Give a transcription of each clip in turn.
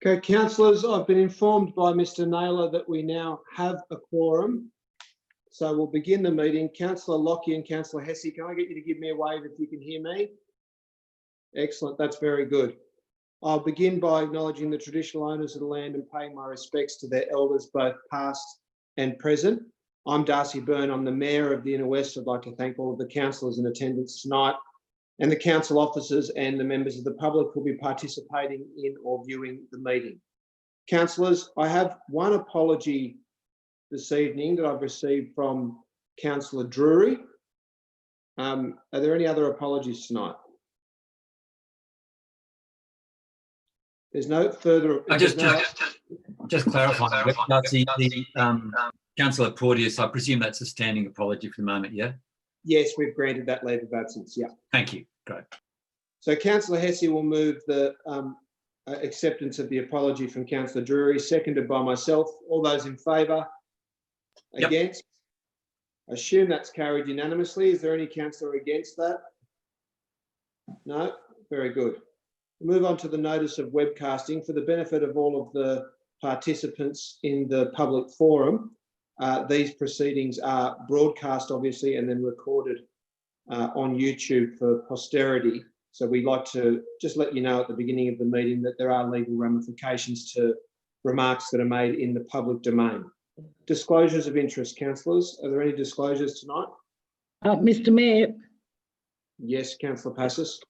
Okay, councillors, I've been informed by Mr Naylor that we now have a quorum. So we'll begin the meeting. Councillor Lockyer and Councillor Hesse, can I get you to give me a wave if you can hear me? Excellent, that's very good. I'll begin by acknowledging the traditional owners of the land and paying my respects to their elders, both past and present. I'm Darcy Byrne, I'm the Mayor of the Inner West. I'd like to thank all of the councillors in attendance tonight and the council officers and the members of the public who will be participating in or viewing the meeting. Councillors, I have one apology this evening that I've received from Councillor Drury. Are there any other apologies tonight? There's no further. Just clarifying, Darcy, Councillor Porteous, I presume that's a standing apology for the moment, yeah? Yes, we've granted that leave of absence, yeah. Thank you, great. So Councillor Hesse will move the acceptance of the apology from Councillor Drury, seconded by myself. All those in favour? Yep. Against? I assume that's carried unanimously. Is there any councillor against that? No? Very good. We'll move on to the notice of webcasting. For the benefit of all of the participants in the public forum, these proceedings are broadcast, obviously, and then recorded on YouTube for posterity. So we'd like to just let you know at the beginning of the meeting that there are legal ramifications to remarks that are made in the public domain. Disclosures of interest, councillors. Are there any disclosures tonight? Mr Mayor. Yes, Councillor Passis.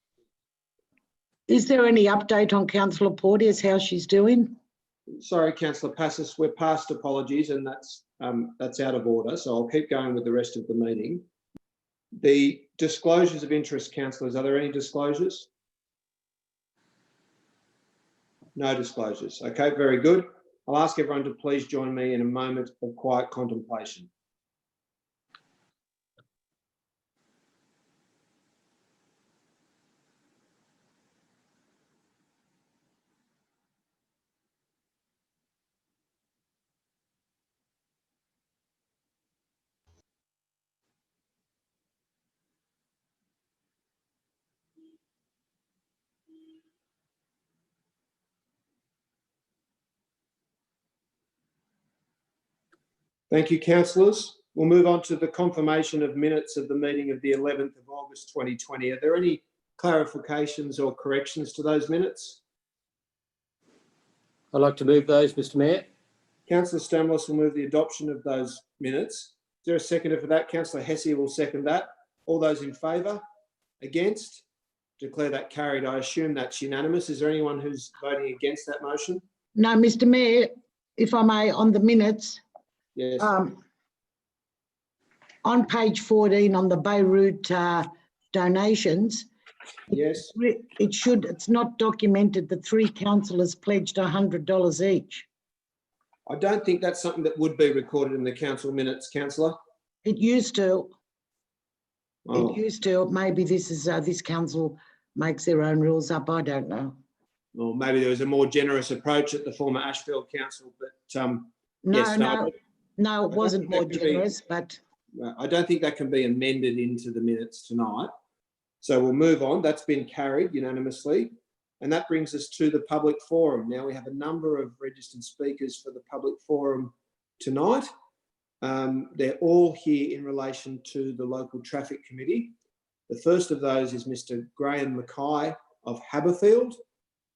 Is there any update on Councillor Porteous, how she's doing? Sorry, Councillor Passis, we're past apologies and that's out of order, so I'll keep going with the rest of the meeting. The disclosures of interest, councillors, are there any disclosures? No disclosures. Okay, very good. I'll ask everyone to please join me in a moment of quiet contemplation. Thank you, councillors. We'll move on to the confirmation of minutes of the meeting of the 11th of August 2020. Are there any clarifications or corrections to those minutes? I'd like to move those, Mr Mayor. Councillor Stamlos will move the adoption of those minutes. Is there a seconder for that? Councillor Hesse will second that. All those in favour? Against? Declare that carried. I assume that's unanimous. Is there anyone who's voting against that motion? No, Mr Mayor, if I may, on the minutes. Yes. On page 14 on the Beirut donations, Yes. it's not documented that 3 councillors pledged $100 each. I don't think that's something that would be recorded in the council minutes, councillor. It used to. Oh. It used to. Maybe this is this council makes their own rules up. I don't know. Or maybe there was a more generous approach at the former Ashfield Council, but No, it wasn't more generous, but I don't think that can be amended into the minutes tonight. So we'll move on. That's been carried unanimously. And that brings us to the public forum. Now we have a number of registered speakers for the public forum tonight. They're all here in relation to the local traffic committee. The first of those is Mr. Graham Mackay of Haberfield,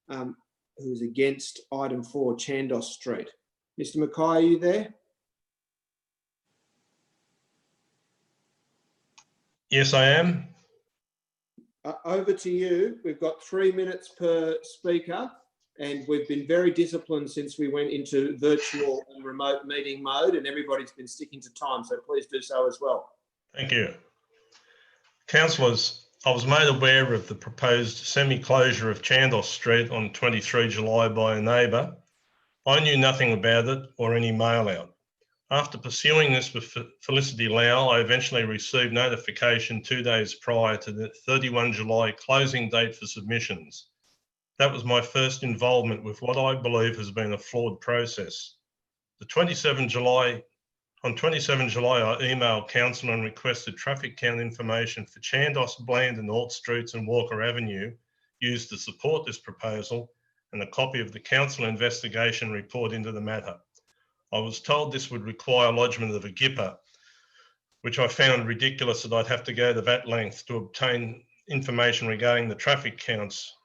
who is against item 4, Chandos Street. Mr. Mackay, are you there? Yes, I am. Over to you. We've got 3 minutes per speaker, and we've been very disciplined since we went into virtual and remote meeting mode, and everybody's been sticking to time, so please do so as well. Thank you. Councillors, I was made aware of the proposed semi-closure of Chandos Street on 23 July by a neighbour. I knew nothing about it or any mail out. After pursuing this with Felicity Lau, I eventually received notification 2 days prior to the 31 July closing date for submissions. That was my first involvement with what I believe has been a flawed process. On 27 July, I emailed Council and requested traffic count information for Chandos, Bland and Alt Streets and Walker Avenue used to support this proposal, and a copy of the council investigation report into the matter. I was told this would require lodgement of a GIPA, which I found ridiculous that I'd have to go to that length to obtain information regarding the traffic counts,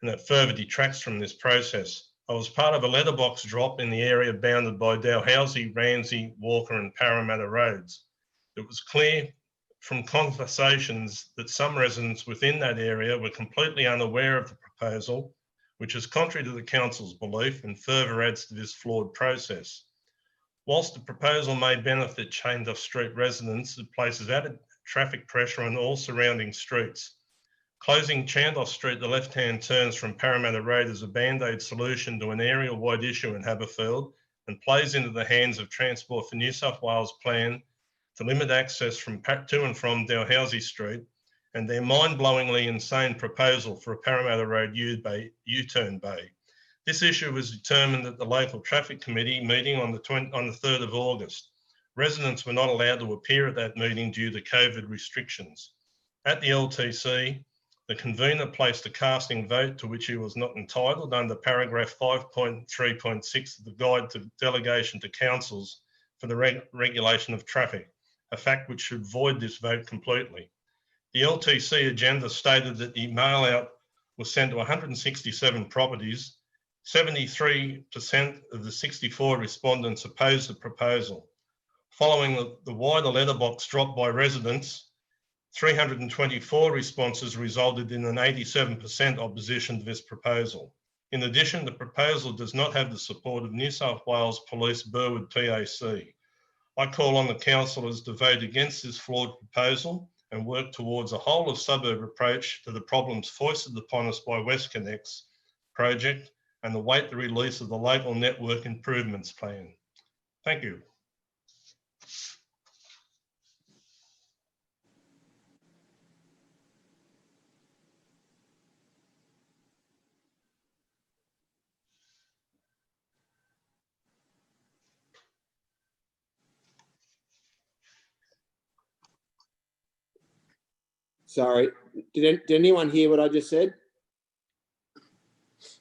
and that further detracts from this process. I was part of a letterbox drop in the area bounded by Dalhousie, Ramsey, Walker and Parramatta roads. It was clear from conversations that some residents within that area were completely unaware of the proposal, which is contrary to the council's belief and further adds to this flawed process. Whilst the proposal may benefit Chandos Street residents, it places added traffic pressure on all surrounding streets. Closing Chandos Street, the left-hand turns from Parramatta Road, is a band-aid solution to an area-wide issue in Haberfield and plays into the hands of Transport for New South Wales plan to limit access from to and from Dalhousie Street, and their mind-blowingly insane proposal for a Parramatta Road U-turn bay. This issue was determined at the local traffic committee meeting on the 3rd of August. Residents were not allowed to appear at that meeting due to COVID restrictions. At the LTC, the convener placed a casting vote to which he was not entitled under paragraph 5.3.6 of the Guide to Delegation to Councils for the Regulation of Traffic, a fact which should void this vote completely. The LTC agenda stated that the mail out was sent to 167 properties. 73% of the 64 respondents opposed the proposal. Following the wider letterbox drop by residents, 324 responses resulted in an 87% opposition to this proposal. In addition, the proposal does not have the support of New South Wales Police Burwood PAC. I call on the councillors to vote against this flawed proposal and work towards a whole of suburb approach to the problems foisted upon us by WestConnect's project and await the release of the local network improvements plan. Thank you. Sorry, did anyone hear what I just said?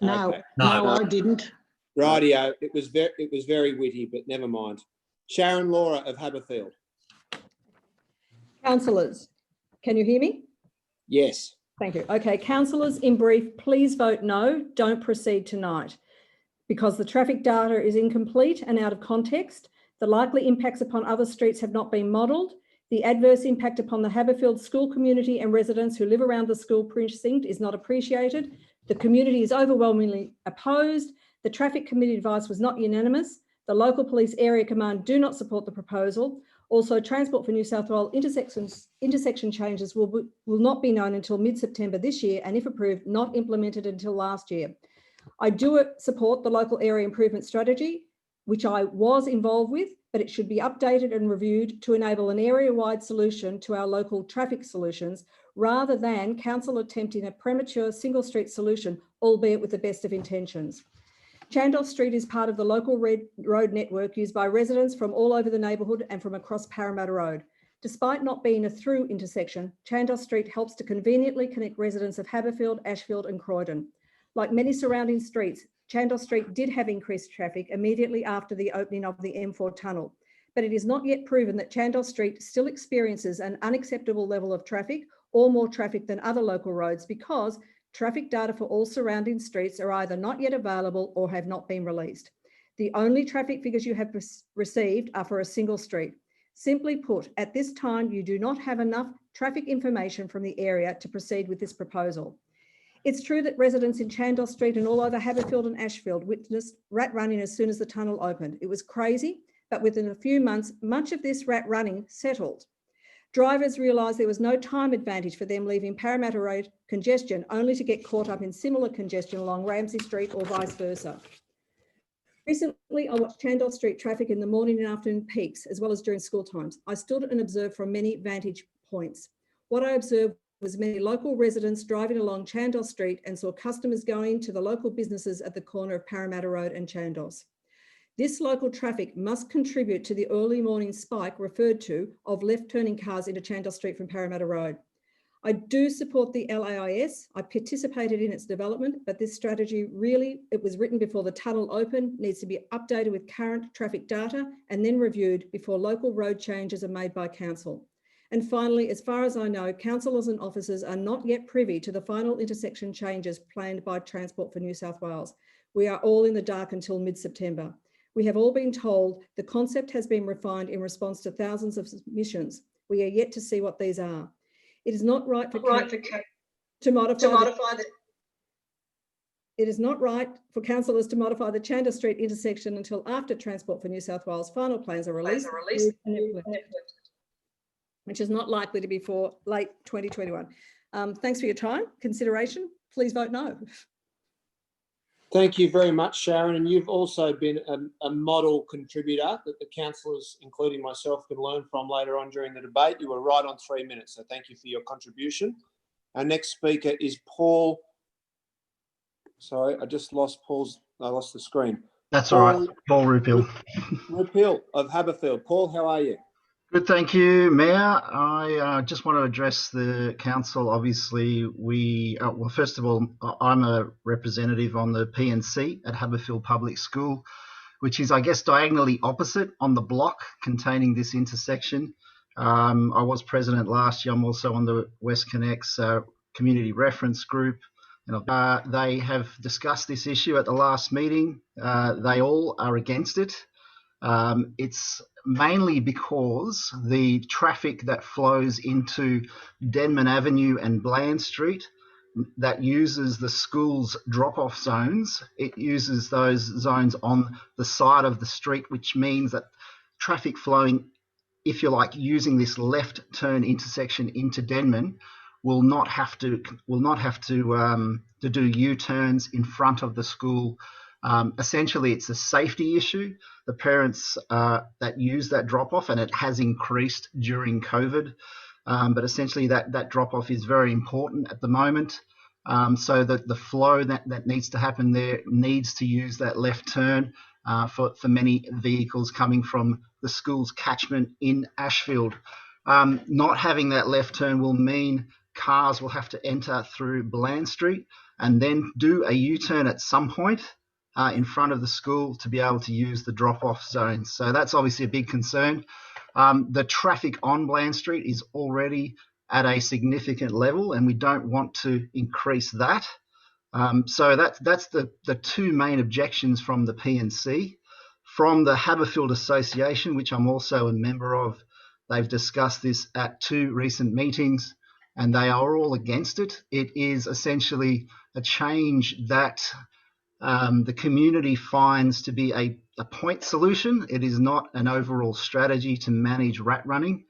No, Okay. no, I didn't. Rightio, it was very witty, but never mind. Sharon Laura of Haberfield. Councillors, can you hear me? Yes. Thank you. Okay, councillors, in brief, please vote no, don't proceed tonight because the traffic data is incomplete and out of context. The likely impacts upon other streets have not been modelled. The adverse impact upon the Haberfield school community and residents who live around the school precinct is not appreciated. The community is overwhelmingly opposed. The traffic committee advice was not unanimous. The local police area command do not support the proposal. Also, Transport for New South Wales intersection changes will not be known until mid-September this year, and if approved, not implemented until last year. I do support the local area improvement strategy, which I was involved with, but it should be updated and reviewed to enable an area-wide solution to our local traffic solutions, rather than council attempting a premature single street solution, albeit with the best of intentions. Chandos Street is part of the local road network used by residents from all over the neighbourhood and from across Parramatta Road. Despite not being a through intersection, Chandos Street helps to conveniently connect residents of Haberfield, Ashfield and Croydon. Like many surrounding streets, Chandos Street did have increased traffic immediately after the opening of the M4 tunnel, but it is not yet proven that Chandos Street still experiences an unacceptable level of traffic or more traffic than other local roads because traffic data for all surrounding streets are either not yet available or have not been released. The only traffic figures you have received are for a single street. Simply put, at this time, you do not have enough traffic information from the area to proceed with this proposal. It's true that residents in Chandos Street and all over Haberfield and Ashfield witnessed rat running as soon as the tunnel opened. It was crazy, but within a few months, much of this rat running settled. Drivers realised there was no time advantage for them leaving Parramatta Road congestion only to get caught up in similar congestion along Ramsey Street or vice versa. Recently, I watched Chandos Street traffic in the morning and afternoon peaks, as well as during school times. I stood and observed from many vantage points. What I observed was many local residents driving along Chandos Street and saw customers going to the local businesses at the corner of Parramatta Road and Chandos. This local traffic must contribute to the early morning spike referred to of left turning cars into Chandos Street from Parramatta Road. I do support the LAIS. I participated in its development, but this strategy really, it was written before the tunnel opened, needs to be updated with current traffic data and then reviewed before local road changes are made by council. And finally, as far as I know, councillors and officers are not yet privy to the final intersection changes planned by Transport for New South Wales. We are all in the dark until mid-September. We have all been told the concept has been refined in response to thousands of submissions. We are yet to see what these are. It is not right for to modify It is not right for councillors to modify the Chandos Street intersection until after Transport for New South Wales final plans are released, which is not likely to be for late 2021. Thanks for your time, consideration. Please vote no. Thank you very much, Sharon. And you've also been a model contributor that the councillors, including myself, can learn from later on during the debate. You were right on 3 minutes, so thank you for your contribution. Our next speaker is Paul. Sorry, I just lost I lost the screen. That's all right. Paul Rupill. Rupill of Haberfield. Paul, how are you? Good, thank you, Mayor. I just want to address the council. Obviously, well, first of all, I'm a representative on the PNC at Haberfield Public School, which is, I guess, diagonally opposite on the block containing this intersection. I was president last year. I'm also on the West Connects Community Reference Group. They have discussed this issue at the last meeting. They all are against it. It's mainly because the traffic that flows into Denman Avenue and Bland Street that uses the school's drop-off zones, it uses those zones on the side of the street, which means that traffic flowing, if you like, using this left turn intersection into Denman will not have to do U-turns in front of the school. Essentially, it's a safety issue. The parents that use that drop-off, and it has increased during COVID, but essentially that drop-off is very important at the moment. So that the flow that needs to happen there needs to use that left turn for many vehicles coming from the school's catchment in Ashfield. Not having that left turn will mean cars will have to enter through Bland Street and then do a U-turn at some point in front of the school to be able to use the drop-off zones. So that's obviously a big concern. The traffic on Bland Street is already at a significant level, and we don't want to increase that. So that's the two main objections from the PNC. From the Haberfield Association, which I'm also a member of, they've discussed this at 2 recent meetings, and they are all against it. It is essentially a change that the community finds to be a point solution. It is not an overall strategy to manage rat running.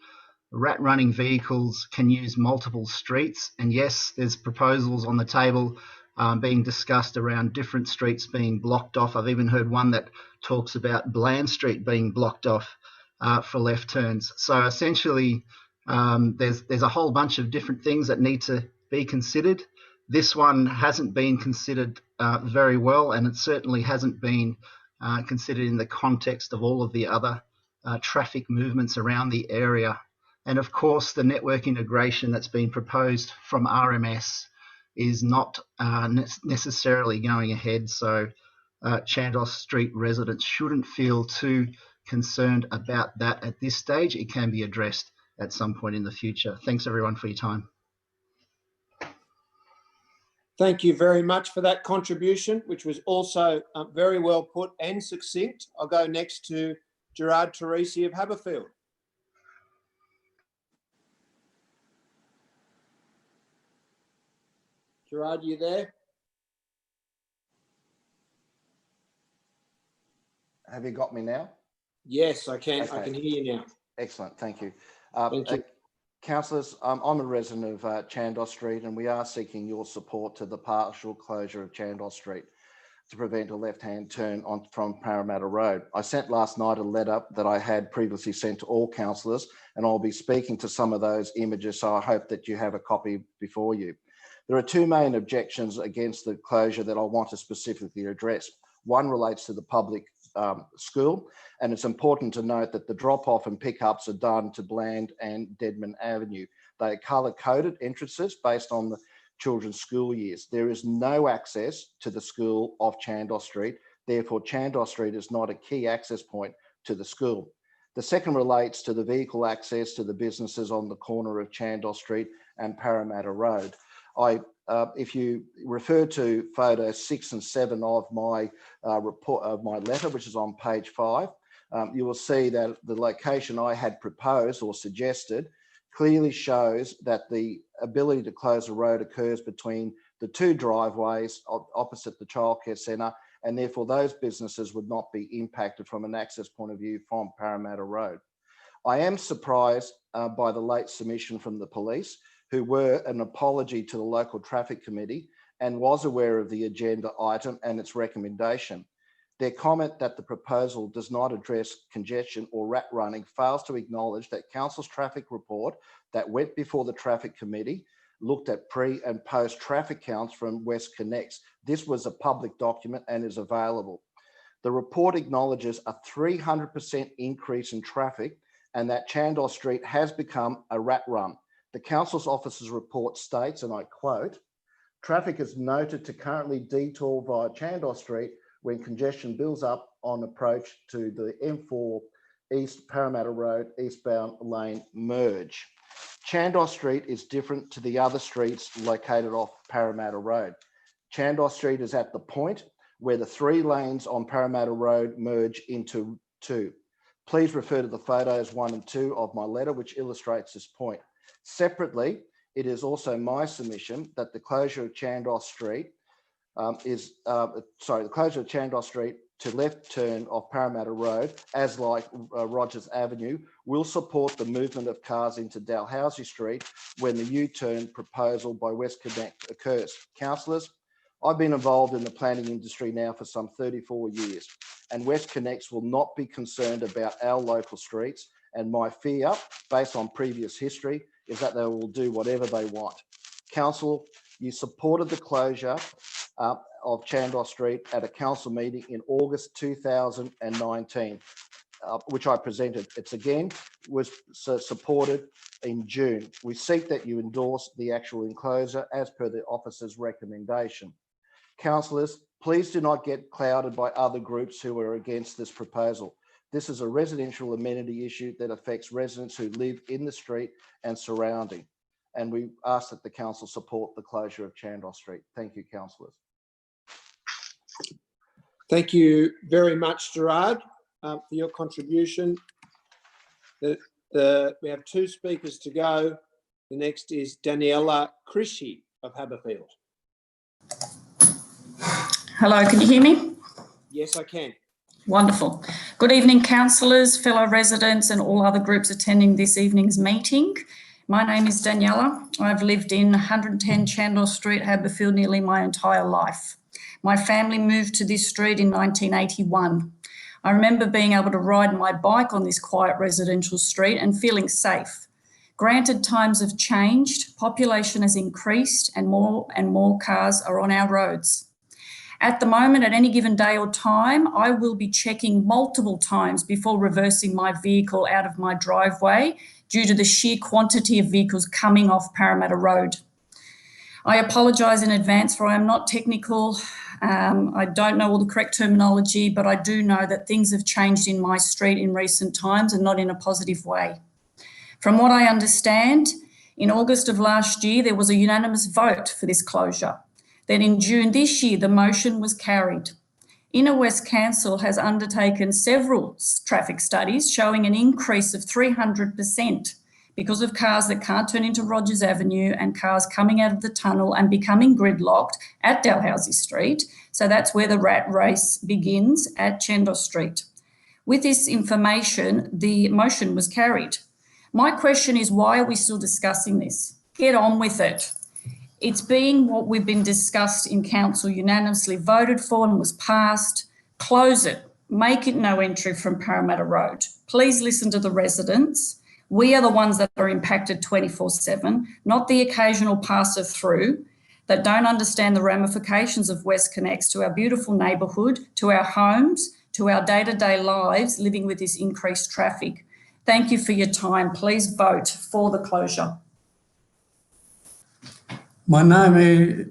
Rat running vehicles can use multiple streets, and yes, there's proposals on the table being discussed around different streets being blocked off. I've even heard one that talks about Bland Street being blocked off for left turns. So essentially, there's a whole bunch of different things that need to be considered. This one hasn't been considered very well, and it certainly hasn't been considered in the context of all of the other traffic movements around the area. And of course, the network integration that's been proposed from RMS is not necessarily going ahead. So Chandos Street residents shouldn't feel too concerned about that at this stage. It can be addressed at some point in the future. Thanks everyone for your time. Thank you very much for that contribution, which was also very well put and succinct. I'll go next to Gerard Teresi of Haberfield. Gerard, you there? Have you got me now? Yes, I can. Okay. I can hear you now. Excellent, thank you. Thank you. Councillors, I'm a resident of Chandos Street, and we are seeking your support to the partial closure of Chandos Street to prevent a left-hand turn from Parramatta Road. I sent last night a letter that I had previously sent to all councillors, and I'll be speaking to some of those images, so I hope that you have a copy before you. There are 2 main objections against the closure that I want to specifically address. One relates to the public school, and it's important to note that the drop-off and pickups are done to Bland and Denman Avenue. They are colour-coded entrances based on the children's school years. There is no access to the school off Chandos Street. Therefore, Chandos Street is not a key access point to the school. The second relates to the vehicle access to the businesses on the corner of Chandos Street and Parramatta Road. If you refer to photos 6 and 7 of my report of my letter, which is on page 5, you will see that the location I had proposed or suggested clearly shows that the ability to close the road occurs between the two driveways opposite the childcare centre, and therefore those businesses would not be impacted from an access point of view from Parramatta Road. I am surprised by the late submission from the police, who were an apology to the local traffic committee and was aware of the agenda item and its recommendation. Their comment that the proposal does not address congestion or rat running fails to acknowledge that Council's traffic report that went before the traffic committee looked at pre and post traffic counts from West Connects. This was a public document and is available. The report acknowledges a 300% increase in traffic and that Chandos Street has become a rat run. The Council's office's report states, and I quote, "Traffic is noted to currently detour via Chandos Street when congestion builds up on approach to the M4 East Parramatta Road eastbound lane merge." Chandos Street is different to the other streets located off Parramatta Road. Chandos Street is at the point where the 3 lanes on Parramatta Road merge into 2. Please refer to the photos 1 and 2 of my letter, which illustrates this point. Separately, it is also my submission that the closure of Chandos Street the closure of Chandos Street to left turn off Parramatta Road, as like Rogers Avenue, will support the movement of cars into Dalhousie Street when the U-turn proposal by West Connect occurs. Councillors, I've been involved in the planning industry now for some 34 years, and West Connects will not be concerned about our local streets, and my fear, based on previous history, is that they will do whatever they want. Council, you supported the closure of Chandos Street at a council meeting in August 2019, which I presented. It's again was supported in June. We seek that you endorse the actual enclosure as per the officer's recommendation. Councillors, please do not get clouded by other groups who are against this proposal. This is a residential amenity issue that affects residents who live in the street and surrounding. And we ask that the council support the closure of Chandos Street. Thank you, councillors. Thank you very much, Gerard, for your contribution. We have 2 speakers to go. The next is Daniela Crisci of Haberfield. Hello, can you hear me? Yes, I can. Wonderful. Good evening, councillors, fellow residents and all other groups attending this evening's meeting. My name is Daniela. I've lived in 110 Chandos Street, Haberfield, nearly my entire life. My family moved to this street in 1981. I remember being able to ride my bike on this quiet residential street and feeling safe. Granted, times have changed, population has increased and more cars are on our roads. At the moment, at any given day or time, I will be checking multiple times before reversing my vehicle out of my driveway due to the sheer quantity of vehicles coming off Parramatta Road. I apologise in advance for I am not technical. I don't know all the correct terminology, but I do know that things have changed in my street in recent times and not in a positive way. From what I understand, in August of last year, there was a unanimous vote for this closure. Then in June this year, the motion was carried. Inner West Council has undertaken several traffic studies showing an increase of 300% because of cars that can't turn into Rogers Avenue and cars coming out of the tunnel and becoming gridlocked at Dalhousie Street. So that's where the rat race begins, at Chandos Street. With this information, the motion was carried. My question is, why are we still discussing this? Get on with it. It's being what we've been discussed in council, unanimously voted for and was passed. Close it. Make it no entry from Parramatta Road. Please listen to the residents. We are the ones that are impacted 24/7, not the occasional passer through that don't understand the ramifications of West Connects to our beautiful neighbourhood, to our homes, to our day-to-day lives living with this increased traffic. Thank you for your time. Please vote for the closure. My name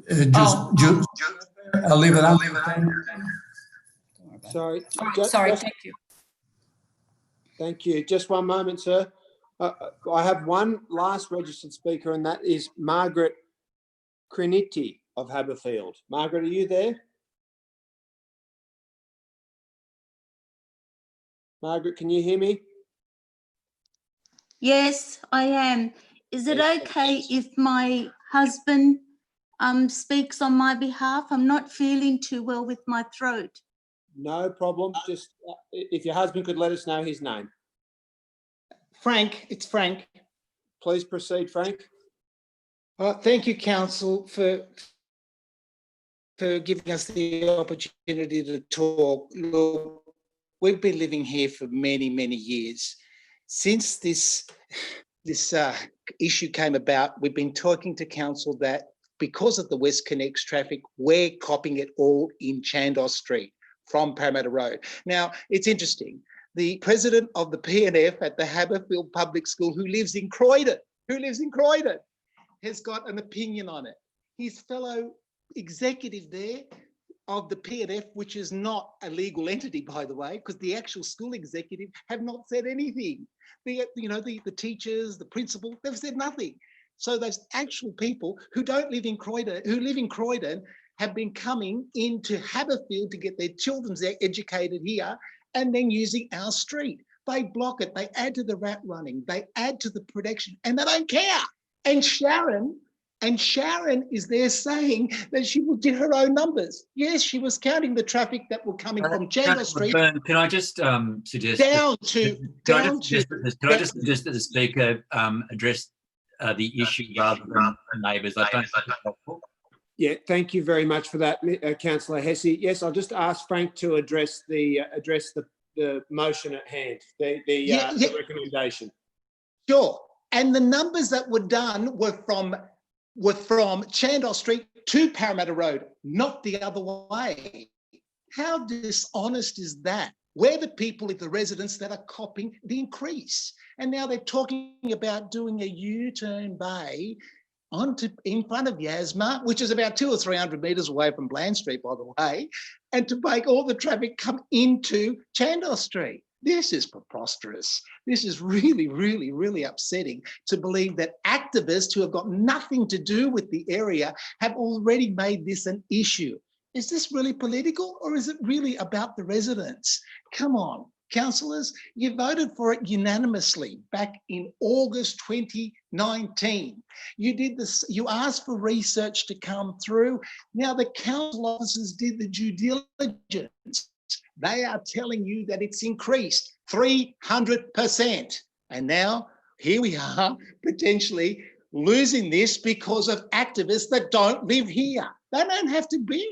is I live at Sorry. Sorry, thank you. Thank you. Just one moment, sir. I have one last registered speaker, and that is Margaret Criniti of Haberfield. Margaret, are you there? Margaret, can you hear me? Yes, I am. Is it okay if my husband speaks on my behalf? I'm not feeling too well with my throat. No problem. Just if your husband could let us know his name. Frank, it's Frank. Please proceed, Frank. Thank you, Council, for giving us the opportunity to talk. Look, we've been living here for many, many years. Since this issue came about, we've been talking to Council that because of the WestConnex traffic, we're copping it all in Chandos Street from Parramatta Road. Now, it's interesting. The president of the PNF at the Haberfield Public School, who lives in Croydon, has got an opinion on it. His fellow executive there of the PNF, which is not a legal entity, by the way, because the actual school executive have not said anything. The teachers, the principal, they've said nothing. So those actual people who don't live in Croydon, who live in Croydon, have been coming into Haberfield to get their children educated here and then using our street. They block it, they add to the rat running, they add to the protection, and they don't care. And Sharon is there saying that she will get her own numbers. Yes, she was counting the traffic that were coming from Chandos Street. Can I just suggest Can I just suggest that the speaker address the issue rather than neighbours? I don't think it's helpful. Yeah, thank you very much for that, Councillor Hesse. Yes, I'll just ask Frank to address the motion at hand, the recommendation. Sure. And the numbers that were done were from Chandos Street to Parramatta Road, not the other way. How dishonest is that? We're the people, the residents, that are copping the increase. And now they're talking about doing a U-turn bay in front of Yasma, which is about 200 or 300 metres away from Bland Street, by the way, and to make all the traffic come into Chandos Street. This is preposterous. This is really, really, really upsetting to believe that activists who have got nothing to do with the area have already made this an issue. Is this really political, or is it really about the residents? Come on, councillors, you voted for it unanimously back in August 2019. You did this, you asked for research to come through. Now the council officers did the due diligence. They are telling you that it's increased 300%. And now here we are potentially losing this because of activists that don't live here. They don't have to bear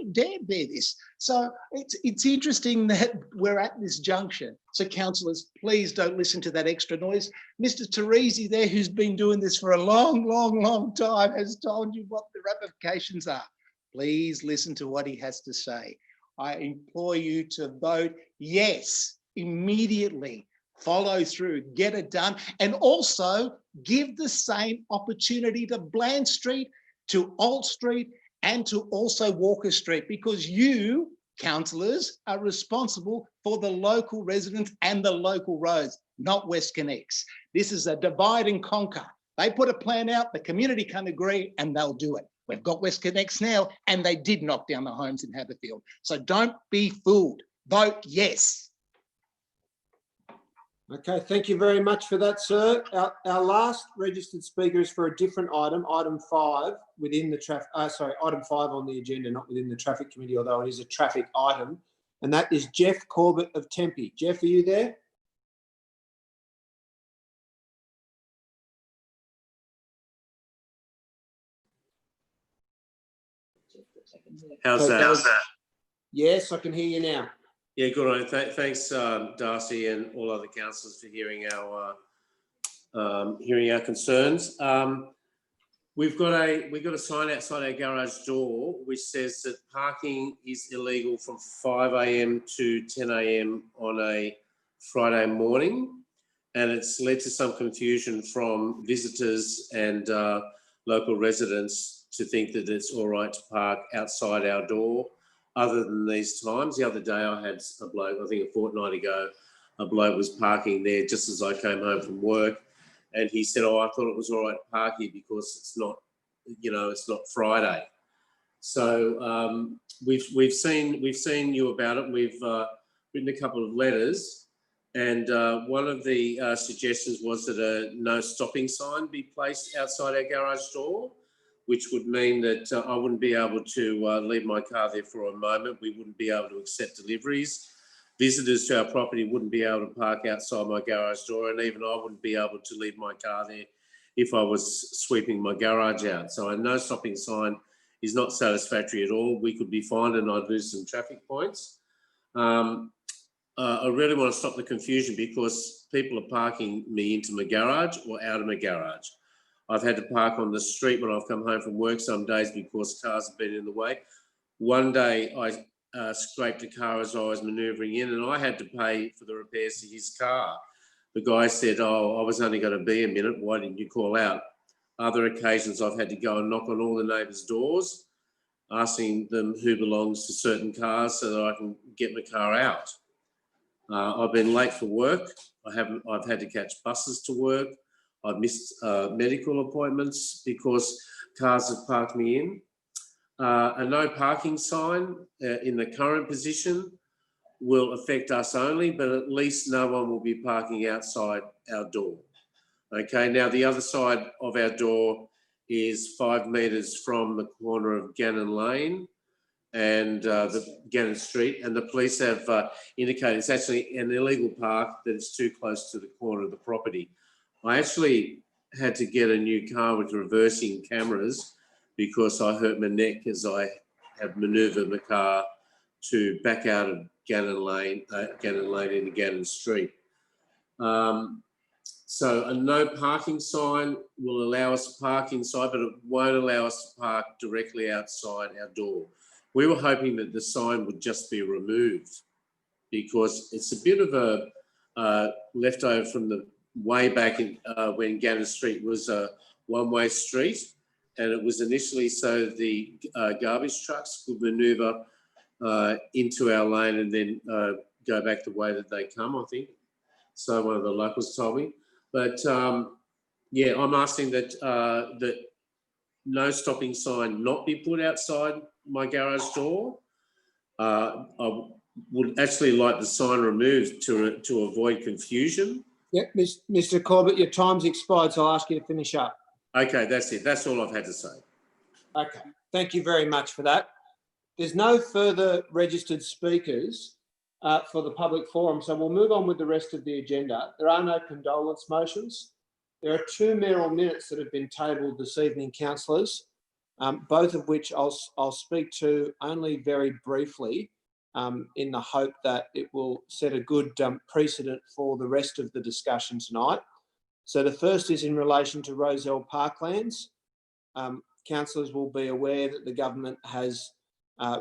this. So it's interesting that we're at this junction. So councillors, please don't listen to that extra noise. Mr. Teresi there, who's been doing this for a long, long, long time, has told you what the ramifications are. Please listen to what he has to say. I implore you to vote yes immediately. Follow through, get it done, and also give the same opportunity to Bland Street, to Alt Street, and to also Walker Street, because you, councillors, are responsible for the local residents and the local roads, not WestConnex. This is a divide and conquer. They put a plan out, the community can agree, and they'll do it. We've got WestConnex now, and they did knock down the homes in Haberfield. So don't be fooled. Vote yes. Okay, thank you very much for that, sir. Our last registered speaker is for a different item, item 5 within the item 5 on the agenda, not within the traffic committee, although it is a traffic item, and that is Jeff Corbett of Tempe. Jeff, are you there? How's that? Yes, I can hear you now. Yeah, good on. Thanks, Darcy, and all other councillors for hearing our concerns. We've got a sign outside our garage door which says that parking is illegal from 5 a.m. to 10 a.m. on a Friday morning, and it's led to some confusion from visitors and local residents to think that it's all right to park outside our door other than these times. The other day I had a bloke, I think a fortnight ago, a bloke was parking there just as I came home from work, and he said, oh, I thought it was all right to park here because it's not, you know, it's not Friday. So we've seen you about it. We've written a couple of letters, and one of the suggestions was that a no stopping sign be placed outside our garage door, which would mean that I wouldn't be able to leave my car there for a moment. We wouldn't be able to accept deliveries. Visitors to our property wouldn't be able to park outside my garage door, and even I wouldn't be able to leave my car there if I was sweeping my garage out. So a no stopping sign is not satisfactory at all. We could be fined and I'd lose some traffic points. I really want to stop the confusion because people are parking me into my garage or out of my garage. I've had to park on the street when I've come home from work some days because cars have been in the way. One day I scraped a car as I was manoeuvring in, and I had to pay for the repairs to his car. The guy said, oh, I was only going to be a minute. Why didn't you call out? Other occasions I've had to go and knock on all the neighbours' doors, asking them who belongs to certain cars so that I can get my car out. I've been late for work. I've had to catch buses to work. I've missed medical appointments because cars have parked me in. A no parking sign in the current position will affect us only, but at least no one will be parking outside our door. Okay, now the other side of our door is 5 metres from the corner of Gannon Lane and the Gannon Street, and the police have indicated it's actually an illegal park, that it's too close to the corner of the property. I actually had to get a new car with reversing cameras because I hurt my neck as I have manoeuvred the car to back out of Gannon Lane into Gannon Street. So a no parking sign will allow us to park inside, but it won't allow us to park directly outside our door. We were hoping that the sign would just be removed because it's a bit of a leftover from the way back in, when Gannon Street was a one-way street, and it was initially so the garbage trucks could manoeuvre into our lane and then go back the way that they come, I think. So one of the locals told me. But yeah, I'm asking that that no stopping sign not be put outside my garage door. I would actually like the sign removed to avoid confusion. Yeah, Mr. Corbett, your time's expired, so I'll ask you to finish up. Okay, that's it. That's all I've had to say. Okay, thank you very much for that. There's no further registered speakers for the public forum, so we'll move on with the rest of the agenda. There are no condolence motions. There are 2 mayoral minutes that have been tabled this evening, councillors, both of which I'll speak to only very briefly in the hope that it will set a good precedent for the rest of the discussion tonight. So the first is in relation to Rozelle Parklands. Councillors will be aware that the government has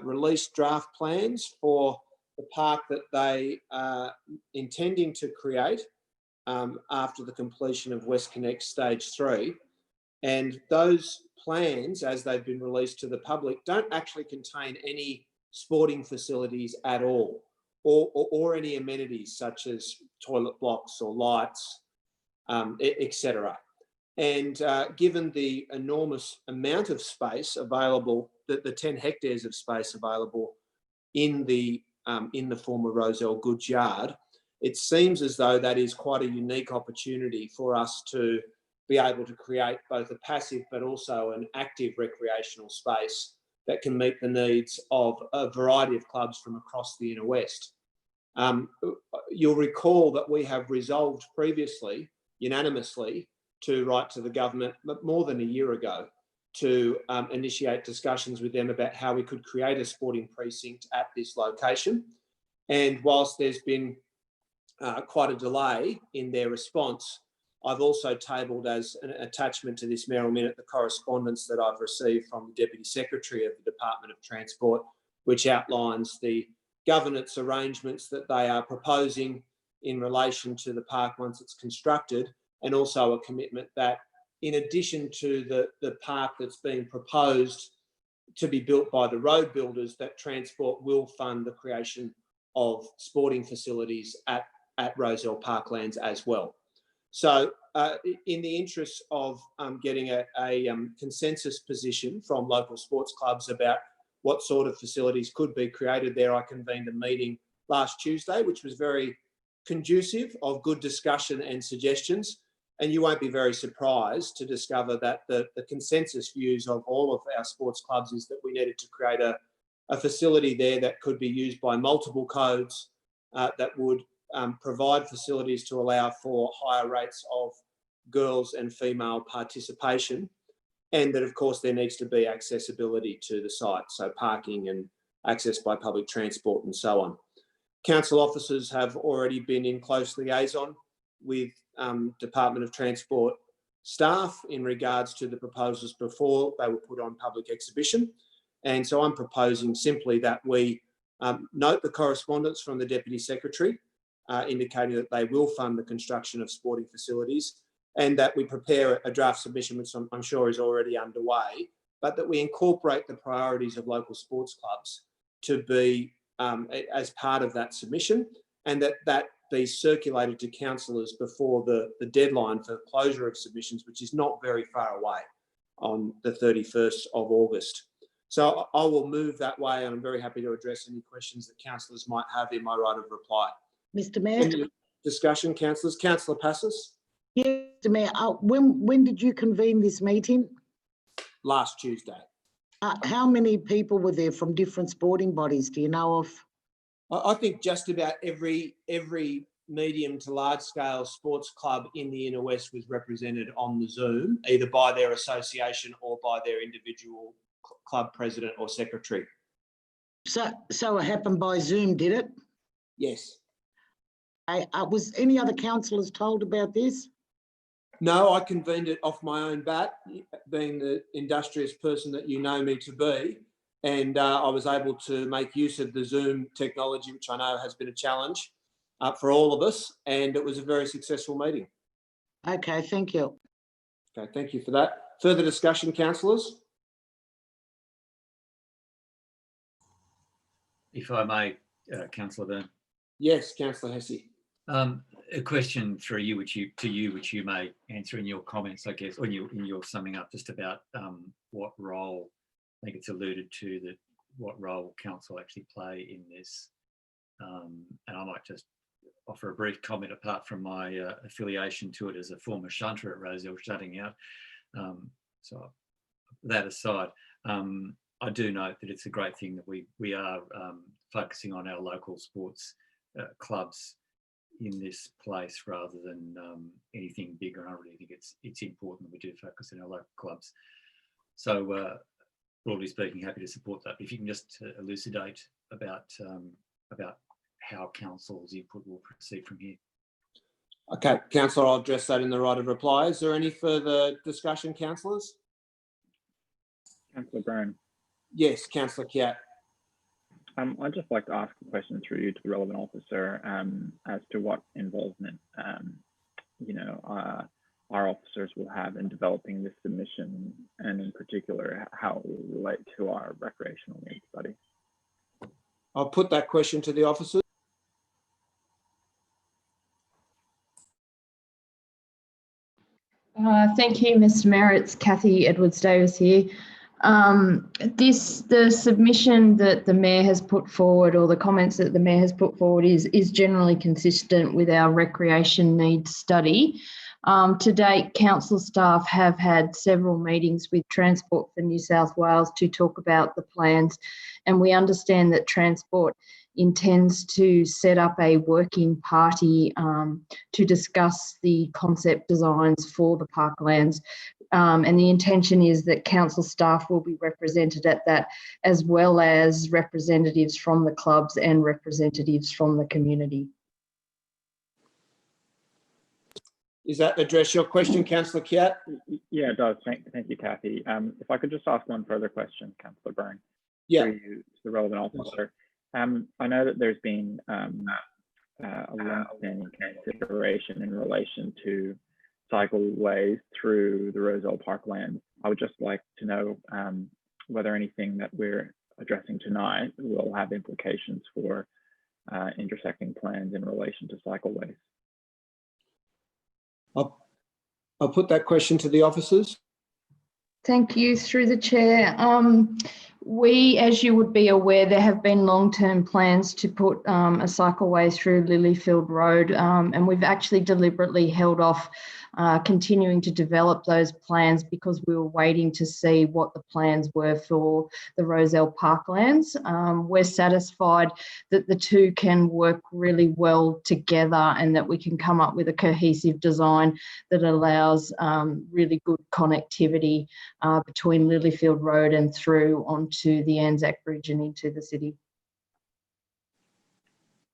released draft plans for the park that they are intending to create after the completion of WestConnect Stage 3. And those plans, as they've been released to the public, don't actually contain any sporting facilities at all, or any amenities such as toilet blocks or lights, etc. And given the enormous amount of space available, the 10 hectares of space available in the former Rozelle goods yard, it seems as though that is quite a unique opportunity for us to be able to create both a passive but also an active recreational space that can meet the needs of a variety of clubs from across the Inner West. You'll recall that we have resolved previously, unanimously, to write to the government more than a year ago to initiate discussions with them about how we could create a sporting precinct at this location. And whilst there's been quite a delay in their response, I've also tabled as an attachment to this mayoral minute the correspondence that I've received from the Deputy Secretary of the Department of Transport, which outlines the governance arrangements that they are proposing in relation to the park once it's constructed, and also a commitment that in addition to the park that's being proposed to be built by the road builders, that Transport will fund the creation of sporting facilities at Rozelle Parklands as well. So in the interest of getting a consensus position from local sports clubs about what sort of facilities could be created there, I convened a meeting last Tuesday, which was very conducive of good discussion and suggestions. And you won't be very surprised to discover that the consensus views of all of our sports clubs is that we needed to create a facility there that could be used by multiple codes, that would provide facilities to allow for higher rates of girls and female participation. And that, of course, there needs to be accessibility to the site, so parking and access by public transport and so on. Council officers have already been in close liaison with Department of Transport staff in regards to the proposals before they were put on public exhibition. And so I'm proposing simply that we note the correspondence from the Deputy Secretary indicating that they will fund the construction of sporting facilities, and that we prepare a draft submission, which I'm sure is already underway, but that we incorporate the priorities of local sports clubs to be as part of that submission, and that be circulated to councillors before the deadline for closure of submissions, which is not very far away, on the 31st of August. So I will move that way, and I'm very happy to address any questions that councillors might have in my right of reply. Mr Mayor? Any discussion, councillors? Councillor Passos? Yes, Mr Mayor. When did you convene this meeting? Last Tuesday. How many people were there from different sporting bodies? Do you know of? I think just about every medium to large scale sports club in the Inner West was represented on the Zoom, either by their association or by their individual club president or secretary. So it happened by Zoom, did it? Yes. Was any other councillors told about this? No, I convened it off my own bat, being the industrious person that you know me to be. And I was able to make use of the Zoom technology, which I know has been a challenge for all of us. And it was a very successful meeting. Okay, thank you. Okay, thank you for that. Further discussion, councillors? If I may, Councillor Byrne. Yes, Councillor Hesse. A question for you, which you may answer in your comments, I guess, or in your summing up, just about what role, I think it's alluded to that what role council actually play in this. And I might just offer a brief comment apart from my affiliation to it as a former shunter at Rozelle, shutting out. So that aside, I do note that it's a great thing that we are focusing on our local sports clubs in this place rather than anything bigger. And I really think it's important that we do focus on our local clubs. So broadly speaking, happy to support that. But if you can just elucidate about how council's input will proceed from here. Okay, councillor, I'll address that in the right of reply. Is there any further discussion, councillors? Councillor Byrne. Yes, Councillor Kiat. I'd just like to ask a question through you to the relevant officer as to what involvement, our officers will have in developing this submission, and in particular, how it will relate to our recreational needs study. I'll put that question to the officers. Thank you, Mr. Mayor. It's Kathy Edwards-Davis here. The submission that the Mayor has put forward, or the comments that the Mayor has put forward, is generally consistent with our recreation needs study. To date, council staff have had several meetings with Transport for New South Wales to talk about the plans, and we understand that Transport intends to set up a working party to discuss the concept designs for the Parklands. And the intention is that council staff will be represented at that, as well as representatives from the clubs and representatives from the community. Does that address your question, Councillor Kiat? Yeah, it does. Thank you, Kathy. If I could just ask one further question, Councillor Byrne. Yeah. To the relevant officer. I know that there's been a long-standing consideration in relation to cycleways through the Rozelle Parklands. I would just like to know whether anything that we're addressing tonight will have implications for intersecting plans in relation to cycleways. I'll put that question to the officers. Thank you. Through the chair. We, as you would be aware, there have been long-term plans to put a cycleway through Lilyfield Road, and we've actually deliberately held off continuing to develop those plans because we were waiting to see what the plans were for the Rozelle Parklands. We're satisfied that the two can work really well together and that we can come up with a cohesive design that allows really good connectivity between Lilyfield Road and through onto the Anzac Bridge and into the city.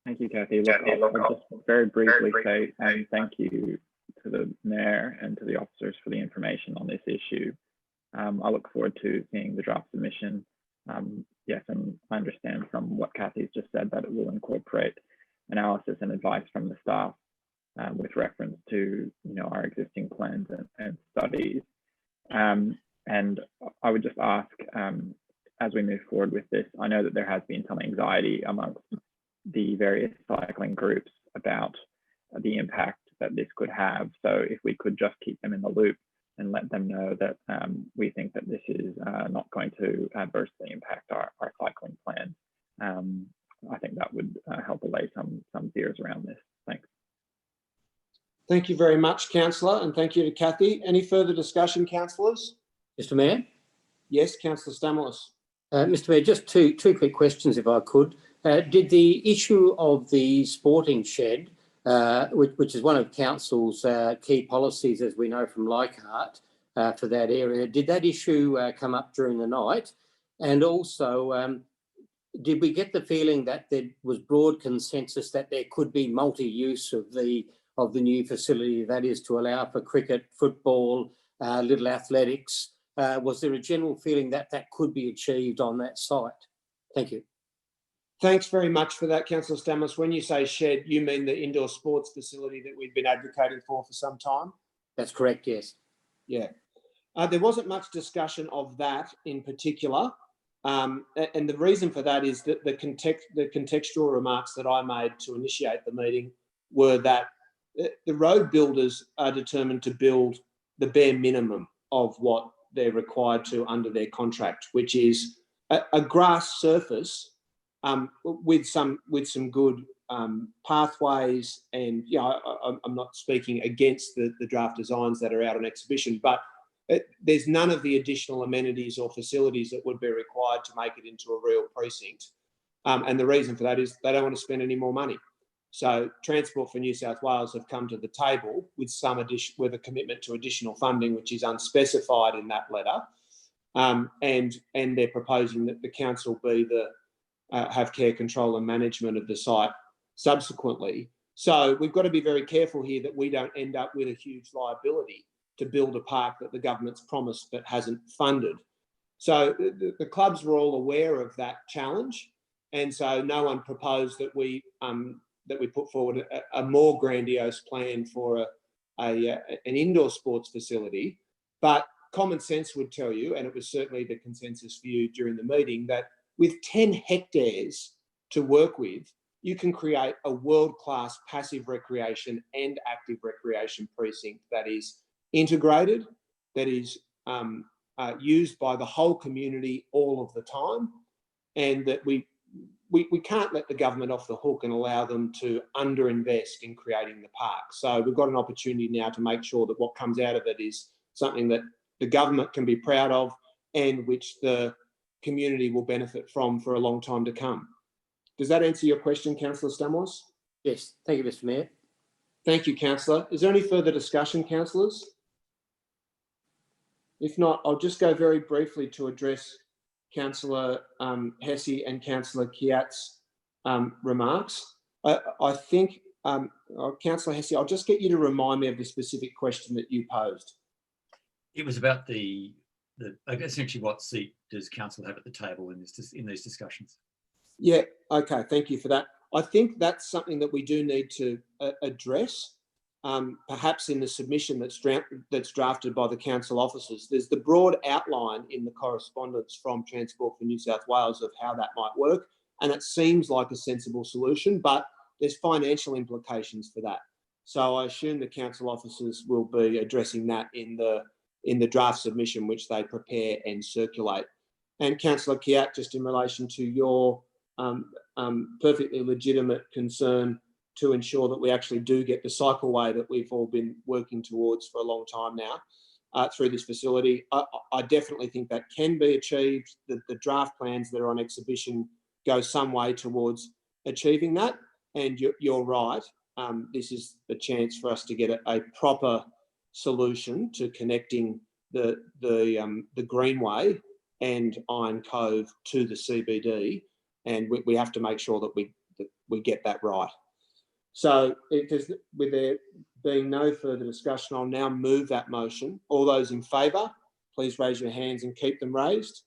Thank you, Kathy. Look, I'll just very briefly say thank you to the Mayor and to the officers for the information on this issue. I look forward to seeing the draft submission. Yes, and I understand from what Kathy's just said that it will incorporate analysis and advice from the staff with reference to our existing plans and studies. And I would just ask, as we move forward with this, I know that there has been some anxiety amongst the various cycling groups about the impact that this could have. So if we could just keep them in the loop and let them know that we think that this is not going to adversely impact our cycling plan, I think that would help allay some fears around this. Thanks. Thank you very much, Councillor, and thank you to Kathy. Any further discussion, councillors? Mr. Mayor? Yes, Councillor Stamoulis. Mr. Mayor, just two quick questions if I could. Did the issue of the sporting shed, which is one of Council's key policies, as we know from Leichhardt, for that area, did that issue come up during the night? And also, did we get the feeling that there was broad consensus that there could be multi-use of the new facility, that is to allow for cricket, football, little athletics? Was there a general feeling that that could be achieved on that site? Thank you. Thanks very much for that, Councillor Stamoulis. When you say shed, you mean the indoor sports facility that we've been advocating for some time? That's correct, yes. Yeah. There wasn't much discussion of that in particular. And the reason for that is that the contextual remarks that I made to initiate the meeting were that the road builders are determined to build the bare minimum of what they're required to under their contract, which is a grass surface with some good pathways. And I'm not speaking against the draft designs that are out on exhibition, but there's none of the additional amenities or facilities that would be required to make it into a real precinct. And the reason for that is they don't want to spend any more money. So Transport for New South Wales have come to the table with a commitment to additional funding, which is unspecified in that letter, and they're proposing that the council be have care, control, and management of the site subsequently. So we've got to be very careful here that we don't end up with a huge liability to build a park that the government's promised but hasn't funded. So the clubs were all aware of that challenge, and so no one proposed that we put forward a more grandiose plan for an indoor sports facility. But common sense would tell you, and it was certainly the consensus view during the meeting, that with 10 hectares to work with, you can create a world-class passive recreation and active recreation precinct that is integrated, that is used by the whole community all of the time, and that we can't let the government off the hook and allow them to underinvest in creating the park. So we've got an opportunity now to make sure that what comes out of it is something that the government can be proud of and which the community will benefit from for a long time to come. Does that answer your question, Councillor Stamoulis? Yes, thank you, Mr. Mayor. Thank you, Councillor. Is there any further discussion, councillors? If not, I'll just go very briefly to address Councillor Hesse and Councillor Kiat's remarks. I think, Councillor Hesse, I'll just get you to remind me of the specific question that you posed. It was about essentially what seat does council have at the table in these discussions? Yeah, okay, thank you for that. I think that's something that we do need to address. perhaps in the submission that's drafted by the council officers. There's the broad outline in the correspondence from Transport for New South Wales of how that might work, and it seems like a sensible solution, but there's financial implications for that. So I assume the council officers will be addressing that in the draft submission which they prepare and circulate. And Councillor Kiat, just in relation to your perfectly legitimate concern to ensure that we actually do get the cycleway that we've all been working towards for a long time now through this facility. I definitely think that can be achieved. The draft plans that are on exhibition go some way towards achieving that. And you're right, this is the chance for us to get a proper solution to connecting the Greenway and Iron Cove to the CBD, and we have to make sure that we get that right. So with there being no further discussion, I'll now move that motion. All those in favour, please raise your hands and keep them raised.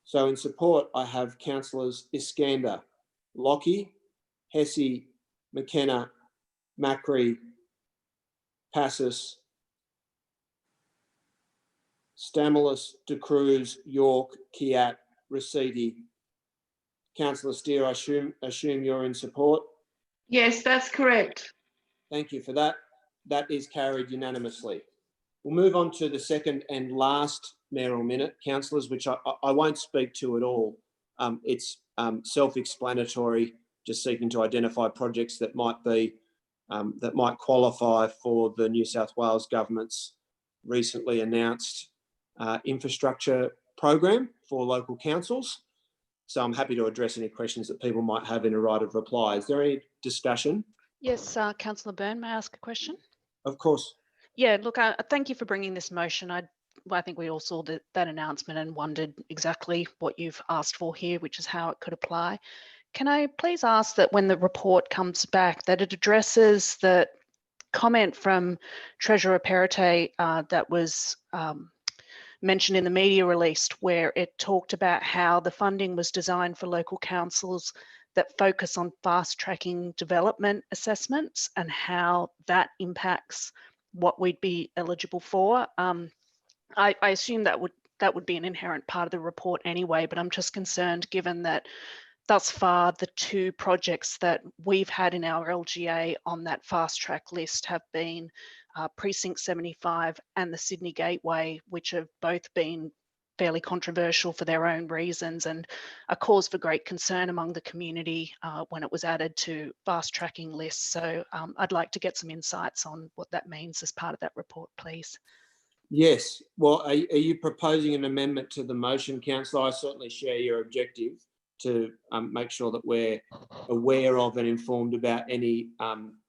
So in support, I have councillors Iskander, Lockie, Hesse, McKenna, Macri, Passis, Stamoulis, De Cruz, York, Kiat, Rescind. Councillor Steer, I assume you're in support? Yes, that's correct. Thank you for that. That is carried unanimously. We'll move on to the second and last mayoral minute, councillors, which I won't speak to at all. It's self-explanatory, just seeking to identify projects that might qualify for the New South Wales government's recently announced infrastructure program for local councils. So I'm happy to address any questions that people might have in a right of reply. Is there any discussion? Yes, Councillor Byrne, may I ask a question? Of course. Yeah, look, thank you for bringing this motion. I think we all saw that announcement and wondered exactly what you've asked for here, which is how it could apply. Can I please ask that when the report comes back, that it addresses the comment from Treasurer Perrottet that was mentioned in the media release, where it talked about how the funding was designed for local councils that focus on fast-tracking development assessments and how that impacts what we'd be eligible for. I assume that would be an inherent part of the report anyway, but I'm just concerned given that thus far the two projects that we've had in our LGA on that fast track list have been Precinct 75 and the Sydney Gateway, which have both been fairly controversial for their own reasons and a cause for great concern among the community when it was added to fast tracking lists. So I'd like to get some insights on what that means as part of that report, please. Yes. Well, are you proposing an amendment to the motion, councillor? I certainly share your objective to make sure that we're aware of and informed about any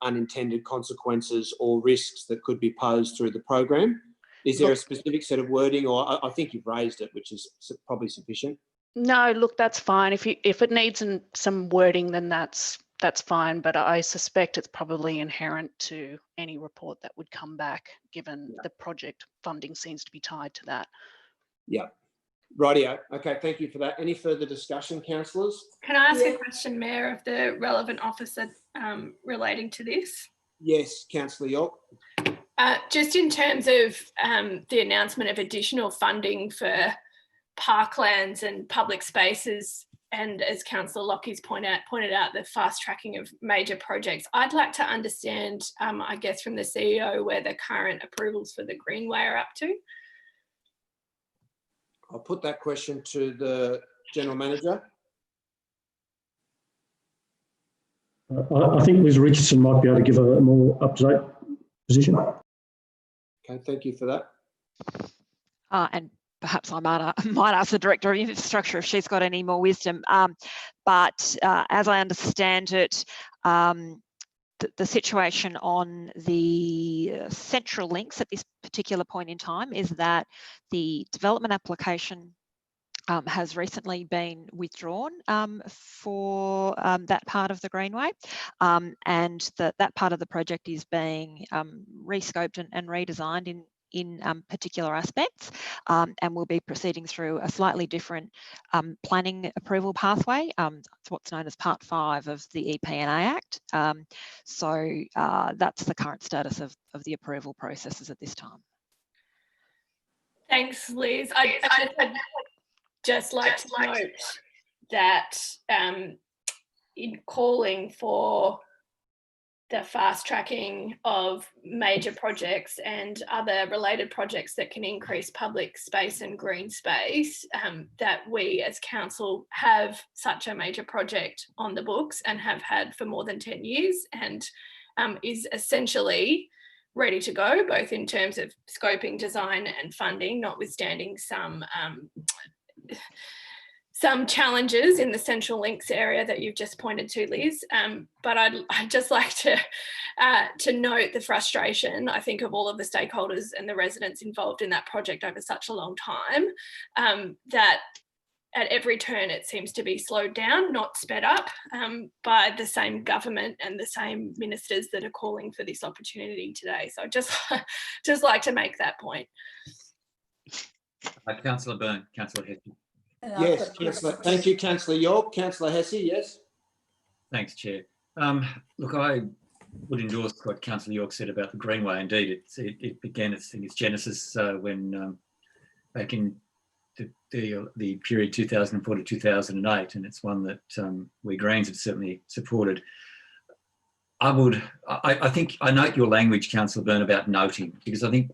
unintended consequences or risks that could be posed through the program. Is there a specific set of wording, or I think you've raised it, which is probably sufficient? No, look, that's fine. If it needs some wording, then that's fine. But I suspect it's probably inherent to any report that would come back, given the project funding seems to be tied to that. Yeah. Rightio. Okay, thank you for that. Any further discussion, councillors? Can I ask a question, Mayor, of the relevant officer relating to this? Yes, Councillor York. Just in terms of the announcement of additional funding for parklands and public spaces, and as Councillor Lockie's pointed out, the fast tracking of major projects, I'd like to understand, I guess, from the CEO where the current approvals for the Greenway are up to. I'll put that question to the General Manager. I think Liz Richardson might be able to give a more up-to-date position. Okay, thank you for that. And perhaps I might ask the Director of Infrastructure if she's got any more wisdom. But as I understand it, the situation on the central links at this particular point in time is that the development application has recently been withdrawn for that part of the Greenway, and that part of the project is being rescoped and redesigned in particular aspects, and we'll be proceeding through a slightly different planning approval pathway. It's what's known as Part 5 of the EPNA Act. So that's the current status of the approval processes at this time. Thanks, Liz. I'd just like to note that in calling for the fast tracking of major projects and other related projects that can increase public space and green space, that we as council have such a major project on the books and have had for more than 10 years and is essentially ready to go, both in terms of scoping, design and funding, notwithstanding some challenges in the Central Links area that you've just pointed to, Liz. But I'd just like to note the frustration, I think, of all of the stakeholders and the residents involved in that project over such a long time, that at every turn it seems to be slowed down, not sped up, by the same government and the same ministers that are calling for this opportunity today. So just like to make that point. Councillor Byrne, Councillor Hesse. Yes, Councillor. Thank you, Councillor York. Councillor Hesse, yes. Thanks, Chair. Look, I would endorse what Councillor York said about the Greenway. Indeed, it began its genesis when back in the period 2004 to 2008, and it's one that we Greens have certainly supported. I think I note your language, Councillor Byrne, about noting, because I think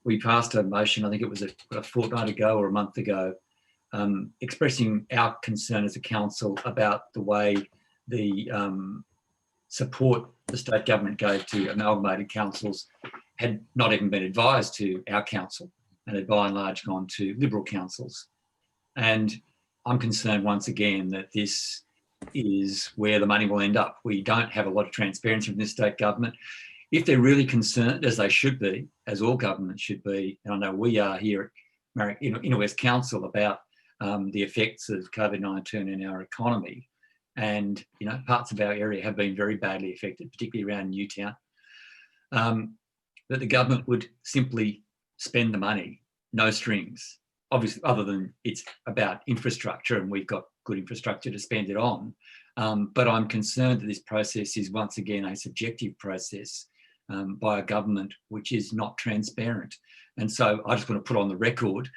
we passed a motion, I think it was a fortnight ago or a month ago, expressing our concern as a council about the way the support the state government gave to amalgamated councils had not even been advised to our council and had by and large gone to Liberal councils. And I'm concerned once again that this is where the money will end up. We don't have a lot of transparency from this state government. If they're really concerned, as they should be, as all governments should be, and I know we are here in West Council about the effects of COVID-19 in our economy, and parts of our area have been very badly affected, particularly around Newtown, that the government would simply spend the money, no strings, obviously, other than it's about infrastructure and we've got good infrastructure to spend it on. But I'm concerned that this process is once again a subjective process by a government which is not transparent. And so I just want to put on the record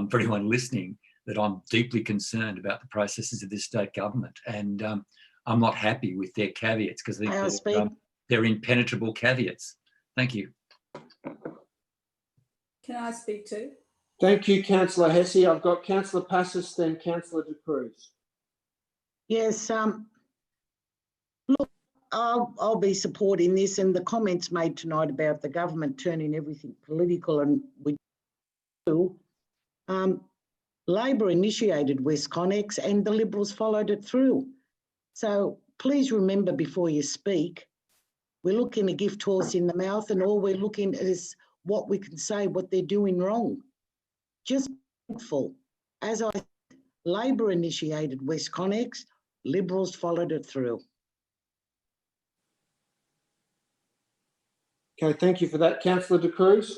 for anyone listening that I'm deeply concerned about the processes of this state government, and I'm not happy with their caveats because I think they're impenetrable caveats. Thank you. Can I speak too? Thank you, Councillor Hesse. I've got Councillor Passis, then Councillor De Cruz. Yes, look, I'll be supporting this, and the comments made tonight about the government turning everything political, and we do. Labor initiated WestConnex and the Liberals followed it through. So please remember before you speak, we're looking a gift horse in the mouth, and all we're looking at is what we can say, what they're doing wrong. Just thankful. As I said, Labor initiated WestConnex, Liberals followed it through. Okay, thank you for that. Councillor De Cruz.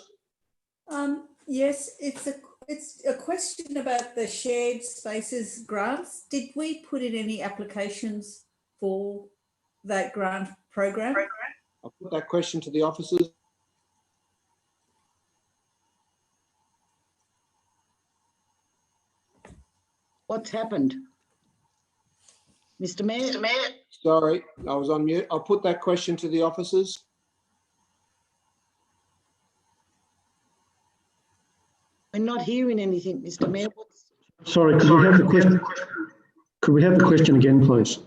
Yes, it's a question about the shared spaces grants. Did we put in any applications for that grant program? I'll put that question to the officers. What's happened? Mr. Mayor? Sorry, I was on mute. I'll put that question to the officers. We're not hearing anything, Mr. Mayor. Sorry, could we have the question? Could we have the question again, please?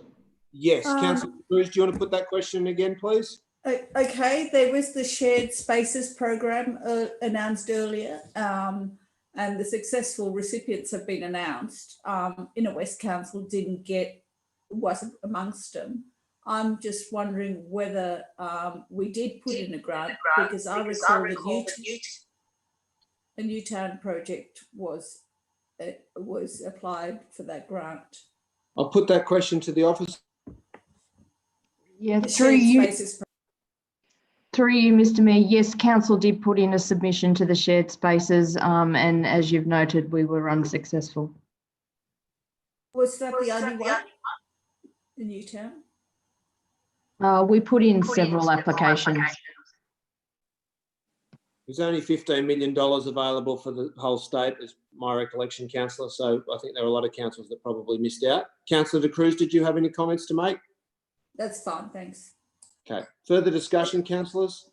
Yes, Councillor Cruz, do you want to put that question again, please? Okay, there was the shared spaces program announced earlier, and the successful recipients have been announced. Inner West Council wasn't amongst them. I'm just wondering whether we did put in a grant, because I recall the Newtown project was applied for that grant. I'll put that question to the office. Yeah, through through you, Mr. Mayor, yes, council did put in a submission to the shared spaces, and as you've noted, we were unsuccessful. Was that the only one in Newtown? We put in several applications. There's only $15 million available for the whole state, is my recollection, councillor. So I think there were a lot of councillors that probably missed out. Councillor De Cruz, did you have any comments to make? That's fine, thanks. Okay. Further discussion, councillors?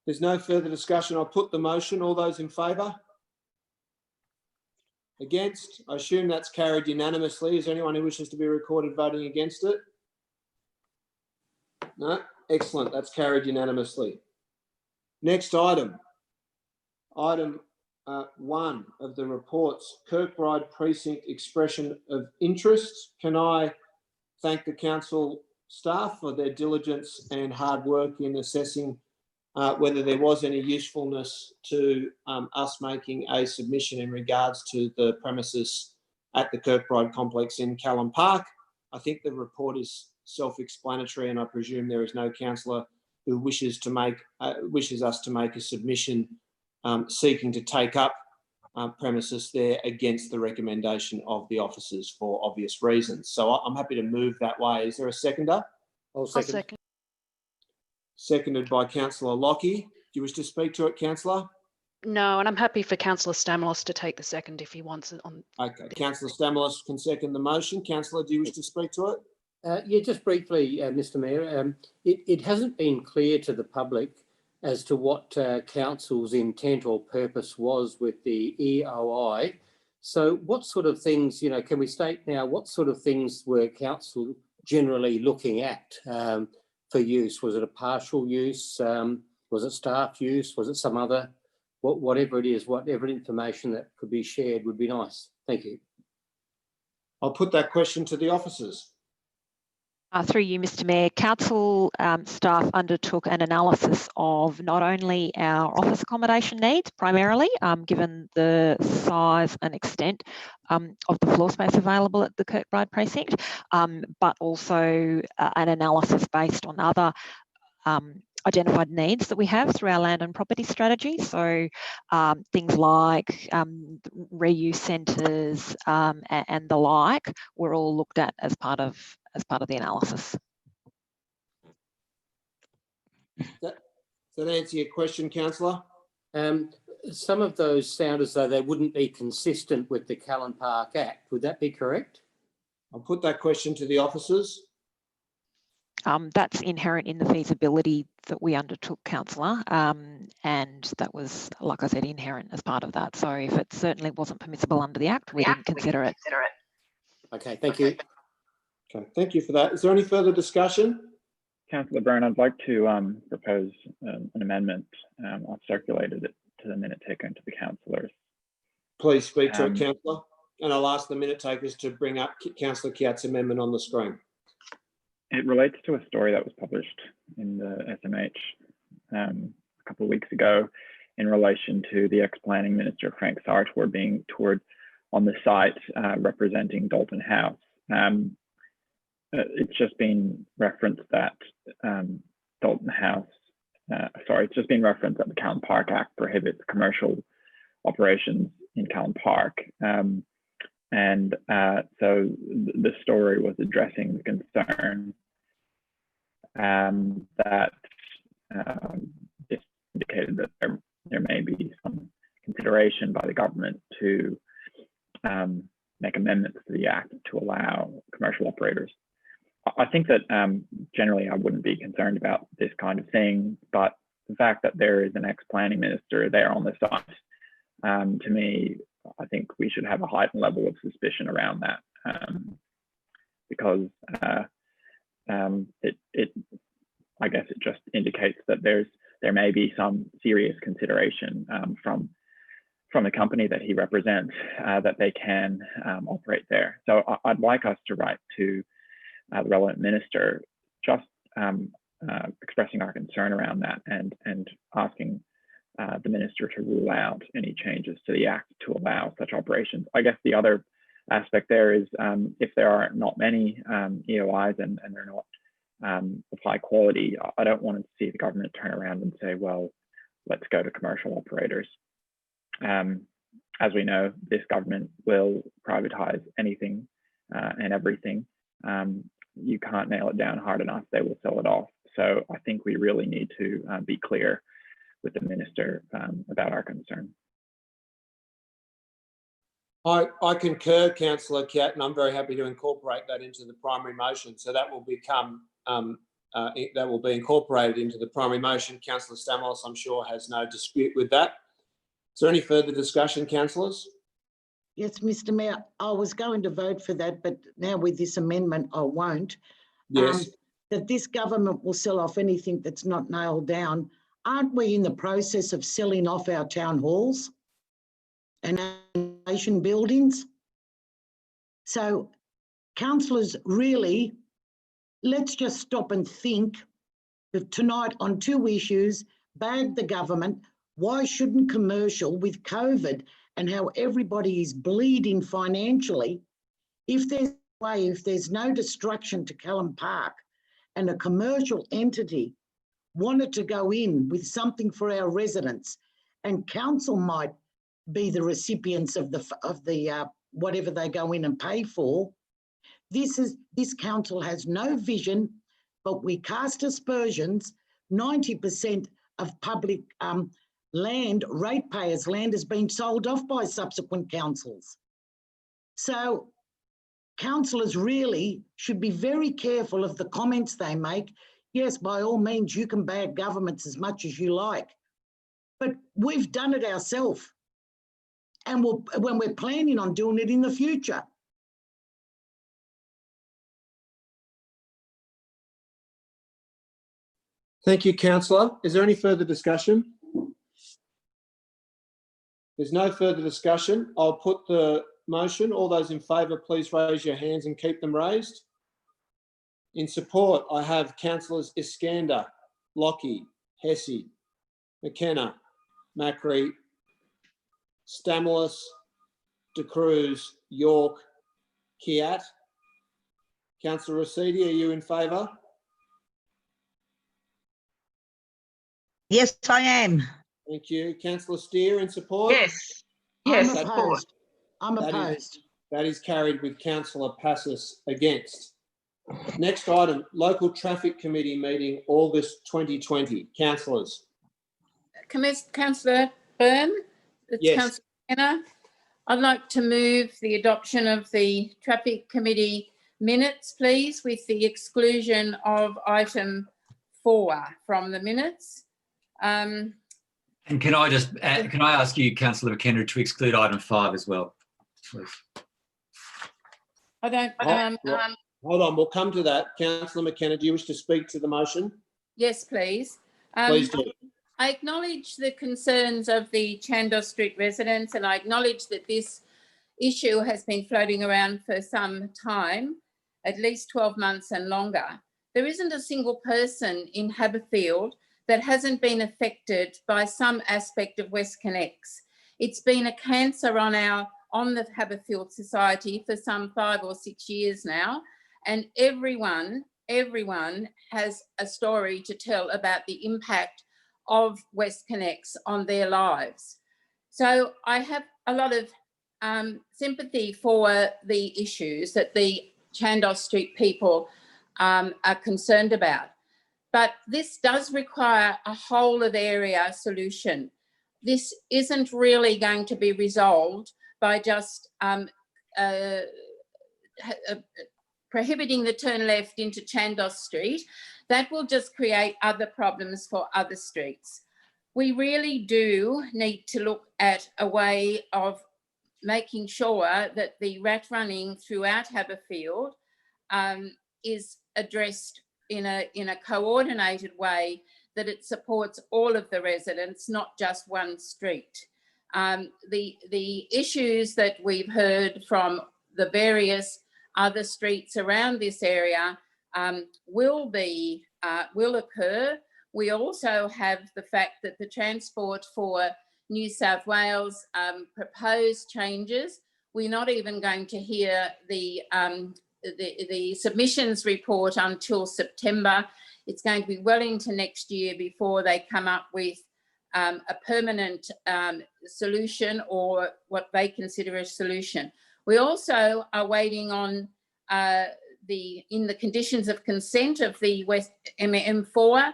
There's no further discussion. I'll put the motion. All those in favour? Against? I assume that's carried unanimously. Is there anyone who wishes to be recorded voting against it? No? Excellent. That's carried unanimously. Next item. Item 1 of the reports, Kirkbride Precinct expression of interest. Can I thank the council staff for their diligence and hard work in assessing whether there was any usefulness to us making a submission in regards to the premises at the Kirkbride complex in Callan Park. I think the report is self-explanatory, and I presume there is no councillor who wishes us to make a submission seeking to take up premises there against the recommendation of the officers for obvious reasons. So I'm happy to move that way. Is there a seconder? I'll second. Seconded by Councillor Lockie. Do you wish to speak to it, councillor? No, and I'm happy for Councillor Stamoulis to take the second if he wants it on. Okay, Councillor Stamoulis can second the motion. Councillor, do you wish to speak to it? Yeah, just briefly, Mr. Mayor, it hasn't been clear to the public as to what council's intent or purpose was with the EOI. So what sort of things, can we state now, what sort of things were council generally looking at for use? Was it a partial use? Was it staff use? Was it some other, whatever it is, whatever information that could be shared would be nice. Thank you. I'll put that question to the officers. Through you, Mr. Mayor, council staff undertook an analysis of not only our office accommodation needs, primarily, given the size and extent of the floor space available at the Kirkbride Precinct, but also an analysis based on other identified needs that we have through our land and property strategy. So things like reuse centres and the like were all looked at as part of the analysis. Does that answer your question, councillor? Some of those sound as though they wouldn't be consistent with the Callan Park Act. Would that be correct? I'll put that question to the officers. That's inherent in the feasibility that we undertook, councillor, and that was, like I said, inherent as part of that. So if it certainly wasn't permissible under the Act, we didn't consider it. Okay, thank you. Okay, thank you for that. Is there any further discussion? Councillor Byrne, I'd like to propose an amendment. I've circulated it to the minute taker and to the councillors. Please speak to it, councillor. And I'll ask the minute takers to bring up Councillor Kiat's amendment on the screen. It relates to a story that was published in the SMH a couple of weeks ago in relation to the ex-planning minister, Frank Sartor, being toured on the site representing Dalton House. It's just been referenced that Dalton House, it's just been referenced that the Callan Park Act prohibits commercial operations in Callan Park. So the story was addressing the concern that it indicated that there may be some consideration by the government to make amendments to the Act to allow commercial operators. I think that generally I wouldn't be concerned about this kind of thing, but the fact that there is an ex-planning minister there on the site, to me, I think we should have a heightened level of suspicion around that, because I guess it just indicates that there may be some serious consideration from the company that he represents that they can operate there. So I'd like us to write to the relevant minister, just expressing our concern around that and asking the minister to rule out any changes to the Act to allow such operations. I guess the other aspect there is if there are not many EOIs and they're not of high quality, I don't want to see the government turn around and say, well, let's go to commercial operators. As we know, this government will privatise anything and everything. You can't nail it down hard enough, they will sell it off. So I think we really need to be clear with the Minister about our concern. I concur, Councillor Cat, and I'm very happy to incorporate that into the primary motion. So that will become that will be incorporated into the primary motion. Councillor Stamos, I'm sure, has no dispute with that. Is there any further discussion, councillors? Yes, Mr. Mayor, I was going to vote for that, but now with this amendment, I won't. Yes. That this government will sell off anything that's not nailed down. Aren't we in the process of selling off our town halls and nation buildings? So, councillors, really, let's just stop and think tonight on two issues: bag the government. Why shouldn't commercial, with COVID and how everybody is bleeding financially, if there's no destruction to Callan Park and a commercial entity wanted to go in with something for our residents, and council might be the recipients of the whatever they go in and pay for. This council has no vision, but we cast aspersions. 90% of public land, ratepayers' land, has been sold off by subsequent councils. So councillors really should be very careful of the comments they make. Yes, by all means, you can bag governments as much as you like, but we've done it ourselves, and when we're planning on doing it in the future. Thank you, councillor. Is there any further discussion? There's no further discussion. I'll put the motion. All those in favour, please raise your hands and keep them raised. In support, I have councillors Iskander, Lockie, Hesse, McKenna, Macri, Stamoulis, De Cruz, York, Kiat. Councillor Rescind, are you in favour? Yes, I am. Thank you. Councillor Steer, in support? Yes. Yes, I'm opposed. I'm opposed. That is carried with Councillor Passis against. Next item, Local Traffic Committee meeting, August 2020. Councillors. Councillor Byrne? It's Yes. Councillor Kenner. I'd like to move the adoption of the Traffic Committee minutes, please, with the exclusion of item 4 from the minutes. And can I just can I ask you, Councillor McKenna, to exclude item 5 as well, please? I don't. Hold on, we'll come to that. Councillor McKenna, do you wish to speak to the motion? Yes, please. Please do. I acknowledge the concerns of the Chandos Street residents, and I acknowledge that this issue has been floating around for some time, at least 12 months and longer. There isn't a single person in Haberfield that hasn't been affected by some aspect of WestConnex. It's been a cancer on the Haberfield society for some 5 or 6 years now, and everyone has a story to tell about the impact of WestConnex on their lives. So I have a lot of sympathy for the issues that the Chandos Street people are concerned about. But this does require a whole of area solution. This isn't really going to be resolved by just prohibiting the turn left into Chandos Street. That will just create other problems for other streets. We really do need to look at a way of making sure that the rat running throughout Haberfield is addressed in a coordinated way, that it supports all of the residents, not just one street. The issues that we've heard from the various other streets around this area will occur. We also have the fact that the Transport for New South Wales proposed changes. We're not even going to hear the the submissions report until September. It's going to be well into next year before they come up with a permanent solution or what they consider a solution. We also are waiting on in the conditions of consent of the West M4,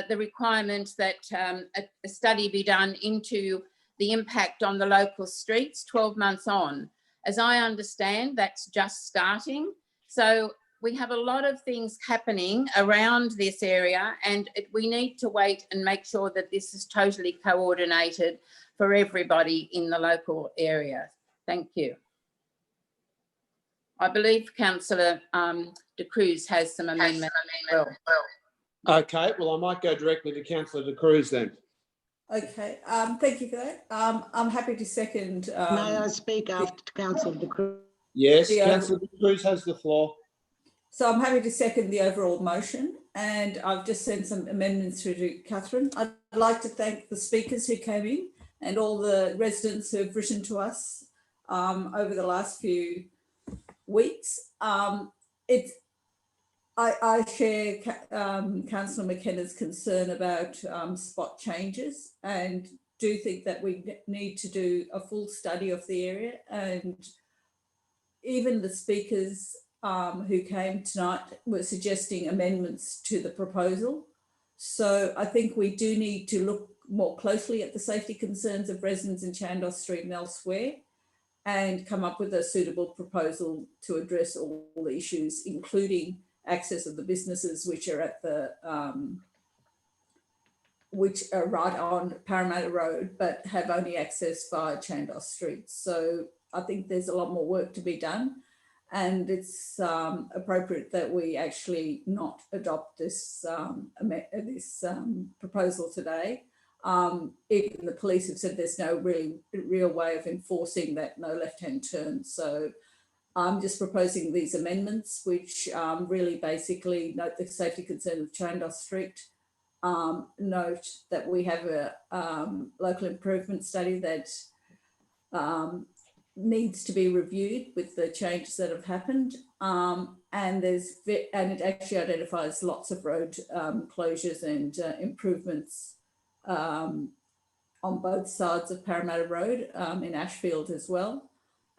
the requirement that a study be done into the impact on the local streets 12 months on. As I understand, that's just starting. So we have a lot of things happening around this area, and we need to wait and make sure that this is totally coordinated for everybody in the local area. Thank you. I believe Councillor De Cruz has some amendments as well. Okay, well, I might go directly to Councillor De Cruz then. Okay, thank you for that. I'm happy to second. May I speak after Councillor De Cruz? Yes, Councillor De Cruz has the floor. So I'm happy to second the overall motion, and I've just sent some amendments through to Catherine. I'd like to thank the speakers who came in and all the residents who have written to us over the last few weeks. I share Councillor McKenna's concern about spot changes, and do think that we need to do a full study of the area. And even the speakers who came tonight were suggesting amendments to the proposal. So I think we do need to look more closely at the safety concerns of residents in Chandos Street and elsewhere, and come up with a suitable proposal to address all the issues, including access of the businesses which are at the which are right on Parramatta Road, but have only access via Chandos Street. So I think there's a lot more work to be done, and it's appropriate that we actually not adopt this proposal today. Even the police have said there's no real way of enforcing that no left-hand turn. So I'm just proposing these amendments, which really basically note the safety concern of Chandos Street, note that we have a local improvement study that needs to be reviewed with the changes that have happened, and it actually identifies lots of road closures and improvements on both sides of Parramatta Road, in Ashfield as well,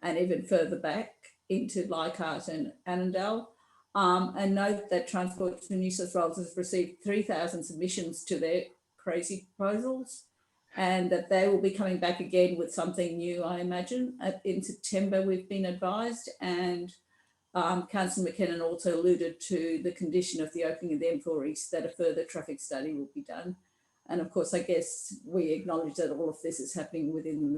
and even further back into Leichhardt and Annandale. And note that Transport for New South Wales has received 3,000 submissions to their crazy proposals, and that they will be coming back again with something new, I imagine, in September, we've been advised. And Councillor McKinnon also alluded to the condition of the opening of the M4 East, that a further traffic study will be done. And of course, I guess we acknowledge that all of this is happening within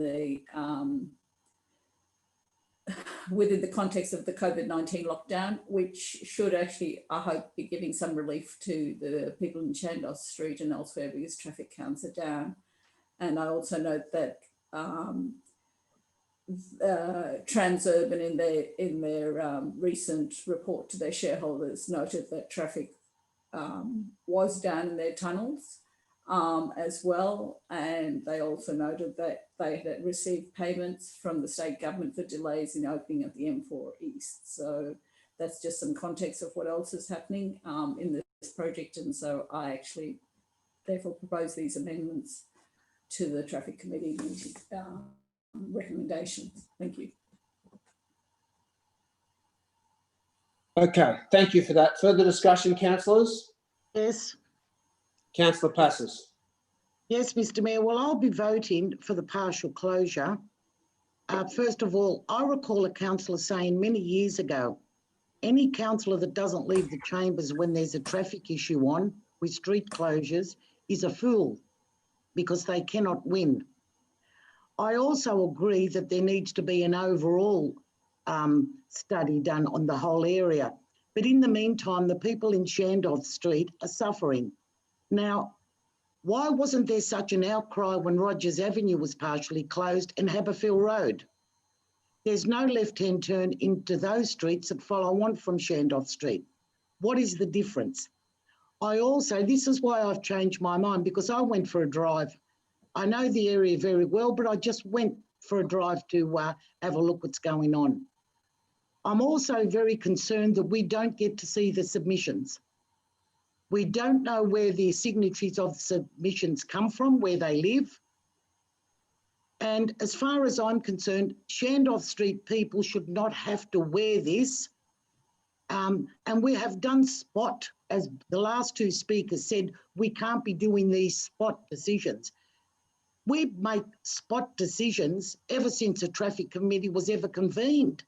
the context of the COVID-19 lockdown, which should actually, I hope, be giving some relief to the people in Chandos Street and elsewhere, because traffic counts are down. And I also note that Transurban in their recent report to their shareholders noted that traffic was down in their tunnels as well. And they also noted that they had received payments from the state government for delays in opening of the M4 East. So that's just some context of what else is happening in this project. And so I actually therefore propose these amendments to the Traffic Committee recommendations. Thank you. Okay, thank you for that. Further discussion, councillors? Yes. Councillor Passes. Yes, Mr. Mayor. Well, I'll be voting for the partial closure. First of all, I recall a councillor saying many years ago, any councillor that doesn't leave the chambers when there's a traffic issue on with street closures is a fool, because they cannot win. I also agree that there needs to be an overall study done on the whole area. But in the meantime, the people in Chandos Street are suffering. Now, why wasn't there such an outcry when Rogers Avenue was partially closed and Haberfield Road? There's no left-hand turn into those streets that follow on from Chandos Street. What is the difference? This is why I've changed my mind, because I went for a drive. I know the area very well, but I just went for a drive to have a look what's going on. I'm also very concerned that we don't get to see the submissions. We don't know where the signatories of the submissions come from, where they live. And as far as I'm concerned, Chandos Street people should not have to wear this. And we have done spot, as the last two speakers said, we can't be doing these spot decisions. We make spot decisions ever since a traffic committee was ever convened.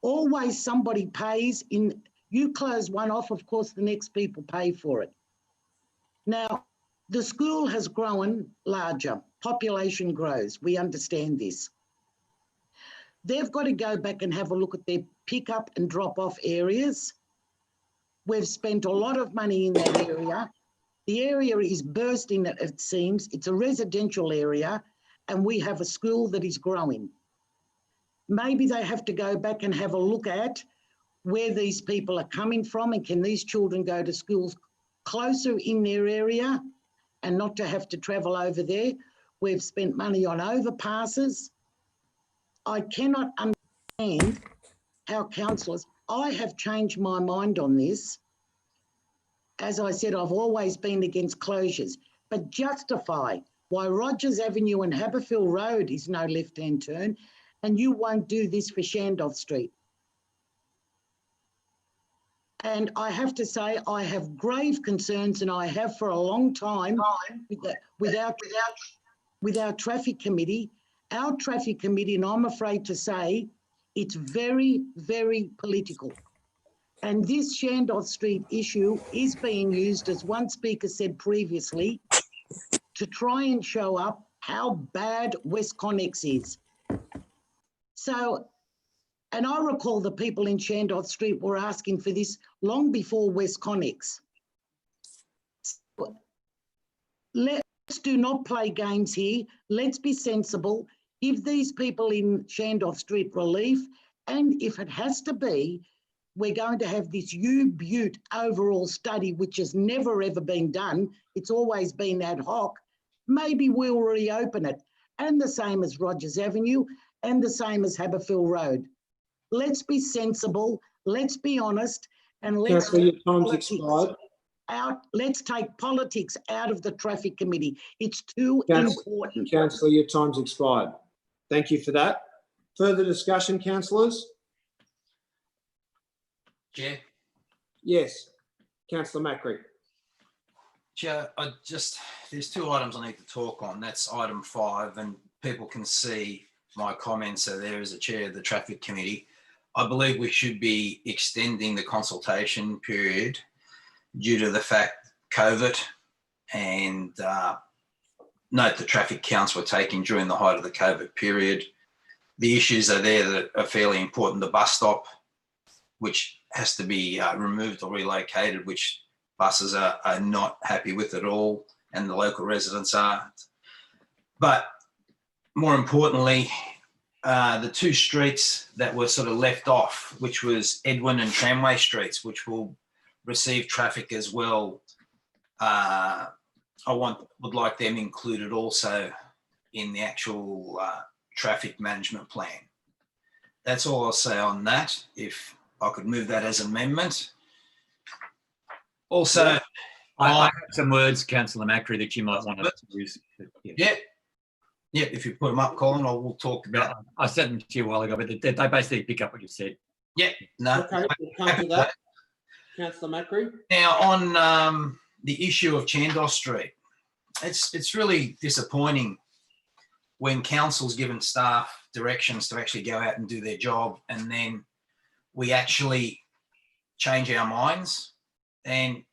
Always somebody pays in, you close one off, of course, the next people pay for it. Now, the school has grown larger, population grows, we understand this. They've got to go back and have a look at their pick up and drop off areas. We've spent a lot of money in that area. The area is bursting, it seems. It's a residential area and we have a school that is growing. Maybe they have to go back and have a look at where these people are coming from and can these children go to schools closer in their area and not to have to travel over there. We've spent money on overpasses. I cannot understand how councillors, I have changed my mind on this. As I said, I've always been against closures, but justify why Rogers Avenue and Haberfield Road is no left-hand turn and you won't do this for Chandos Street. And I have to say, I have grave concerns and I have for a long time with our traffic committee. Our traffic committee, and I'm afraid to say, it's very, very political. And this Chandos Street issue is being used, as one speaker said previously, to try and show up how bad West Connex is. So, and I recall the people in Chandos Street were asking for this long before West Connex. So, let's do not play games here. Let's be sensible. Give these people in Chandos Street relief. And if it has to be, we're going to have this U-Butte overall study, which has never ever been done. It's always been ad hoc. Maybe we'll reopen it. And the same as Rogers Avenue and the same as Haberfield Road. Let's be sensible, let's be honest, and let's take politics out of the traffic committee. It's too important. Councillor, your time's expired. Thank you for that. Further discussion, councillors? Chair? Yes, Councillor Macri. Chair, there's two items I need to talk on. That's item 5, and people can see my comments are there as a chair of the traffic committee. I believe we should be extending the consultation period due to the fact COVID and note the traffic counts were taken during the height of the COVID period. The issues are there that are fairly important. The bus stop, which has to be removed or relocated, which buses are not happy with at all, and the local residents aren't. But more importantly, the two streets that were sort of left off, which was Edwin and Tramway Streets, which will receive traffic as well. Would like them included also in the actual traffic management plan. That's all I'll say on that. If I could move that as amendment. Also, I have some words, Councillor Macri, that you might want to use. Yeah, if you put them up, Colin, we'll talk about. I said them to you a while ago, but they basically pick up what you said. Yeah, no. Okay, we'll come to that. Councillor Macri. Now, on the issue of Chandos Street, it's really disappointing when council's given staff directions to actually go out and do their job, and then we actually change our minds. And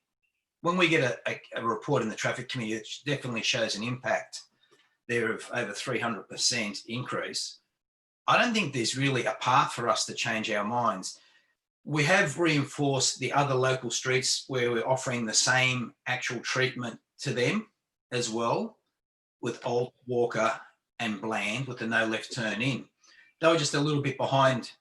when we get a report in the traffic committee, it definitely shows an impact there of over 300% increase. I don't think there's really a path for us to change our minds. We have reinforced the other local streets where we're offering the same actual treatment to them as well, with Old Walker and Bland with the no left turn in. They were just a little bit behind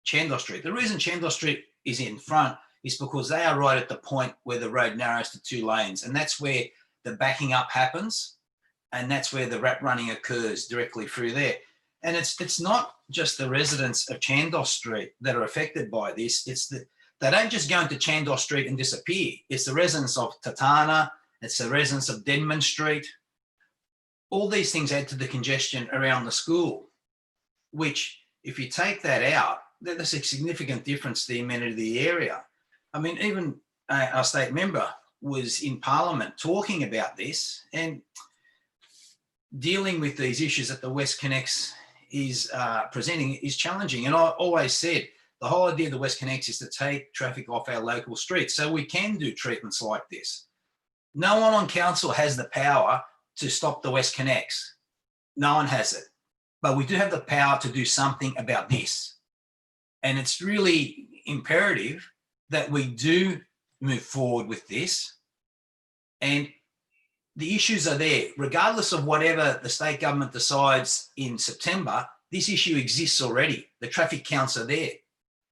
Chandos Street. The reason Chandos Street is in front is because they are right at the point where the road narrows to 2 lanes, and that's where the backing up happens, and that's where the rat running occurs directly through there. And it's not just the residents of Chandos Street that are affected by this. It's the, they don't just go into Chandos Street and disappear. It's the residents of Tatana. It's the residents of Denman Street. All these things add to the congestion around the school, which if you take that out, there's a significant difference to the amenity of the area. I mean, even our state member was in Parliament talking about this and dealing with these issues that the West Connects is presenting is challenging. And I always said, the whole idea of the West Connects is to take traffic off our local streets so we can do treatments like this. No one on council has the power to stop the West Connects. No one has it. But we do have the power to do something about this. And it's really imperative that we do move forward with this. And the issues are there. Regardless of whatever the state government decides in September, this issue exists already. The traffic counts are there.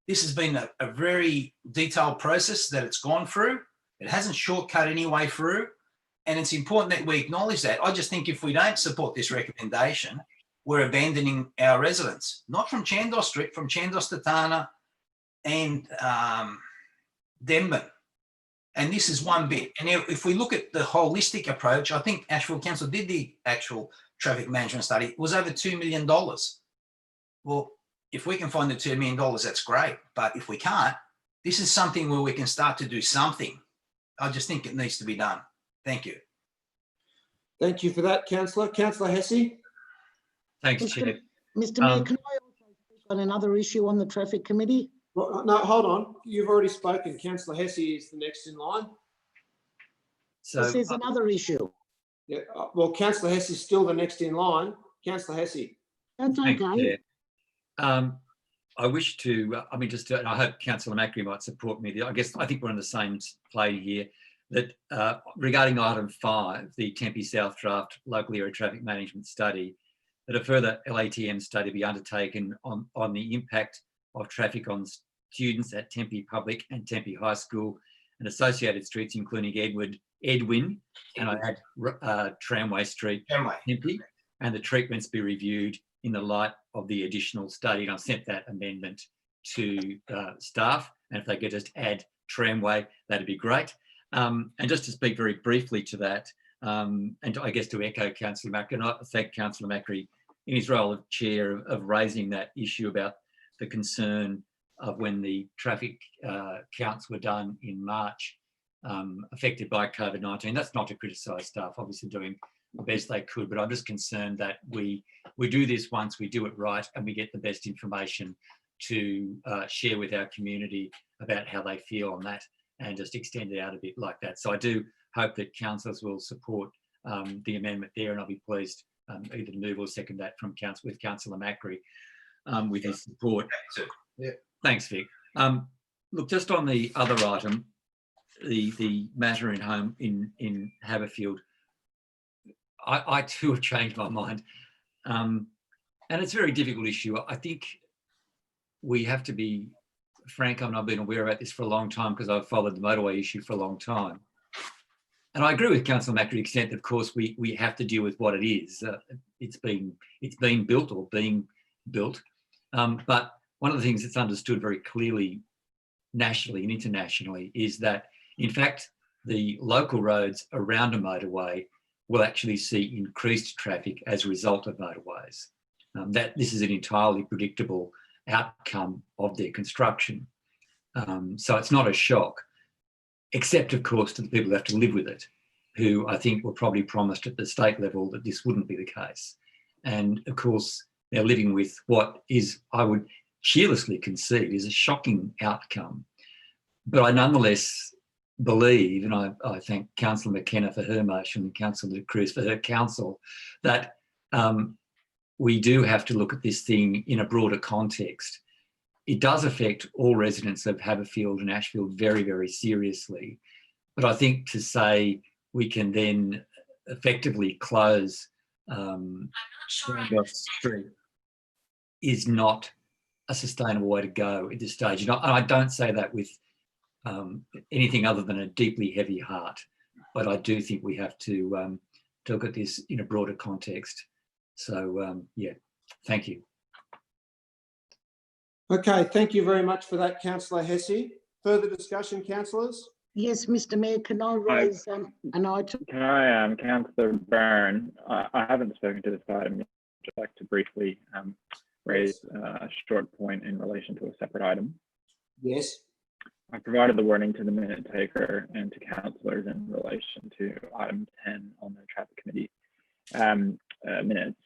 This has been a very detailed process that it's gone through. It hasn't shortcut any way through. And it's important that we acknowledge that. I just think if we don't support this recommendation, we're abandoning our residents, not from Chandos Street, from Chandos to Tana and Denman. And this is one bit. And if we look at the holistic approach, I think Ashfield Council did the actual traffic management study. It was over $2 million. Well, if we can find the $2 million, that's great. But if we can't, this is something where we can start to do something. I just think it needs to be done. Thank you. Thank you for that, Councillor. Councillor Hesse? Thanks, Chair. Mr Mayor, can I also speak on another issue on the traffic committee? Well, no, hold on. You've already spoken. Councillor Hesse is the next in line. So This is another issue. Yeah, well, Councillor Hesse is still the next in line. Councillor Hesse. That's Thanks, okay. Chair. I wish to, I mean, just to, and I hope Councillor Macri might support me. I think we're on the same play here, that regarding item 5, the Tempe South Draft Local Area Traffic Management Study, that a further LATM study be undertaken on the impact of traffic on students at Tempe Public and Tempe High School and associated streets, including Edwin, and I add Tramway Street, Tempe, and the treatments be reviewed in the light of the additional study. And I've sent that amendment to staff, and if they could just add Tramway, that'd be great. And just to speak very briefly to that, and I guess to echo Councillor Macri, and I thank Councillor Macri in his role of chair of raising that issue about the concern of when the traffic counts were done in March, affected by COVID-19. That's not to criticise staff, obviously doing the best they could, but I'm just concerned that we do this once, we do it right, and we get the best information to share with our community about how they feel on that, and just extend it out a bit like that. So I do hope that councillors will support the amendment there, and I'll be pleased either to move or second that from Councillor Macri with his support. Yeah. Thanks, Vic. Look, just on the other item, the matter in Haberfield, I too have changed my mind. And it's a very difficult issue. I think we have to be frank. I've been aware about this for a long time because I've followed the motorway issue for a long time. And I agree with Councillor Macri to the extent that, of course, we have to deal with what it is. It's been built or being built. But one of the things that's understood very clearly nationally and internationally is that, in fact, the local roads around a motorway will actually see increased traffic as a result of motorways. That this is an entirely predictable outcome of their construction. So it's not a shock, except, of course, to the people who have to live with it, who I think were probably promised at the state level that this wouldn't be the case. And, of course, they're living with what is, I would cheerlessly concede, is a shocking outcome. But I nonetheless believe, and I thank Councillor McKenna for her motion and Councillor Cruz for her counsel, that we do have to look at this thing in a broader context. It does affect all residents of Haberfield and Ashfield very, very seriously. But I think to say we can then effectively close Chandos Street is not a sustainable way to go at this stage. And I don't say that with anything other than a deeply heavy heart, but I do think we have to look at this in a broader context. So, yeah, Thank you. Okay, thank you very much for that, Councillor Hesse. Further discussion, councillors? Yes, Mr Mayor, can I raise an item? Can I, Councillor Byrne, I haven't spoken to this item yet. I'd just like to briefly raise a short point in relation to a separate item. Yes. I provided the wording to the minute taker and to councillors in relation to item 10 on the traffic committee minutes.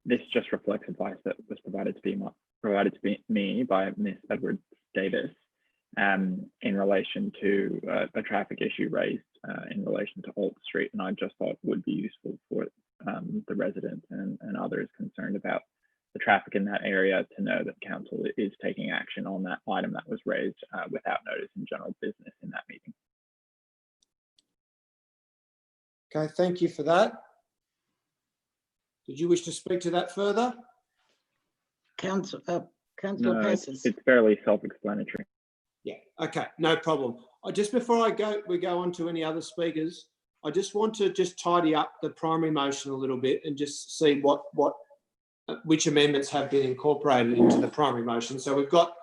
This just reflects advice that was provided to me by Ms. Edwards Davis in relation to a traffic issue raised in relation to Holt Street, and I just thought would be useful for the residents and others concerned about the traffic in that area to know that council is taking action on that item that was raised without notice in general business in that meeting. Okay, thank you for that. Did you wish to speak to that further? Councillor No, Passes. it's fairly self-explanatory. Yeah, okay, no problem. Just before we go on to any other speakers, I just want to tidy up the primary motion a little bit and just see which amendments have been incorporated into the primary motion. So we've got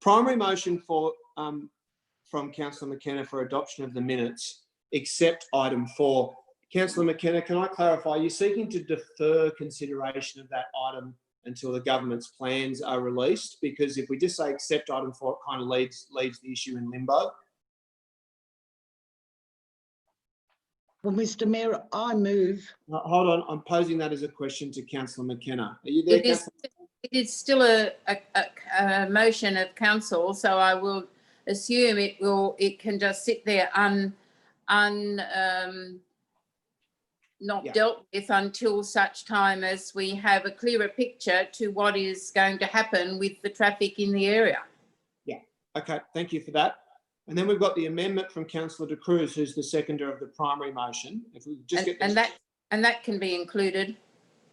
primary motion for from Councillor McKenna for adoption of the minutes, except item 4. Councillor McKenna, can I clarify, you're seeking to defer consideration of that item until the government's plans are released? Because if we just say accept item 4, it kind of leaves the issue in limbo. Well, Mr Mayor, I move. Hold on, I'm posing that as a question to Councillor McKenna. Are you there, Councillor? It is still a motion of council, so I will assume it can just sit there not dealt with until such time as we have a clearer picture to what is going to happen with the traffic in the area. Yeah, okay, thank you for that. And then we've got the amendment from Councillor De Cruz, who's the seconder of the primary motion. If we just get this, and that can be included.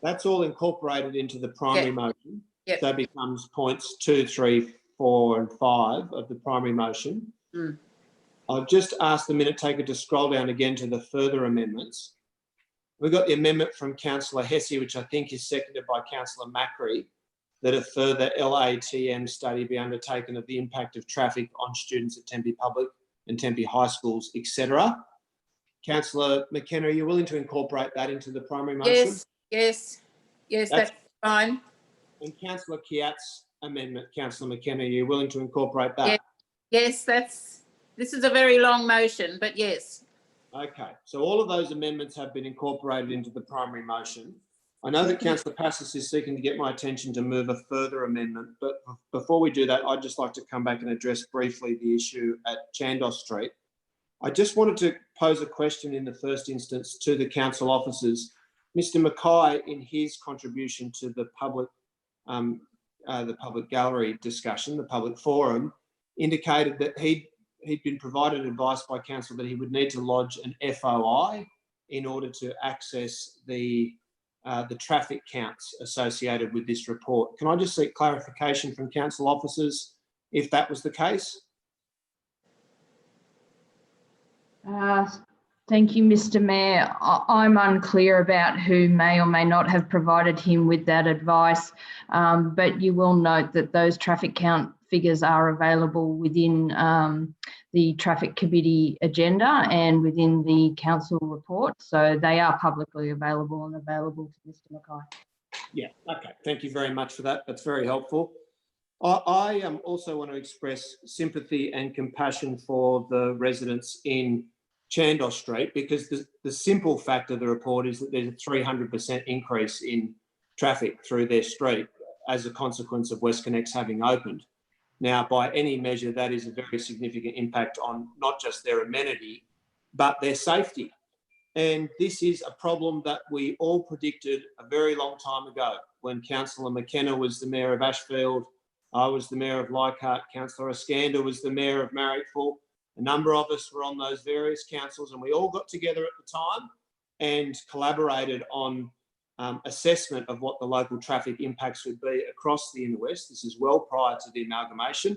That's all incorporated into the primary motion. Yep. So it becomes points 2, 3, 4 and 5 of the primary motion. I've just asked the minute taker to scroll down again to the further amendments. We've got the amendment from Councillor Hesse, which I think is seconded by Councillor Macri, that a further LATM study be undertaken of the impact of traffic on students at Tempe Public and Tempe High Schools, etc. Councillor McKenna, are you willing to incorporate that into the primary motion? Yes, that's fine. And Councillor Kiat's amendment, Councillor McKenna, are you willing to incorporate that? Yes, this is a very long motion, but yes. Okay, so all of those amendments have been incorporated into the primary motion. I know that Councillor Passis is seeking to get my attention to move a further amendment, but before we do that, I'd just like to come back and address briefly the issue at Chandos Street. I just wanted to pose a question in the first instance to the council officers. Mr Mackay, in his contribution to the public gallery discussion, the public forum, indicated that he'd been provided advice by council that he would need to lodge an FOI in order to access the traffic counts associated with this report. Can I just seek clarification from council officers if that was the case? Thank you, Mr Mayor. I'm unclear about who may or may not have provided him with that advice, but you will note that those traffic count figures are available within the traffic committee agenda and within the council report. So they are publicly available and available to Mr Mackay. Yeah, okay. Thank you very much for that. That's very helpful. I also want to express sympathy and compassion for the residents in Chandos Street, because the simple fact of the report is that there's a 300% increase in traffic through their street as a consequence of WestConnex having opened. Now, by any measure, that is a very significant impact on not just their amenity, but their safety. And this is a problem that we all predicted a very long time ago when Councillor McKenna was the Mayor of Ashfield, I was the Mayor of Leichhardt, Councillor Iskander was the Mayor of Marrickville. A number of us were on those various councils, and we all got together at the time and collaborated on assessment of what the local traffic impacts would be across the Inner West. This is well prior to the amalgamation,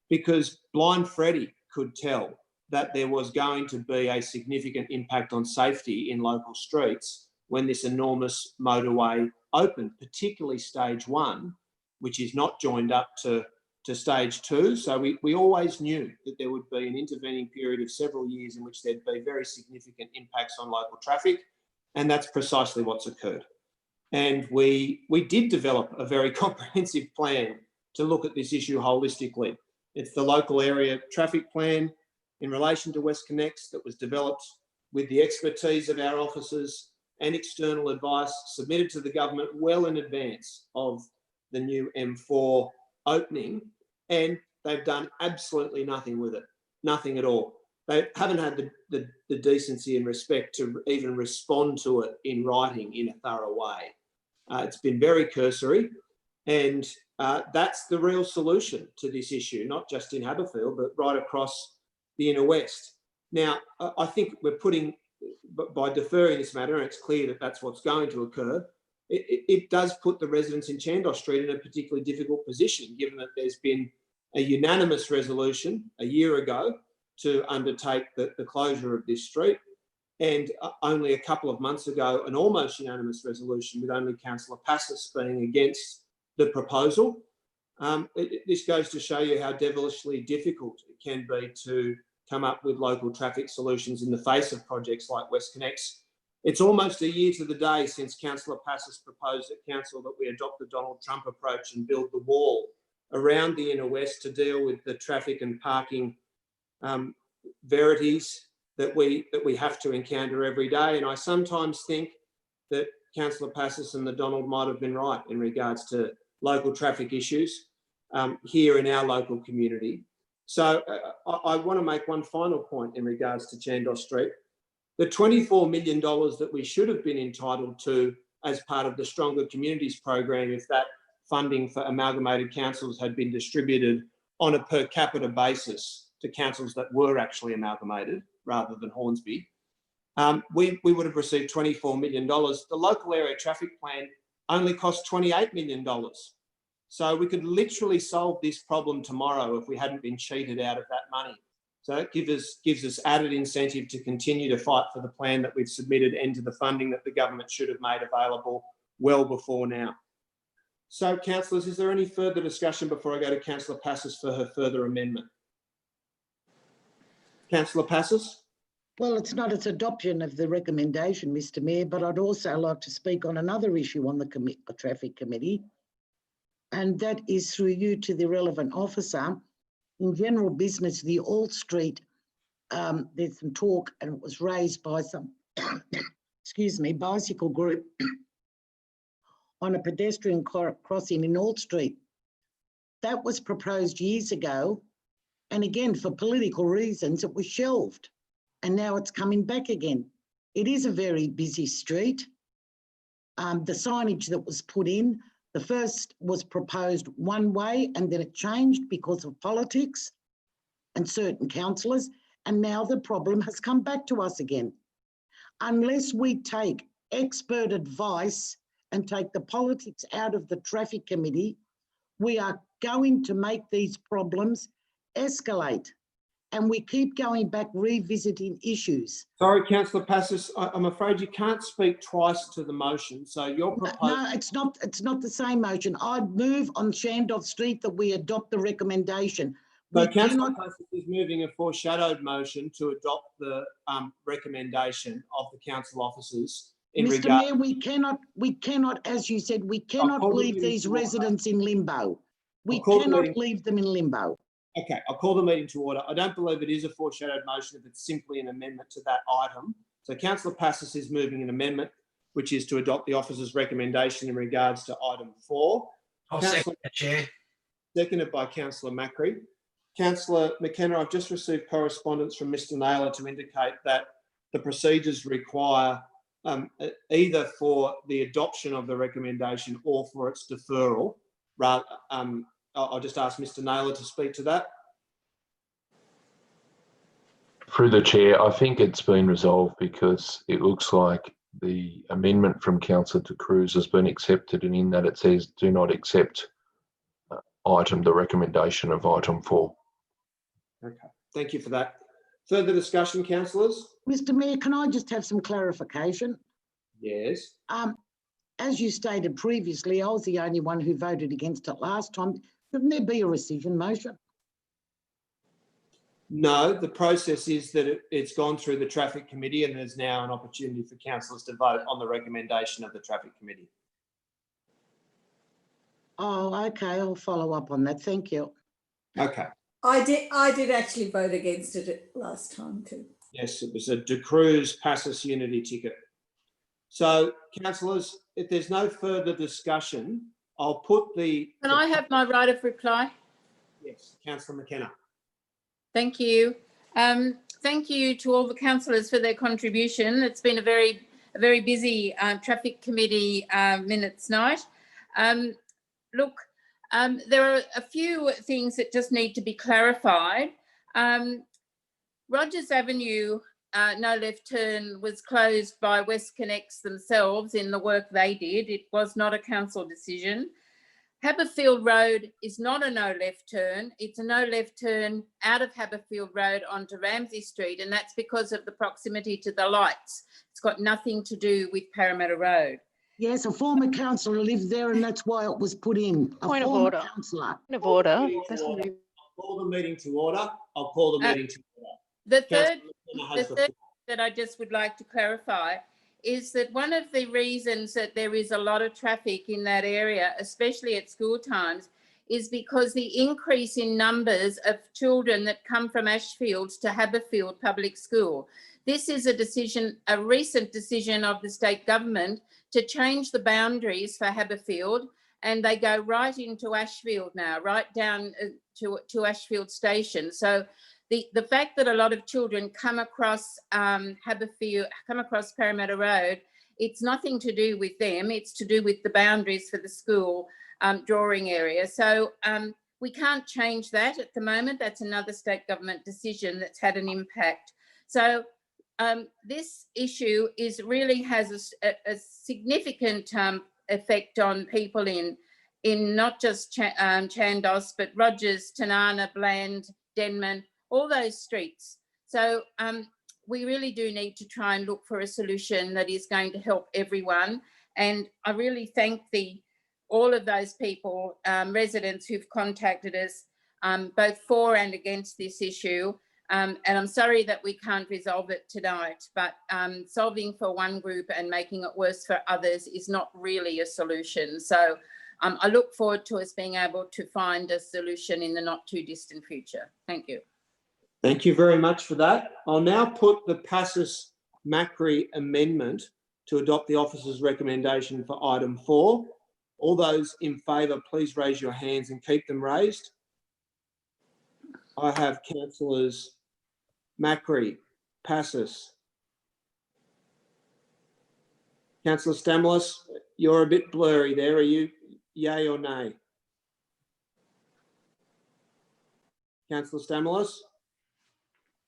because Blind Freddie could tell that there was going to be a significant impact on safety in local streets when this enormous motorway opened, particularly stage 1, which is not joined up to stage 2. So we always knew that there would be an intervening period of several years in which there'd be very significant impacts on local traffic, and that's precisely what's occurred. And we did develop a very comprehensive plan to look at this issue holistically. It's the local area traffic plan in relation to WestConnex that was developed with the expertise of our officers and external advice submitted to the government well in advance of the new M4 opening, and they've done absolutely nothing with it, nothing at all. They haven't had the decency and respect to even respond to it in writing in a thorough way. It's been very cursory, and that's the real solution to this issue, not just in Haberfield, but right across the inner west. Now, I think we're putting, by deferring this matter, and it's clear that that's what's going to occur, it does put the residents in Chandos Street in a particularly difficult position, given that there's been a unanimous resolution a year ago to undertake the closure of this street, and only a couple of months ago, an almost unanimous resolution with only Councillor Passis being against the proposal. This goes to show you how devilishly difficult it can be to come up with local traffic solutions in the face of projects like WestConnex. It's almost a year to the day since Councillor Passis proposed at Council that we adopt the Donald Trump approach and build the wall around the inner west to deal with the traffic and parking verities that we have to encounter every day. And I sometimes think that Councillor Passis and the Donald might have been right in regards to local traffic issues here in our local community. So I want to make one final point in regards to Chandos Street. The $24 million that we should have been entitled to as part of the Stronger Communities program, if that funding for amalgamated councils had been distributed on a per capita basis to councils that were actually amalgamated rather than Hornsby, we would have received $24 million. The local area traffic plan only cost $28 million. So we could literally solve this problem tomorrow if we hadn't been cheated out of that money. So it gives us added incentive to continue to fight for the plan that we've submitted and to the funding that the government should have made available well before now. So, councillors, is there any further discussion before I go to Councillor Passis for her further amendment? Councillor Passis? Well, it's not its adoption of the recommendation, Mr Mayor, but I'd also like to speak on another issue on the Traffic Committee, and that is through you to the relevant officer. In general business, the All Street, there's some talk, and it was raised by some, excuse me, bicycle group on a pedestrian crossing in All Street. That was proposed years ago, and again, for political reasons, it was shelved, and now it's coming back again. It is a very busy street. The signage that was put in, the first was proposed one way and then it changed because of politics and certain councillors, and now the problem has come back to us again. Unless we take expert advice and take the politics out of the Traffic Committee, we are going to make these problems escalate, and we keep going back revisiting issues. Sorry, Councillor Passis, I'm afraid you can't speak twice to the motion. So your proposal... No, it's not the same motion. I'd move on Chandos Street that we adopt the recommendation. So Councillor Passis is moving a foreshadowed motion to adopt the recommendation of the council officers. Mr Mayor, we cannot, as you said, we cannot leave these residents in limbo. We cannot leave them in limbo. Okay, I'll call the meeting to order. I don't believe it is a foreshadowed motion if it's simply an amendment to that item. So Councillor Passis is moving an amendment, which is to adopt the officer's recommendation in regards to item 4. I'll second that, Chair. Seconded by Councillor Macri. Councillor McKenna, I've just received correspondence from Mr Naylor to indicate that the procedures require either for the adoption of the recommendation or for its deferral. I'll just ask Mr Naylor to speak to that. Through the chair, I think it's been resolved because it looks like the amendment from Councillor De Cruz has been accepted, and in that it says do not accept the recommendation of item 4. Okay, thank you for that. Further discussion, councillors? Mr Mayor, can I just have some clarification? Yes. as you stated previously, I was the only one who voted against it last time. Shouldn't there be a rescission motion? No, the process is that it's gone through the Traffic Committee and there's now an opportunity for councillors to vote on the recommendation of the Traffic Committee. Oh, okay, I'll follow up on that. Thank you. Okay. I did actually vote against it last time too. Yes, it was a De Cruz Passus Unity ticket. So, councillors, if there's no further discussion, I'll put the... Can I have my right of reply? Yes, Councillor McKenna. Thank you. Thank you to all the councillors for their contribution. It's been a very busy traffic committee minutes night. Look, there are a few things that just need to be clarified. Rogers Avenue, no left turn, was closed by WestConnex themselves in the work they did. It was not a council decision. Haberfield Road is not a no left turn. It's a no left turn out of Haberfield Road onto Ramsay Street, and that's because of the proximity to the lights. It's got nothing to do with Parramatta Road. Yes, a former councillor lived there and that's why it was put in. Point of order. Councillor. Point of order. I'll call the meeting to order. I'll call the meeting to order. The third that I just would like to clarify is that one of the reasons that there is a lot of traffic in that area, especially at school times, is because the increase in numbers of children that come from Ashfields to Haberfield Public School. This is a recent decision of the state government to change the boundaries for Haberfield, and they go right into Ashfield now, right down to Ashfield Station. So the fact that a lot of children come across Parramatta Road, it's nothing to do with them. It's to do with the boundaries for the school drawing area. So we can't change that at the moment. That's another state government decision that's had an impact. So this issue really has a significant effect on people in not just Chandos, but Rogers, Tanana, Bland, Denman, all those streets. So we really do need to try and look for a solution that is going to help everyone. And I really thank all of those people, residents who've contacted us, both for and against this issue. And I'm sorry that we can't resolve it tonight, but solving for one group and making it worse for others is not really a solution. So I look forward to us being able to find a solution in the not too distant future. Thank you. Thank you very much for that. I'll now put the Passus Macri amendment to adopt the officer's recommendation for item 4. All those in favour, please raise your hands and keep them raised. I have councillors Macri, Passus. Councillor Stamoulis, you're a bit blurry there. Are you yay or nay? Councillor Stamoulis?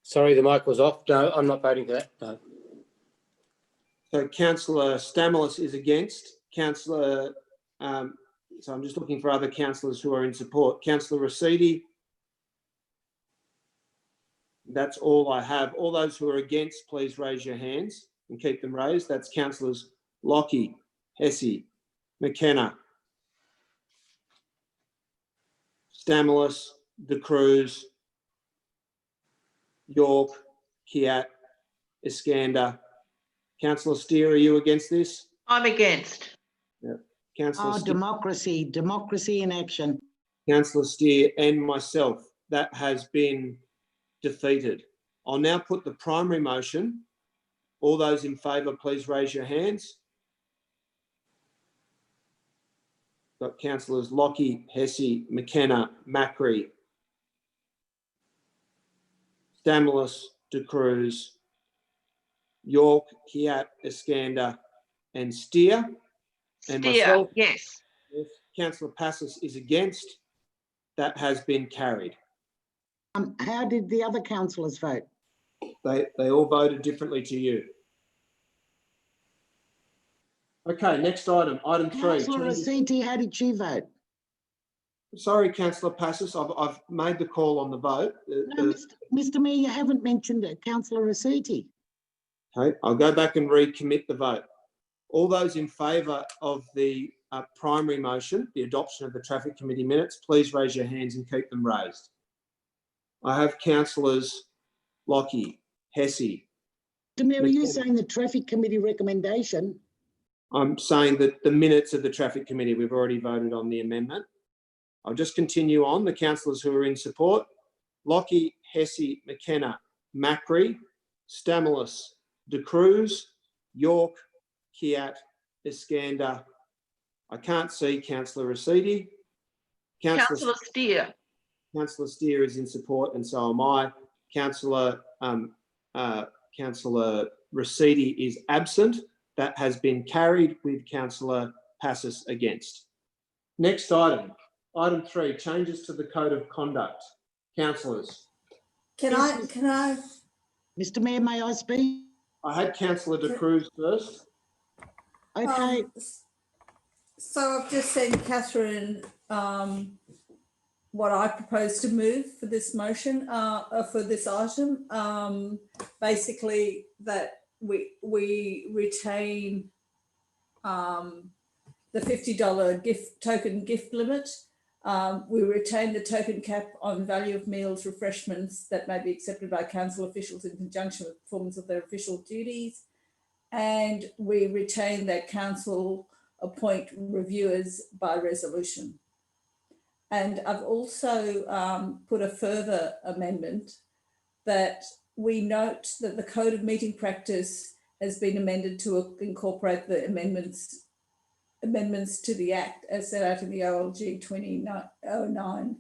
Sorry, the mic was off. No, I'm not voting for that. No. So Councillor Stamoulis is against. Councillor, so I'm just looking for other councillors who are in support. Councillor Rescind. That's all I have. All those who are against, please raise your hands and keep them raised. That's councillors Lockie, Hesse, McKenna, Stamoulis, De Cruz, York, Kiat, Iskander. Councillor Steer, are you against this? I'm against. Yeah. Councillor Steer. Democracy in action. Councillor Steer and myself. That has been defeated. I'll now put the primary motion. All those in favour, please raise your hands. Got councillors Lockie, Hesse, McKenna, Macri, Stamoulis, De Cruz, York, Kiat, Iskander and Steer. And myself, yes. If Councillor Passus is against, that has been carried. How did the other councillors vote? They all voted differently to you. Okay, next item, item 3. Councillor Rescind, how did you vote? Sorry, Councillor Passus, I've made the call on the vote. No, Mr. Mayor, you haven't mentioned it. Councillor Rescind. Okay, I'll go back and recommit the vote. All those in favour of the primary motion, the adoption of the Traffic Committee minutes, please raise your hands and keep them raised. I have councillors Lockie, Hesse. Mr Mayor, are you saying the Traffic Committee recommendation? I'm saying that the minutes of the Traffic Committee, we've already voted on the amendment. I'll just continue on. The councillors who are in support: Lockie, Hesse, McKenna, Macri, Stamoulis, De Cruz, York, Kiat, Iskander. I can't see Councillor Rescind. Councillor Steer. Councillor Steer is in support, and so am I. Councillor Rescind is absent. That has been carried with Councillor Passis against. Next item, item 3, changes to the Code of Conduct. Councillors. Can I? Mr Mayor, may I speak? I had Councillor De Cruz first. Okay. So I've just sent Catherine what I propose to move for this motion, for this item. Basically, that we retain the $50 token gift limit. We retain the token cap on value of meals, refreshments that may be accepted by council officials in conjunction with performance of their official duties. And we retain that council appoint reviewers by resolution. And I've also put a further amendment that we note that the Code of Meeting Practice has been amended to incorporate the amendments to the Act as set out in the OLG 2009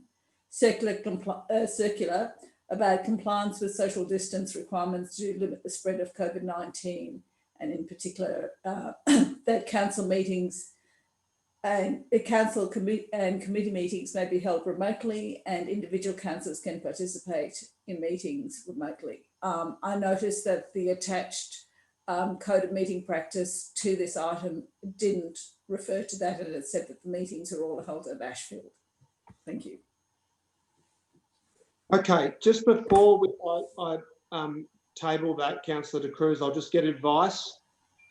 circular about compliance with social distance requirements to limit the spread of COVID-19, and in particular that council meetings and committee meetings may be held remotely, and individual councillors can participate in meetings remotely. I noticed that the attached Code of Meeting Practice to this item didn't refer to that, and it said that the meetings are all held at Ashfield. Thank you. Okay, just before I table that, Councillor De Cruz, I'll just get advice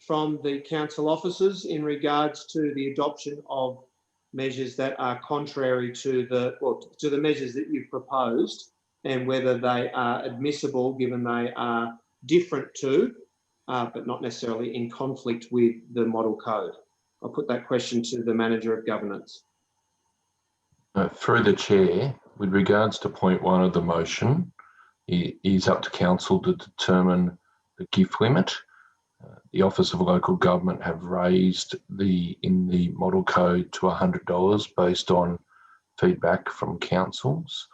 from the council officers in regards to the adoption of measures that are contrary to the measures that you've proposed, and whether they are admissible given they are different to, but not necessarily in conflict with, the model code. I'll put that question to the Manager of Governance. Through the chair, with regards to point 1 of the motion, it is up to council to determine the gift limit. The Office of Local Government have raised in the model code to $100 based on feedback from councils,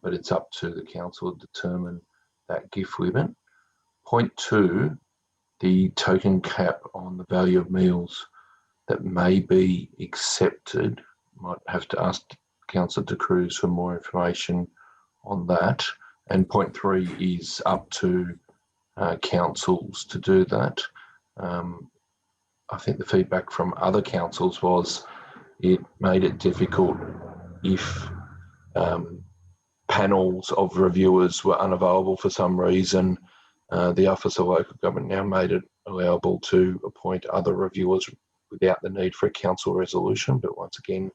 but it's up to the council to determine that gift limit. Point 2, the token cap on the value of meals that may be accepted. Might have to ask Councillor De Cruz for more information on that. And point 3 is up to councils to do that. I think the feedback from other councils was it made it difficult if panels of reviewers were unavailable for some reason. The Office of Local Government now made it allowable to appoint other reviewers without the need for a council resolution, but once again,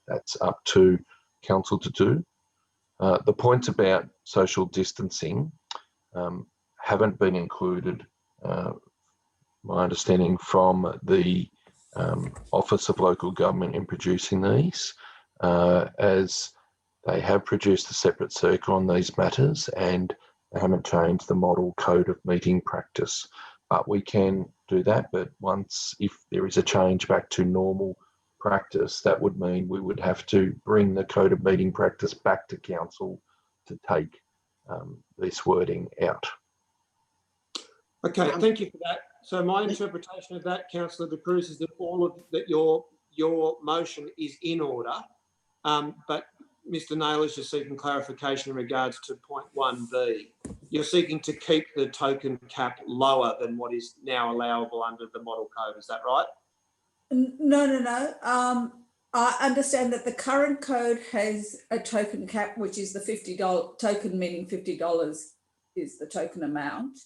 that's up to council to do. The points about social distancing haven't been included, my understanding, from the Office of Local Government in producing these, as they have produced a separate circular on these matters and they haven't changed the model code of meeting practice. But we can do that, but if there is a change back to normal practice, that would mean we would have to bring the code of meeting practice back to council to take this wording out. Okay, thank you for that. So my interpretation of that, Councillor De Cruz, is that your motion is in order, but Mr. Naylor is just seeking clarification in regards to point 1B. You're seeking to keep the token cap lower than what is now allowable under the model code. Is that right? No. I understand that the current code has a token cap, which is the $50 token, meaning $50 is the token amount.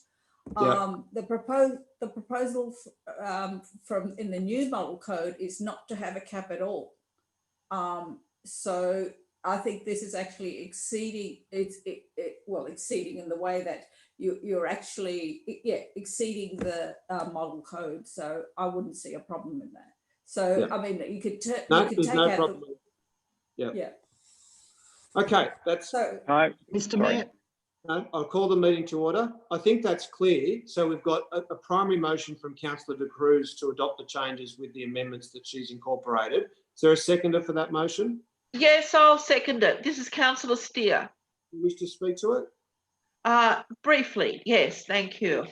Yeah. The proposal from in the new model code is not to have a cap at all. So I think this is actually exceeding, exceeding in the way that you're actually, exceeding the model code. So I wouldn't see a problem in that. So, Yeah. I mean, you could take there's no out problem. Yeah. Okay, that's... So, Mr. Mayor. I'll call the meeting to order. I think that's clear. So we've got a primary motion from Councillor De Cruz to adopt the changes with the amendments that she's incorporated. Is there a seconder for that motion? Yes, I'll second it. This is Councillor Steer. You wish to speak to it? Briefly, yes, thank you.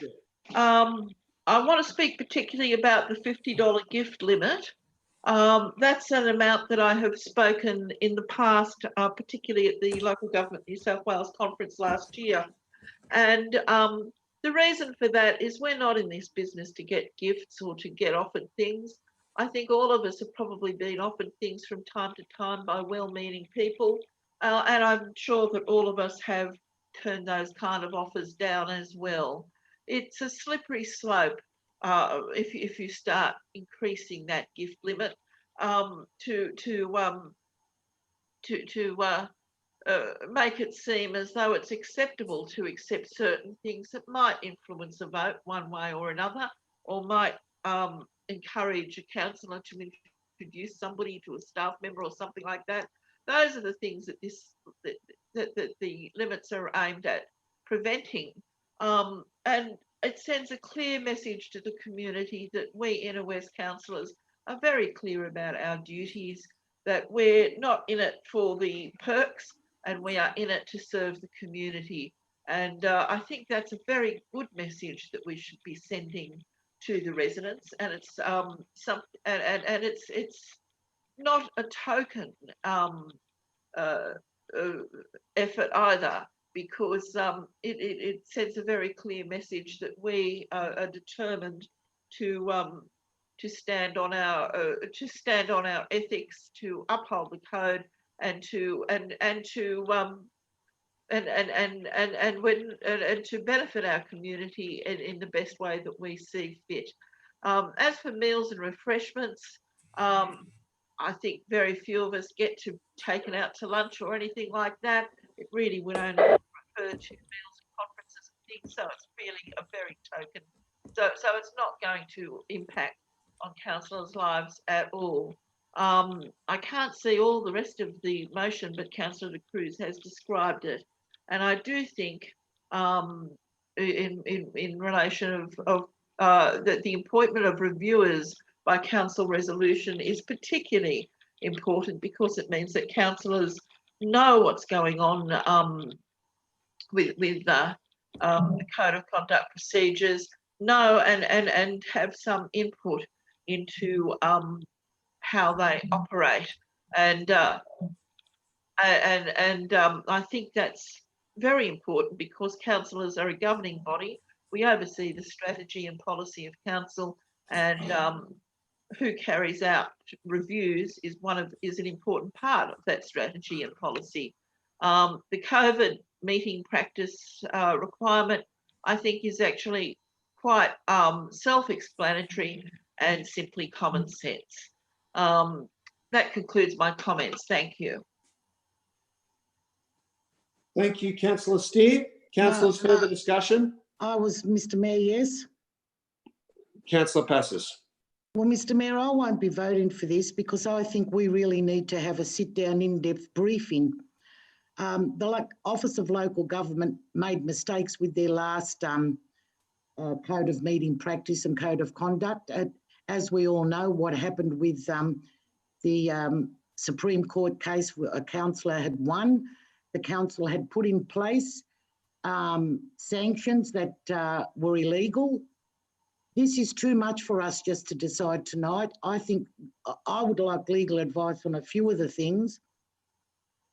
I want to speak particularly about the $50 gift limit. That's an amount that I have spoken in the past, particularly at the Local Government New South Wales conference last year. And the reason for that is we're not in this business to get gifts or to get offered things. I think all of us have probably been offered things from time to time by well-meaning people. And I'm sure that all of us have turned those kind of offers down as well. It's a slippery slope if you start increasing that gift limit to make it seem as though it's acceptable to accept certain things that might influence a vote one way or another, or might encourage a councillor to introduce somebody to a staff member or something like that. Those are the things that that the limits are aimed at preventing. And it sends a clear message to the community that we Inner West councillors are very clear about our duties, that we're not in it for the perks and we are in it to serve the community. And I think that's a very good message that we should be sending to the residents. And it's it's not a token effort either, because it sends a very clear message that we are determined to stand on our ethics, to uphold the code, and to benefit our community in the best way that we see fit. As for meals and refreshments, I think very few of us get to taken out to lunch or anything like that. It really would only refer to meals and conferences and things, so it's really a very token. So it's not going to impact on councillors' lives at all. I can't see all the rest of the motion, but Councillor De Cruz has described it, and I do think in relation of that the appointment of reviewers by council resolution is particularly important, because it means that councillors know what's going on with the code of conduct procedures, know and have some input into how they operate, and I think that's very important, because councillors are a governing body. We oversee the strategy and policy of council, and who carries out reviews is an important part of that strategy and policy. The COVID meeting practice requirement, I think, is actually quite self-explanatory and simply common sense. That concludes my comments. Thank you. Thank you, Councillor Steer. Councillors, further discussion? I was Mr. Mayor, yes. Councillor Passos. Well, Mr. Mayor, I won't be voting for this, because I think we really need to have a sit-down, in-depth briefing. The Office of Local Government made mistakes with their last code of meeting practice and code of conduct. As we all know, what happened with the Supreme Court case, a councillor had won. The council had put in place sanctions that were illegal. This is too much for us just to decide tonight. I think I would like legal advice on a few of the things.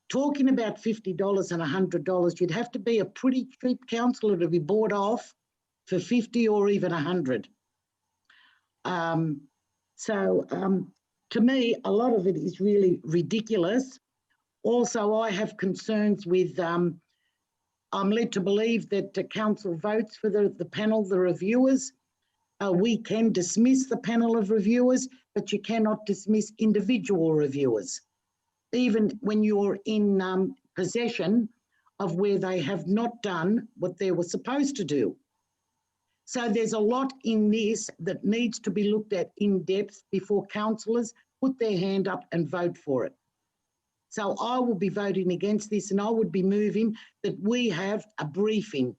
Talking about $50 and $100, you'd have to be a pretty cheap councillor to be bought off for 50 or even 100. To me, a lot of it is really ridiculous. Also, I have concerns with I'm led to believe that the council votes for the panel, the reviewers. We can dismiss the panel of reviewers, but you cannot dismiss individual reviewers, even when you're in possession of where they have not done what they were supposed to do. So there's a lot in this that needs to be looked at in depth before councillors put their hand up and vote for it. So I will be voting against this, and I would be moving that we have a briefing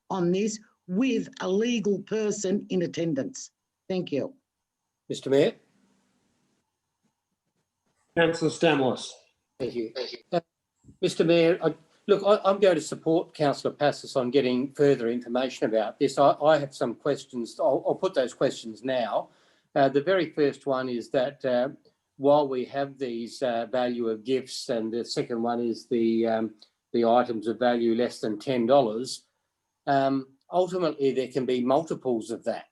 on this with a legal person in attendance. Thank you. Mr. Mayor. Councillor Stamoulis. Thank you. Mr. Mayor, I'm going to support Councillor Passos on getting further information about this. I have some questions. I'll put those questions now. The very first one is that while we have these value of gifts, and the second one is the items of value less than $10, ultimately there can be multiples of that.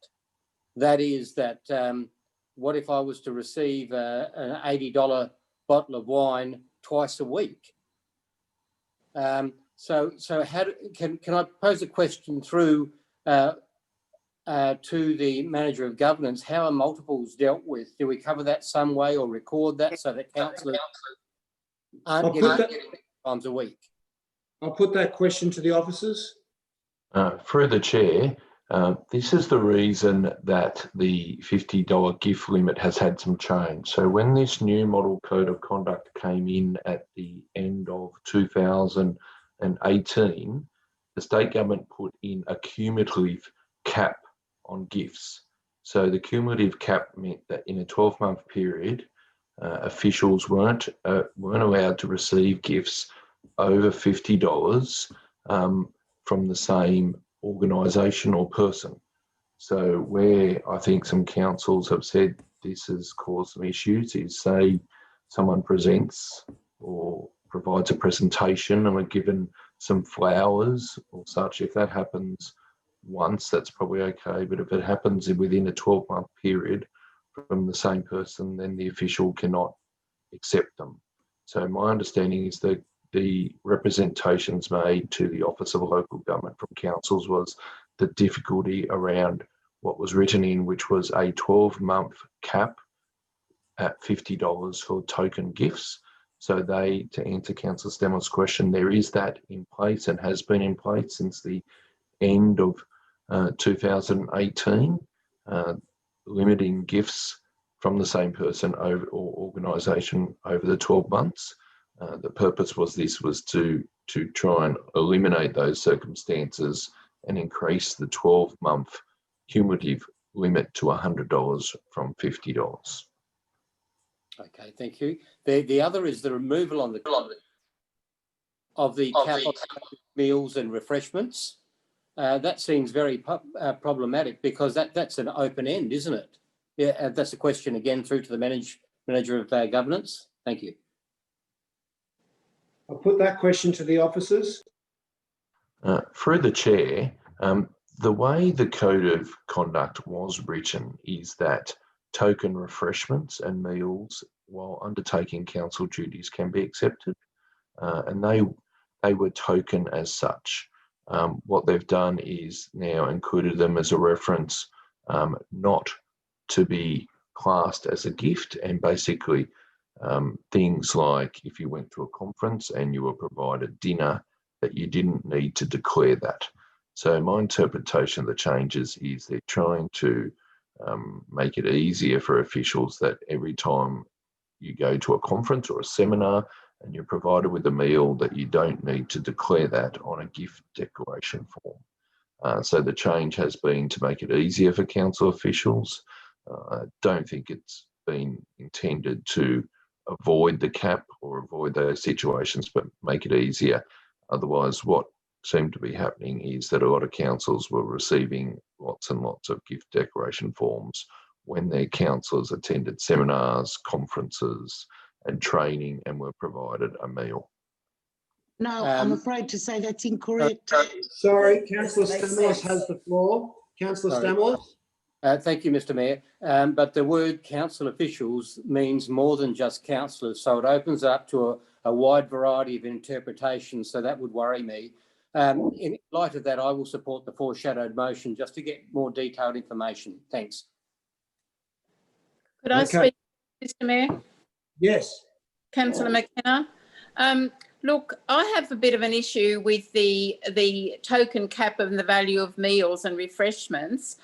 That is that what if I was to receive an $80 bottle of wine twice a week? So how can I pose a question through to the manager of governance? How are multiples dealt with? Do we cover that some way or record that so that councillors aren't getting times a week? I'll put that question to the officers. Through the chair, this is the reason that the $50 gift limit has had some change. So when this new model code of conduct came in at the end of 2018, the state government put in a cumulative cap on gifts. So the cumulative cap meant that in a 12-month period, officials weren't allowed to receive gifts over $50 from the same organisation or person. So where I think some councils have said this has caused some issues is, say someone presents or provides a presentation and we're given some flowers or such. If that happens once, that's probably okay, but if it happens within a 12-month period from the same person, then the official cannot accept them. So my understanding is that the representations made to the Office of Local Government from councils was the difficulty around what was written in, which was a 12-month cap at $50 for token gifts. So to answer Councillor Stamoulis' question, there is that in place and has been in place since the end of 2018, limiting gifts from the same person or organisation over the 12 months. The purpose was to try and eliminate those circumstances and increase the 12-month cumulative limit to $100 from $50. Okay, thank you. The other is the removal on the of the cap on meals and refreshments. That seems very problematic because that's an open end, isn't it? Yeah, that's a question again through to the manager of governance. Thank you. I'll put that question to the officers. Through the chair, the way the code of conduct was written is that token refreshments and meals while undertaking council duties can be accepted, and they were token as such. What they've done is now included them as a reference, not to be classed as a gift, and basically things like if you went to a conference and you were provided dinner, that you didn't need to declare that. So my interpretation of the changes is they're trying to make it easier for officials that every time you go to a conference or a seminar and you're provided with a meal, that you don't need to declare that on a gift declaration form. So the change has been to make it easier for council officials. I don't think it's been intended to avoid the cap or avoid those situations, but make it easier. Otherwise, what seemed to be happening is that a lot of councils were receiving lots and lots of gift declaration forms when their councillors attended seminars, conferences and training and were provided a meal. No, I'm afraid to say that's incorrect. Sorry, Councillor Stamoulis has the floor. Councillor Stamoulis. Thank you, Mr. Mayor. But the word council officials means more than just councillors, so it opens up to a wide variety of interpretations, so that would worry me. In light of that, I will support the foreshadowed motion just to get more detailed information. Thanks. Could I Okay. speak, Mr Mayor? Yes. Councillor McKenna. Look, I have a bit of an issue with the token cap of the value of meals and refreshments.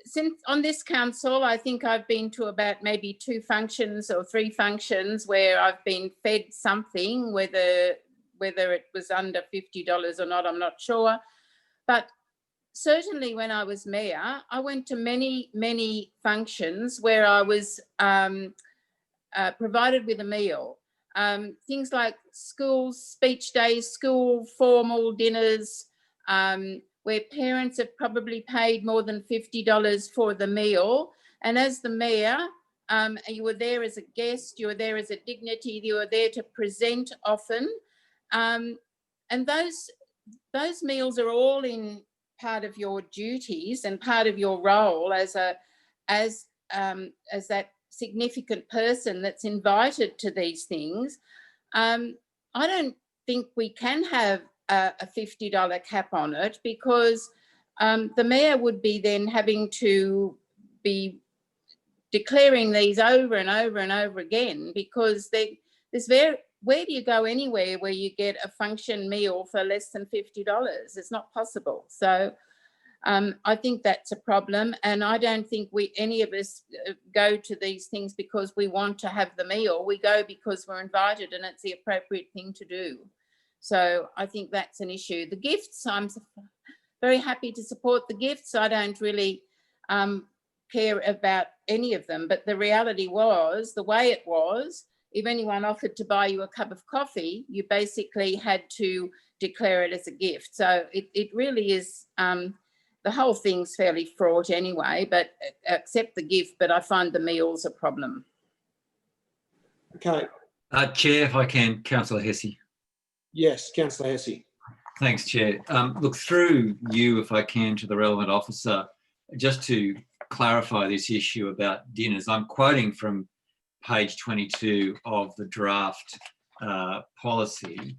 Since on this council, I think I've been to about maybe 2 functions or 3 functions where I've been fed something, whether it was under $50 or not, I'm not sure. But certainly when I was mayor, I went to many functions where I was provided with a meal. Things like schools, speech days, school formal dinners, where parents have probably paid more than $50 for the meal. And as the mayor, you were there as a guest, you were there as a dignity, you were there to present often. And those meals are all in part of your duties and part of your role as that significant person that's invited to these things. I don't think we can have a $50 cap on it, because the mayor would be then having to be declaring these over and over and over again, because where do you go anywhere where you get a function meal for less than $50? It's not possible. So I think that's a problem, and I don't think any of us go to these things because we want to have the meal. We go because we're invited and it's the appropriate thing to do. So I think that's an issue. The gifts, I'm very happy to support the gifts. I don't really care about any of them, but the reality was, the way it was, if anyone offered to buy you a cup of coffee, you basically had to declare it as a gift. So it really is, the whole thing's fairly fraught anyway, but accept the gift, but I find the meals a problem. Okay. Chair, if I can, Councillor Hesse. Yes, Councillor Hesse. Thanks, Chair. Look, through you, if I can, to the relevant officer, just to clarify this issue about dinners. I'm quoting from page 22 of the draft policy,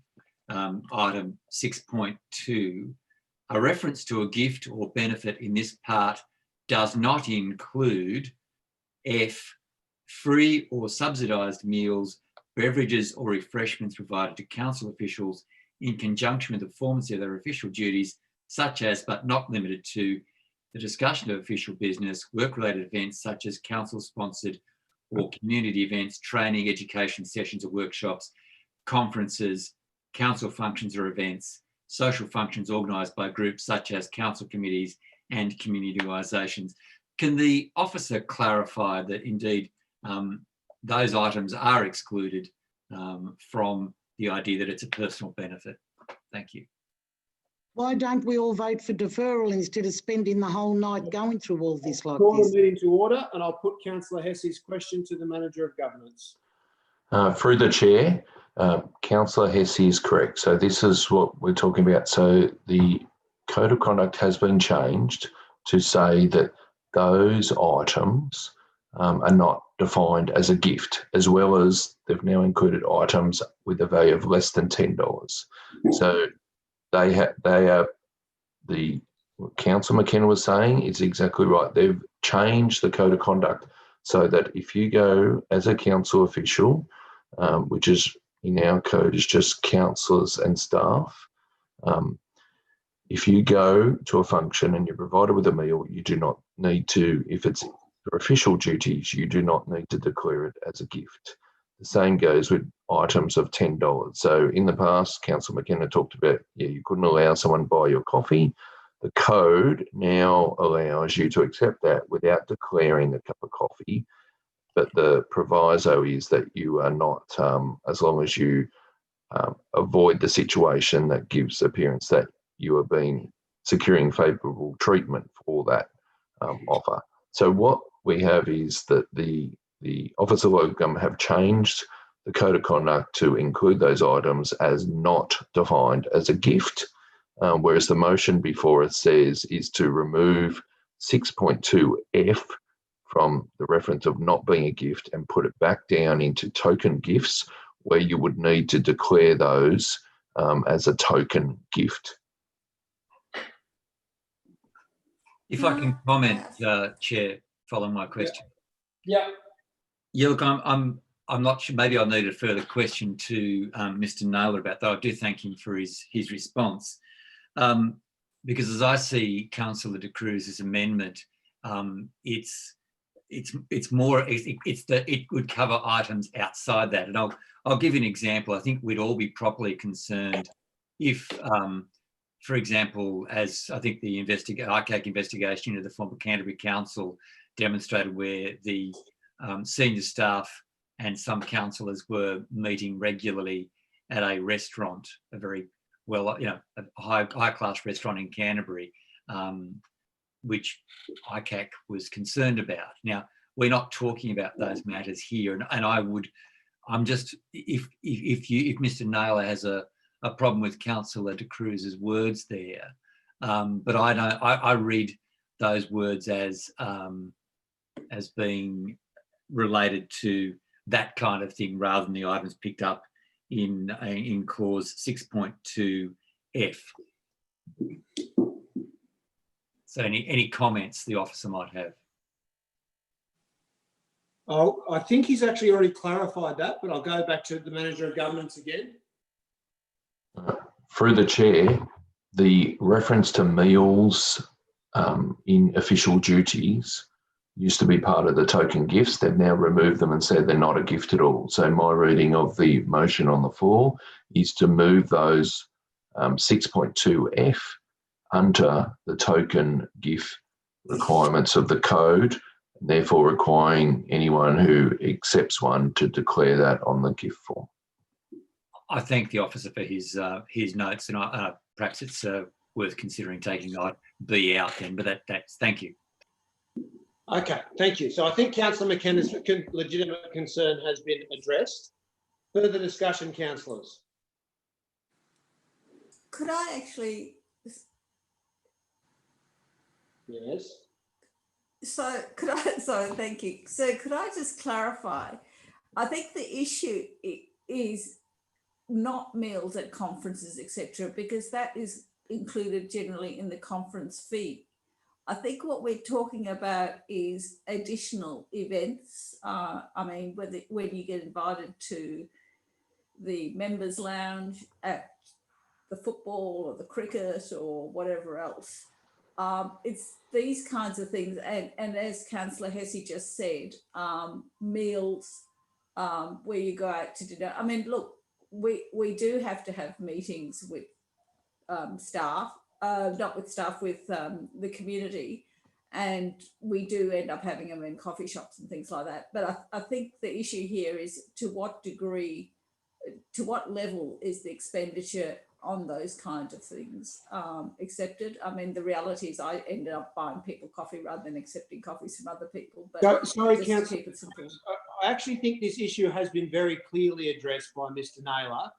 item 6.2. A reference to a gift or benefit in this part does not include F, free or subsidised meals, beverages or refreshments provided to council officials in conjunction with the performance of their official duties, such as but not limited to the discussion of official business, work-related events such as council-sponsored or community events, training, education sessions or workshops, conferences, council functions or events, social functions organised by groups such as council committees and community organisations. Can the officer clarify that indeed those items are excluded from the idea that it's a personal benefit? Thank you. Why don't we all vote for deferral instead of spending the whole night going through all this like Call this? the meeting to order, and I'll put Councillor Hesse's question to the Manager of Governance. Through the chair, Councillor Hesse is correct. So this is what we're talking about. So the Code of Conduct has been changed to say that those items are not defined as a gift, as well as they've now included items with a value of less than $10. So what Councillor McKenna was saying is exactly right. They've changed the Code of Conduct so that if you go as a council official, which is in our code is just councillors and staff, if you go to a function and you're provided with a meal, you do not need to, if it's for official duties, you do not need to declare it as a gift. The same goes with items of $10. So in the past, Councillor McKenna talked about, you couldn't allow someone to buy your coffee. The code now allows you to accept that without declaring a cup of coffee, but the proviso is that you are not, as long as you avoid the situation that gives appearance that you have been securing favourable treatment for that offer. So what we have is that the Office of Local Government have changed the Code of Conduct to include those items as not defined as a gift, whereas the motion before us says is to remove 6.2F from the reference of not being a gift and put it back down into token gifts, where you would need to declare those as a token gift. If I can comment, Chair, following my question. Yeah. Yeah, look, I'm not sure. Maybe I'll need a further question to Mr. Naylor about that. I do thank him for his response, because as I see Councillor De Cruz's amendment, it's more it would cover items outside that. And I'll give you an example. I think we'd all be properly concerned if, for example, as I think the archaic investigation into the former Canterbury Council demonstrated, where the senior staff and some councillors were meeting regularly at a restaurant, a very a high-class restaurant in Canterbury, which ICAC was concerned about. Now, we're not talking about those matters here, and I'm just, if Mr. Naylor has a problem with Councillor De Cruz's words there, but I read those words as being related to that kind of thing rather than the items picked up in clause 6.2F. So any comments the officer might have? Oh, I think he's actually already clarified that, but I'll go back to the Manager of Governance again. Through the Chair, the reference to meals in official duties used to be part of the token gifts. They've now removed them and said they're not a gift at all. So my reading of the motion on the floor is to move those 6.2F under the token gift requirements of the code, and therefore requiring anyone who accepts one to declare that on the gift form. I thank the officer for his notes, and perhaps it's worth considering taking item B out then. But that's thank you. Okay, thank you. So I think Councillor McKenna's legitimate concern has been addressed. Further discussion, councillors? Could I actually? Yes. So could I? Sorry, thank you. So could I just clarify? I think the issue is not meals at conferences, etc., because that is included generally in the conference fee. I think what we're talking about is additional events. I mean, when you get invited to the members' lounge at the football or the cricket or whatever else. It's these kinds of things. And as Councillor Hesse just said, meals where you go out to dinner. I mean, look, we do have to have meetings with staff, not with staff, with the community, and we do end up having them in coffee shops and things like that. But I think the issue here is to what degree, to what level is the expenditure on those kinds of things accepted? I mean, the reality is I ended up buying people coffee rather than accepting coffees from other people. But sorry, just Councillor, to keep it simple. I actually think this issue has been very clearly addressed by Mr. Naylor.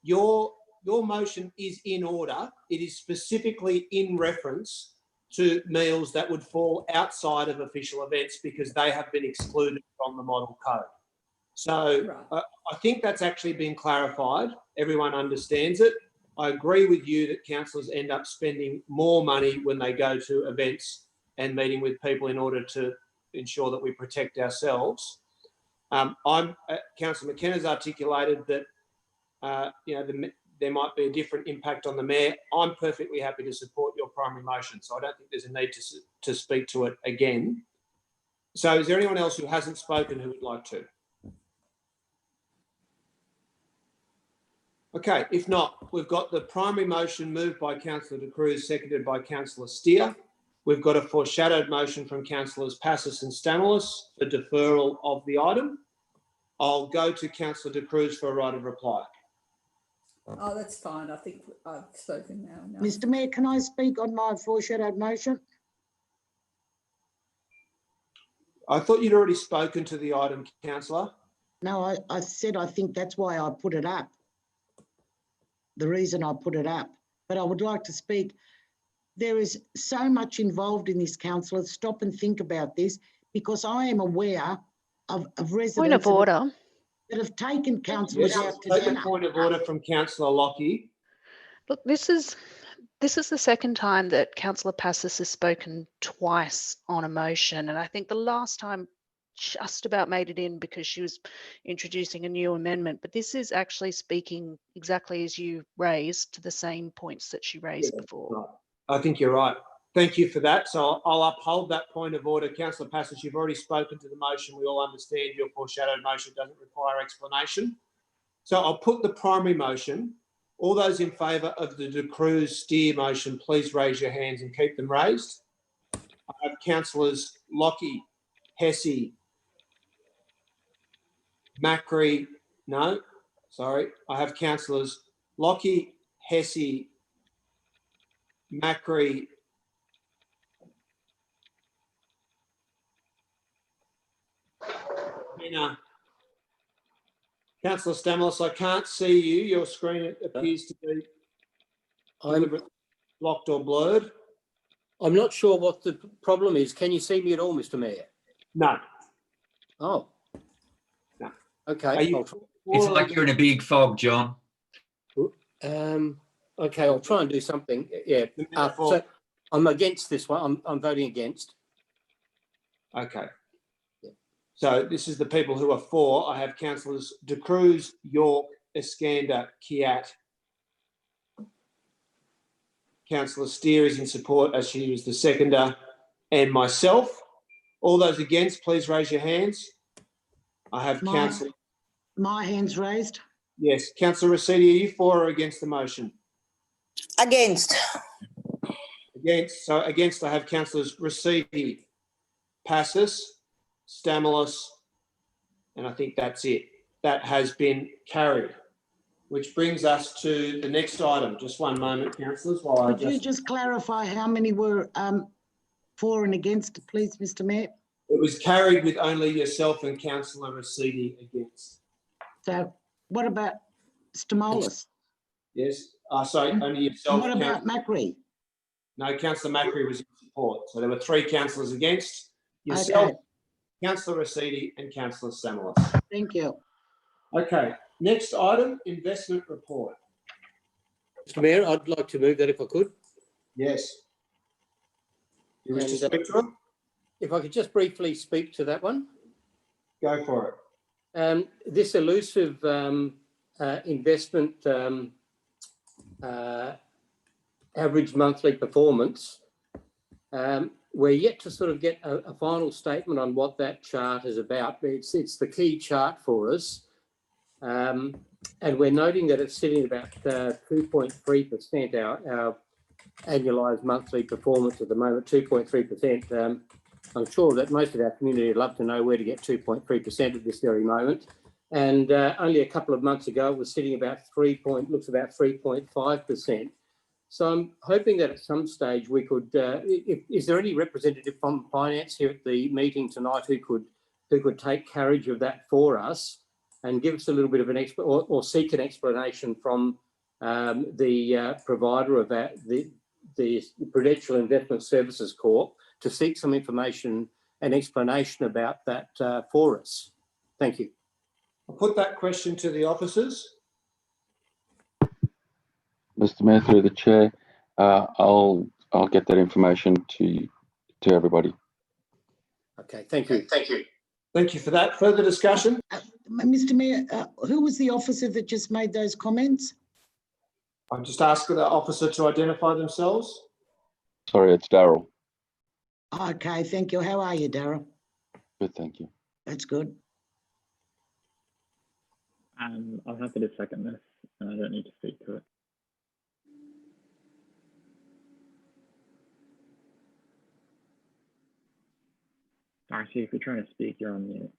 Your motion is in order. It is specifically in reference to meals that would fall outside of official events because they have been excluded from the model code. So I think that's actually been clarified. Everyone understands it. I agree with you that councillors end up spending more money when they go to events and meeting with people in order to ensure that we protect ourselves. Councillor McKenna's articulated that there might be a different impact on the mayor. I'm perfectly happy to support your primary motion, so I don't think there's a need to speak to it again. So is there anyone else who hasn't spoken who would like to? Okay, if not, we've got the primary motion moved by Councillor De Cruz, seconded by Councillor Steer. We've got a foreshadowed motion from Councillors Passis and Stanolis for deferral of the item. I'll go to Councillor De Cruz for a right of reply. Oh, that's fine. I think I've spoken now. No. Mr. Mayor, can I speak on my foreshadowed motion? I thought you'd already spoken to the item, Councillor. No, I said I think that's why I put it up. The reason I put it up. But I would like to speak. There is so much involved in this, councillor. Stop and think about this, because I am aware of residents Point of order. that have taken councillors out to Take dinner. a point of order from Councillor Lockie. Look, this is the second time that Councillor Passis has spoken twice on a motion, and I think the last time just about made it in because she was introducing a new amendment, but this is actually speaking exactly as you raised to the same points that she raised before. Right. I think you're right. Thank you for that. So I'll uphold that point of order. Councillor Passis, you've already spoken to the motion. We all understand your foreshadowed motion doesn't require explanation. So I'll put the primary motion. All those in favour of the De Cruz steer motion, please raise your hands and keep them raised. I have councillors Lockie, Hesse, Macri, no, sorry. I have councillors Lockie, Hesse, Macri, Councillor Stamos, I can't see you. Your screen appears to be blocked or blurred. I'm not sure what the problem is. Can you see me at all, Mr. Mayor? No. Oh. No. Okay. It's like you're in a big fog, John. Okay, I'll try and do something. Yeah. So I'm against this one. I'm voting against. Okay. So this is the people who are for. I have councillors De Cruz, York, Iskander, Kiat. Councillor Steer is in support as she was the seconder, and myself. All those against, please raise your hands. I have councillor. My hand's raised. Yes, councillor Rescind, are you for or against the motion? Against. Against. So against, I have councillors Rescind, Passis, Stamoulis, and I think that's it. That has been carried, which brings us to the next item. Just one moment, councillors, while Could you just clarify how many were for and against, please, Mr. Mayor? It was carried with only yourself and councillor Rescind against. So what about Stamoulis? Yes. Sorry, only yourself. And what about Macri? No, councillor Macri was in support. So there were 3 councillors against. Yourself, Okay. councillor Rescind and councillor Stamoulis. Thank you. Okay. Next item, investment report. Mr. Mayor, I'd like to move that if I could. Yes. You wish to speak to it? If I could just briefly speak to that one. Go for it. This elusive investment average monthly performance, we're yet to sort of get a final statement on what that chart is about. It's the key chart for us. And we're noting that it's sitting about 2.3%, our annualised monthly performance at the moment, 2.3%. I'm sure that most of our community would love to know where to get 2.3% at this very moment. And only a couple of months ago, it was sitting about 3.5%. So I'm hoping that at some stage we could, is there any representative from finance here at the meeting tonight who could take carriage of that for us and give us a little bit of an or seek an explanation from the provider of that, the Prudential Investment Services Corp, to seek some information and explanation about that for us. Thank you. I'll put that question to the officers. Mr. Mayor, through the chair, I'll get that information to everybody. Okay, thank you. Thank you. Thank you for that. Further discussion? Mr. Mayor, who was the officer that just made those comments? I'll just ask the officer to identify themselves. Sorry, it's Daryl. Okay, thank you. How are you, Darryl? Good, thank you. That's good. I'm happy to second this, and I don't need to speak to it. Darcy, if you're trying to speak, you're on mute.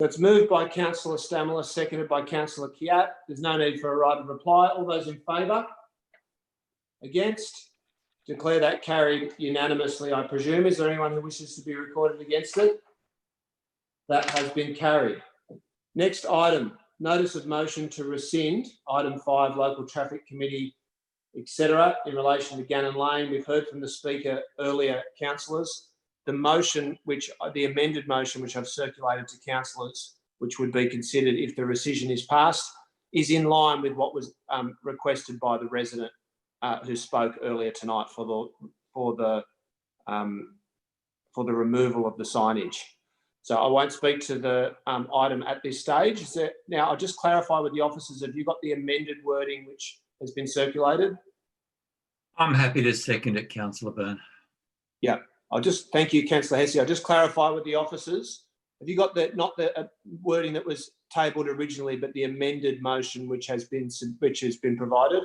That's moved by councillor Stamoulis, seconded by councillor Kiat. There's no need for a right of reply. All those in favour? Against? Declare that carried unanimously, I presume. Is there anyone who wishes to be recorded against it? That has been carried. Next item, notice of motion to rescind, item 5, local traffic committee, etc., in relation to Gannon Lane. We've heard from the speaker earlier, councillors. The motion, the amended motion, which I've circulated to councillors, which would be considered if the rescission is passed, is in line with what was requested by the resident who spoke earlier tonight for the removal of the signage. So I won't speak to the item at this stage. Now, I'll just clarify with the officers, have you got the amended wording which has been circulated? I'm happy to second it, Councillor Byrne. Yeah, thank you, Councillor Hesse. I'll just clarify with the officers. Have you got not the wording that was tabled originally, but the amended motion which has been provided?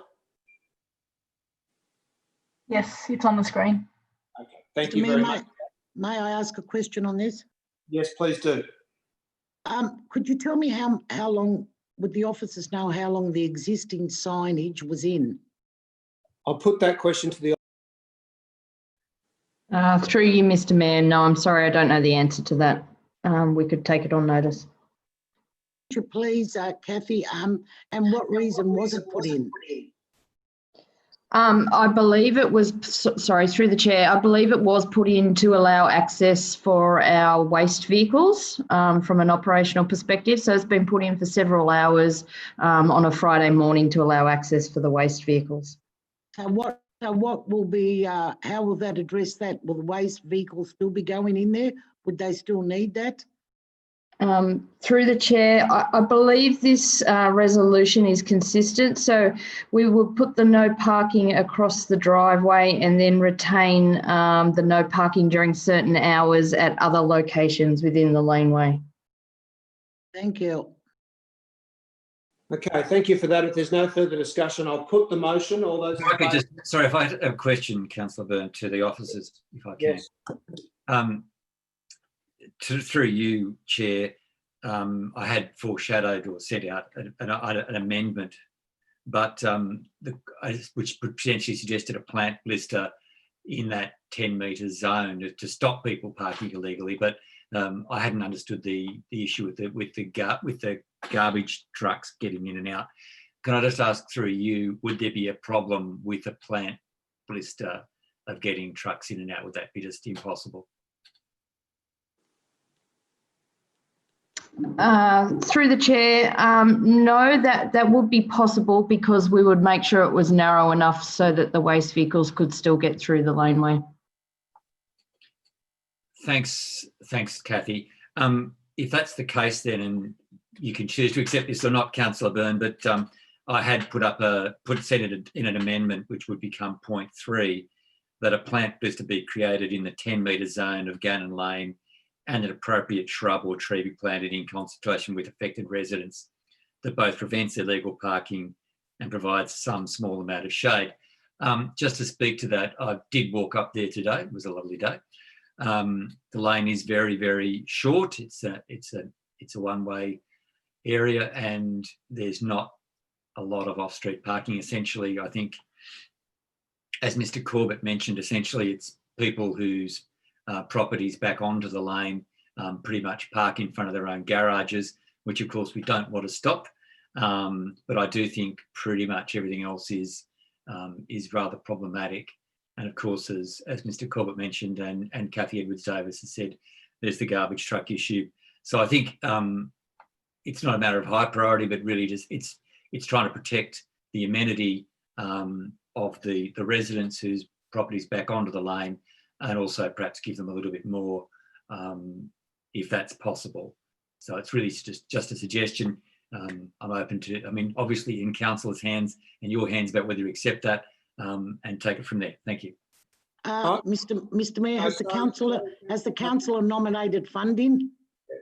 Yes, it's on the screen. Okay, thank you very much. May I ask a question on this? Yes, please do. Could you tell me how long, would the officers know how long the existing signage was in? I'll put that question to the. Through you, Mr. Mayor. No, I'm sorry, I don't know the answer to that. We could take it on notice. Could you please, Kathy, and what reason was it put in? I believe it was, sorry, through the chair, I believe it was put in to allow access for our waste vehicles from an operational perspective. So it's been put in for several hours on a Friday morning to allow access for the waste vehicles. What will be, how will that address that? Will the waste vehicles still be going in there? Would they still need that? Through the chair, I believe this resolution is consistent. So we will put the no parking across the driveway and then retain the no parking during certain hours at other locations within the laneway. Thank you. Okay, thank you for that. If there's no further discussion, I'll put the motion. All those. Sorry, if I had a question, Councillor Byrne, to the officers, if I can. Yes. Through you, Chair, I had foreshadowed or sent out an amendment, but which potentially suggested a plant blister in that 10-metre zone to stop people parking illegally. But I hadn't understood the issue with the garbage trucks getting in and out. Can I just ask through you, would there be a problem with a plant blister of getting trucks in and out? Would that be just impossible? Through the chair, no, that would be possible because we would make sure it was narrow enough so that the waste vehicles could still get through the laneway. Thanks, Kathy. If that's the case then, and you can choose to accept this or not, Councillor Byrne, but I had said it in an amendment which would become point 3, that a plant blister be created in the 10-metre zone of Gannon Lane and an appropriate shrub or tree be planted in consultation with affected residents that both prevents illegal parking and provides some small amount of shade. Just to speak to that, I did walk up there today. It was a lovely day. The lane is very, very short. It's a one-way area and there's not a lot of off-street parking. Essentially, I think, as Mr. Corbett mentioned, essentially it's people whose properties back onto the lane pretty much park in front of their own garages, which of course we don't want to stop. But I do think pretty much everything else is rather problematic. And of course, as Mr. Corbett mentioned and Kathy Edwards-Davis has said, there's the garbage truck issue. So I think it's not a matter of high priority, but really just it's trying to protect the amenity of the residents whose properties back onto the lane, and also perhaps give them a little bit more if that's possible. So it's really just a suggestion. I'm open to, I mean, obviously in councillors' hands and your hands about whether you accept that and take it from there. Thank you. Mr. Mayor, has the councillor nominated funding?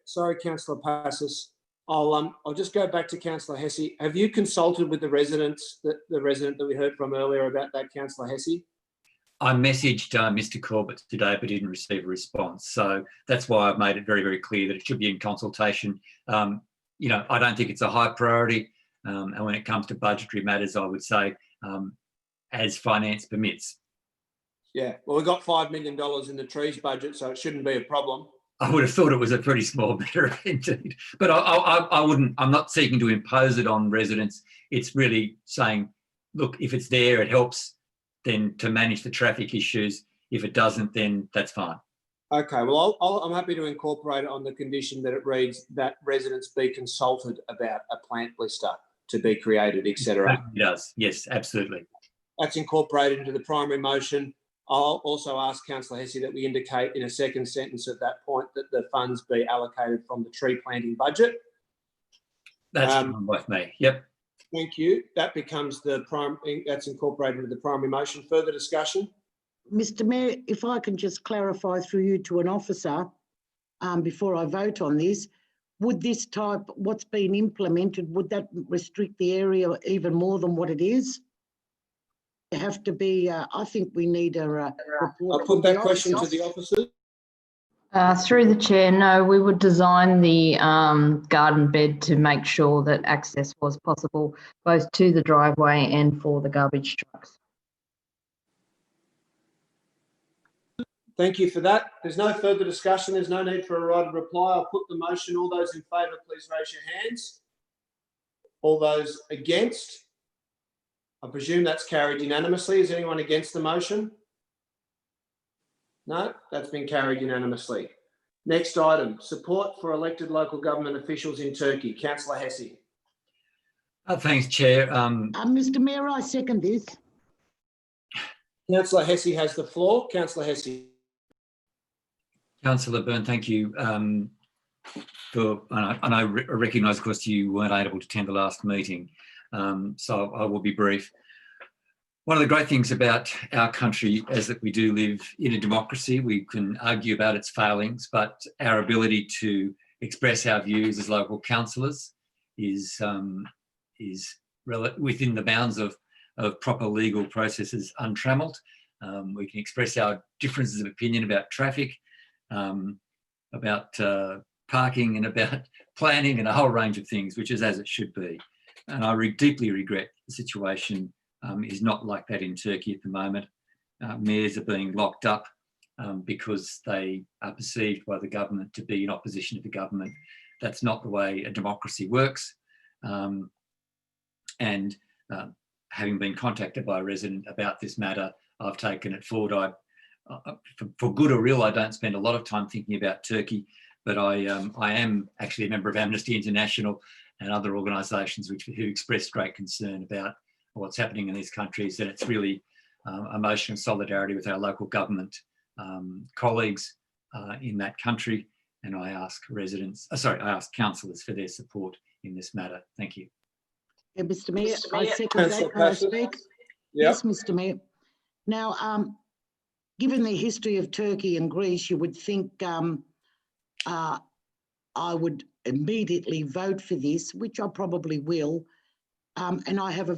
Sorry, Councillor Passos. I'll just go back to Councillor Hesse. Have you consulted with the residents, the resident that we heard from earlier about that, Councillor Hesse? I messaged Mr. Corbett today, but didn't receive a response. So that's why I've made it very, very clear that it should be in consultation. You know, I don't think it's a high priority. And when it comes to budgetary matters, I would say as finance permits. Yeah, well, we've got $5 million in the trees budget, so it shouldn't be a problem. I would have thought it was a pretty small matter indeed. But I wouldn't, I'm not seeking to impose it on residents. It's really saying, look, if it's there, it helps then to manage the traffic issues. If it doesn't, then that's fine. Okay, well, I'm happy to incorporate it on the condition that it reads that residents be consulted about a plant blister. to be created, etc. It does. Yes, absolutely. That's incorporated into the primary motion. I'll also ask Councillor Hesse that we indicate in a second sentence at that point that the funds be allocated from the tree planting budget. That's fine with me. Yep. Thank you. That becomes that's incorporated into the primary motion. Further discussion? Mr. Mayor, if I can just clarify through you to an officer before I vote on this, would this type, what's been implemented, would that restrict the area even more than what it is? There have to be, I think we need a report. I'll put that question to the officers. Through the chair, no, we would design the garden bed to make sure that access was possible both to the driveway and for the garbage trucks. Thank you for that. There's no further discussion. There's no need for a right of reply. I'll put the motion. All those in favour, please raise your hands. All those against? I presume that's carried unanimously. Is anyone against the motion? No, that's been carried unanimously. Next item, support for elected local government officials in Turkey. Councillor Hesse. Thanks, Chair. Mr. Mayor, I second this. Councillor Hesse has the floor. Councillor Hesse. Councillor Byrne, thank you for, and I recognise, of course, you weren't able to attend the last meeting, so I will be brief. One of the great things about our country is that we do live in a democracy. We can argue about its failings, but our ability to express our views as local councillors is within the bounds of proper legal processes untrammelled. We can express our differences of opinion about traffic, about parking and about planning and a whole range of things, which is as it should be. And I deeply regret the situation is not like that in Turkey at the moment. Mayors are being locked up because they are perceived by the government to be in opposition to the government. That's not the way a democracy works. Having been contacted by a resident about this matter, I've taken it forward. For good or ill, I don't spend a lot of time thinking about Turkey, but I am actually a member of Amnesty International and other organisations who expressed great concern about what's happening in these countries, and it's really a motion of solidarity with our local government colleagues in that country, and I ask councillors for their support in this matter. Thank you. Yeah, Mr. Mayor, I second that. Can I speak? Yes, Mr. Mayor. Now, given the history of Turkey and Greece, you would think I would immediately vote for this, which I probably will. And I have a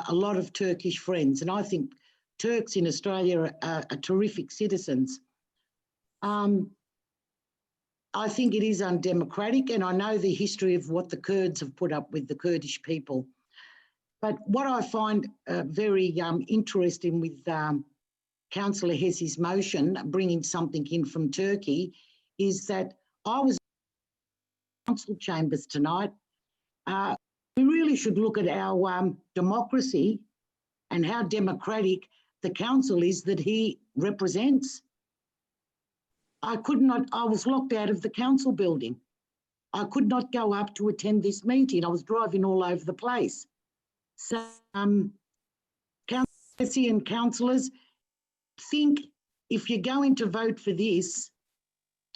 lot of Turkish friends, and I think Turks in Australia are terrific citizens. I think it is undemocratic, and I know the history of what the Kurds have put up with, the Kurdish people. But what I find very interesting with Councillor Hesse's motion, bringing something in from Turkey, is that I was in council chambers tonight. We really should look at our democracy and how democratic the council is that he represents. I was locked out of the council building. I could not go up to attend this meeting. I was driving all over the place. So, Councillor Hesse and councillors, think if you're going to vote for this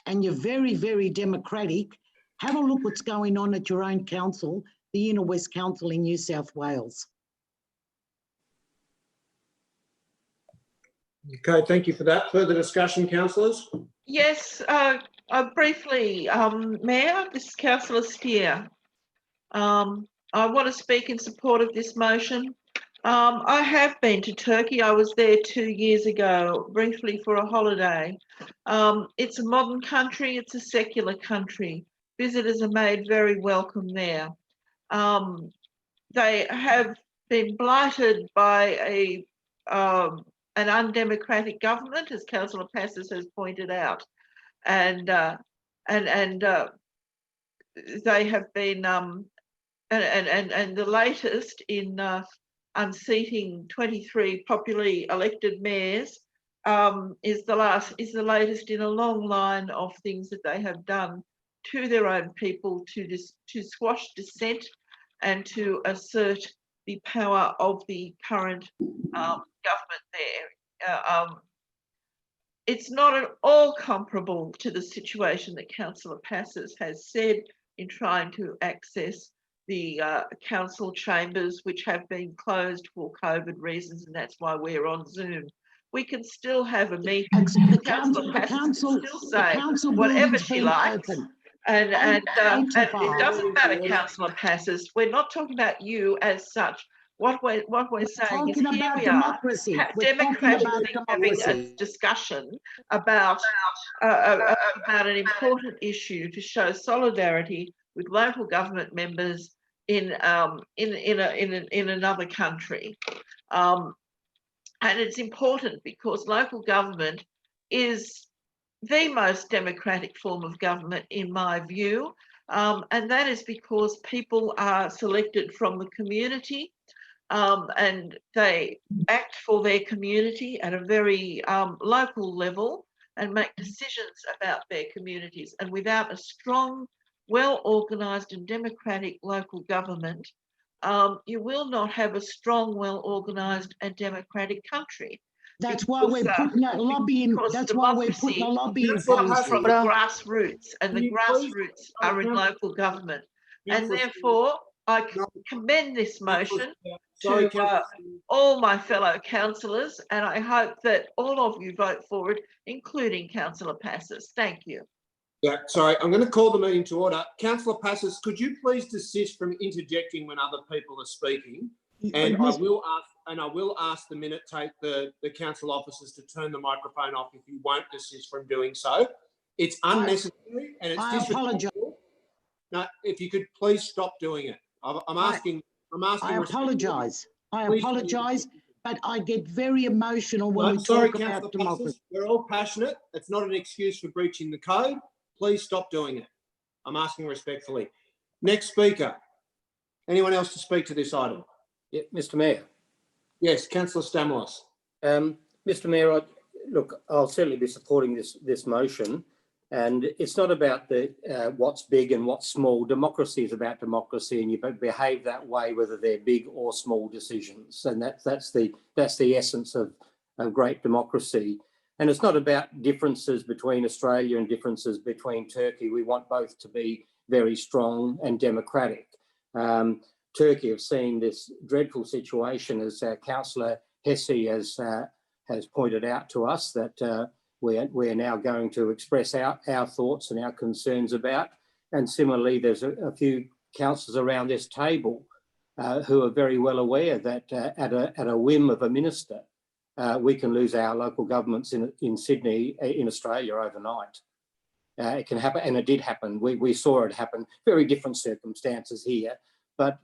and you're very, very democratic, have a look what's going on at your own council, the Inner West Council in New South Wales. Okay, thank you for that. Further discussion, councillors? Yes, briefly, Mayor, this is Councillor Steer. I want to speak in support of this motion. I have been to Turkey. I was there 2 years ago, briefly for a holiday. It's a modern country. It's a secular country. Visitors are made very welcome there. They have been blighted by an undemocratic government, as Councillor Passos has pointed out, and they have been and the latest in unseating 23 popularly elected mayors is the latest in a long line of things that they have done to their own people to squash dissent and to assert the power of the current government there. It's not at all comparable to the situation that Councillor Passes has said in trying to access the council chambers, which have been closed for COVID reasons, and that's why we're on Zoom. We can still have a meeting. Councillor Passes can still say whatever she likes. And it doesn't matter, Councillor Passes. We're not talking about you as such. What we're saying is here we are, democratically having a discussion about an important issue to show solidarity with local government members in another country. And it's important because local government is the most democratic form of government in my view. And that is because people are selected from the community and they act for their community at a very local level and make decisions about their communities. And without a strong, well-organised and democratic local government, you will not have a strong, well-organised and democratic country. That's why we're putting a lobby in. That's why we're putting a lobby in. Comes from the grassroots, and the grassroots are in local government. And therefore, I commend this motion to all my fellow councillors, and I hope that all of you vote for it, including Councillor Passes. Thank you. Yeah, sorry, I'm going to call the meeting to order. Councillor Passes, could you please desist from interjecting when other people are speaking? And I will ask the minute take the council officers to turn the microphone off if you won't desist from doing so. It's unnecessary and it's disrespectful. No, if you could please stop doing it. I'm asking. I apologise. I apologise, but I get very emotional when we talk about democracy. We're all passionate. It's not an excuse for breaching the code. Please stop doing it. I'm asking respectfully. Next speaker. Anyone else to speak to this item? Yeah, Mr. Mayor. Yes, Councillor Stamos. Mr. Mayor, look, I'll certainly be supporting this motion, and it's not about the what's big and what's small. Democracy is about democracy, and you behave that way whether they're big or small decisions, and that's the essence of great democracy. And it's not about differences between Australia and differences between Turkey. We want both to be very strong and democratic. Turkey have seen this dreadful situation, as Councillor Hesse has pointed out to us, that we are now going to express our thoughts and our concerns about. And similarly, there's a few councillors around this table who are very well aware that at a whim of a minister, we can lose our local governments in Sydney, in Australia overnight. It can happen, and it did happen. We saw it happen. Very different circumstances here, but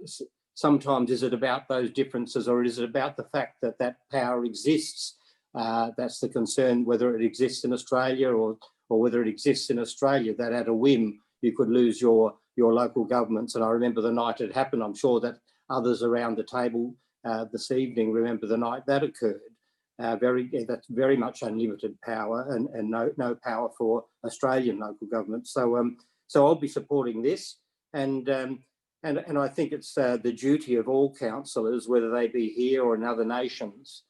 sometimes is it about those differences, or is it about the fact that that power exists? That's the concern, whether it exists in Australia or whether it exists in Australia, that at a whim you could lose your local governments. And I remember the night it happened. I'm sure that others around the table this evening remember the night that occurred. That's very much unlimited power and no power for Australian local government. So I'll be supporting this, and I think it's the duty of all councillors, whether they be here or in other nations,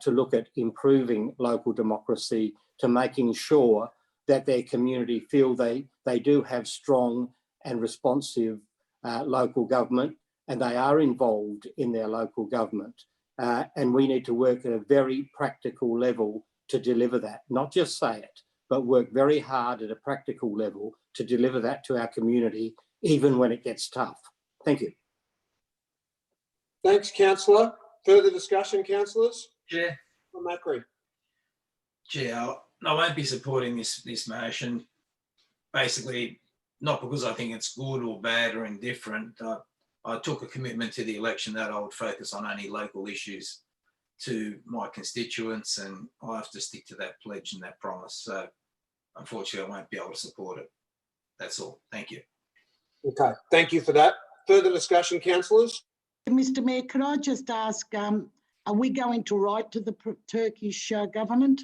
to look at improving local democracy, to making sure that their community feel they do have strong and responsive local government, and they are involved in their local government. And we need to work at a very practical level to deliver that, not just say it, but work very hard at a practical level to deliver that to our community, even when it gets tough. Thank you. Thanks, Councillor. Further discussion, councillors? Chair. Macri. Chair, I won't be supporting this motion. Basically, not because I think it's good or bad or indifferent. I took a commitment to the election that I would focus on only local issues to my constituents, and I have to stick to that pledge and that promise. So unfortunately, I won't be able to support it. That's all. Thank you. Okay, thank you for that. Further discussion, councillors? Mr. Mayor, could I just ask, are we going to write to the Turkish government?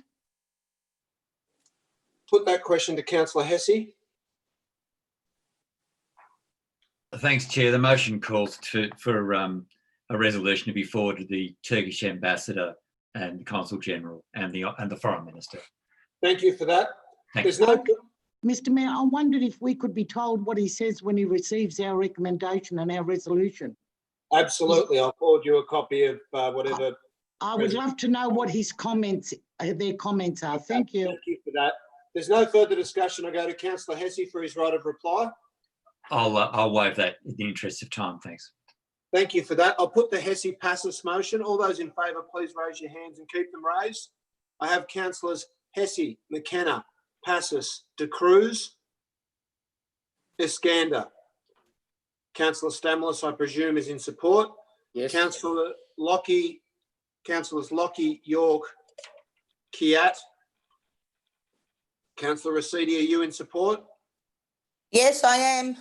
Put that question to Councillor Hesse. Thanks, Chair. The motion calls for a resolution to be forwarded to the Turkish ambassador and the Consul General and the Foreign Minister. Thank you for that. Thanks. There's no. Mr. Mayor, I wondered if we could be told what he says when he receives our recommendation and our resolution. Absolutely. I'll forward you a copy of whatever. I would love to know what his comments, their comments are. Thank you. Thank you for that. There's no further discussion. I go to Councillor Hesse for his right of reply. I'll waive that in the interest of time. Thanks. Thank you for that. I'll put the Hesse passes motion. All those in favour, please raise your hands and keep them raised. I have Councillors Hesse, McKenna, Passos, De Cruz, Iskander. Councillor Stamoulis, I presume, is in support. Yes. Councillors Lockie, York, Kiat. Councillor Rescind, are you in support? Yes, I am.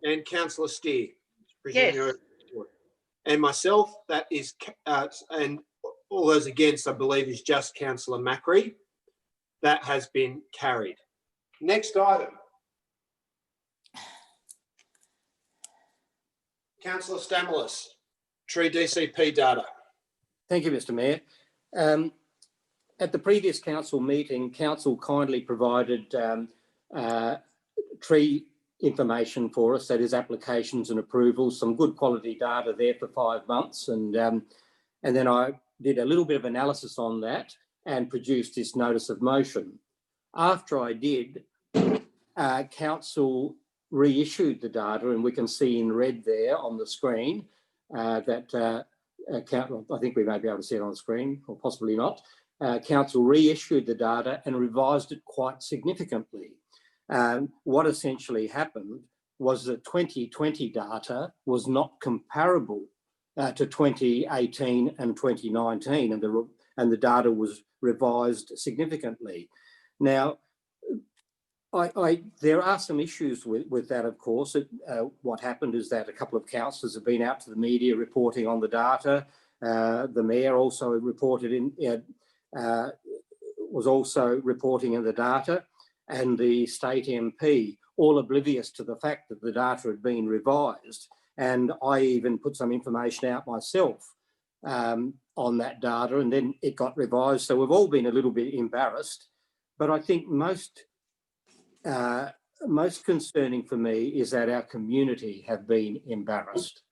And Councillor Steer. Yes. You're in support. And myself, that is, and all those against, I believe, is just Councillor Macri. That has been carried. Next item. Councillor Stamoulis, Tree DCP data. Thank you, Mr. Mayor. At the previous council meeting, council kindly provided tree information for us, that is applications and approvals, some good quality data there for 5 months. And then I did a little bit of analysis on that and produced this notice of motion. After I did, council reissued the data, and we can see in red there on the screen that I think we may be able to see it on the screen, or possibly not. Council reissued the data and revised it quite significantly. What essentially happened was that 2020 data was not comparable to 2018 and 2019, and the data was revised significantly. Now, there are some issues with that, of course. What happened is that a couple of councillors have been out to the media reporting on the data. The mayor also reported was also reporting in the data, and the state MP, all oblivious to the fact that the data had been revised. And I even put some information out myself on that data, and then it got revised. So we've all been a little bit embarrassed. But I think most concerning for me is that our community have been embarrassed.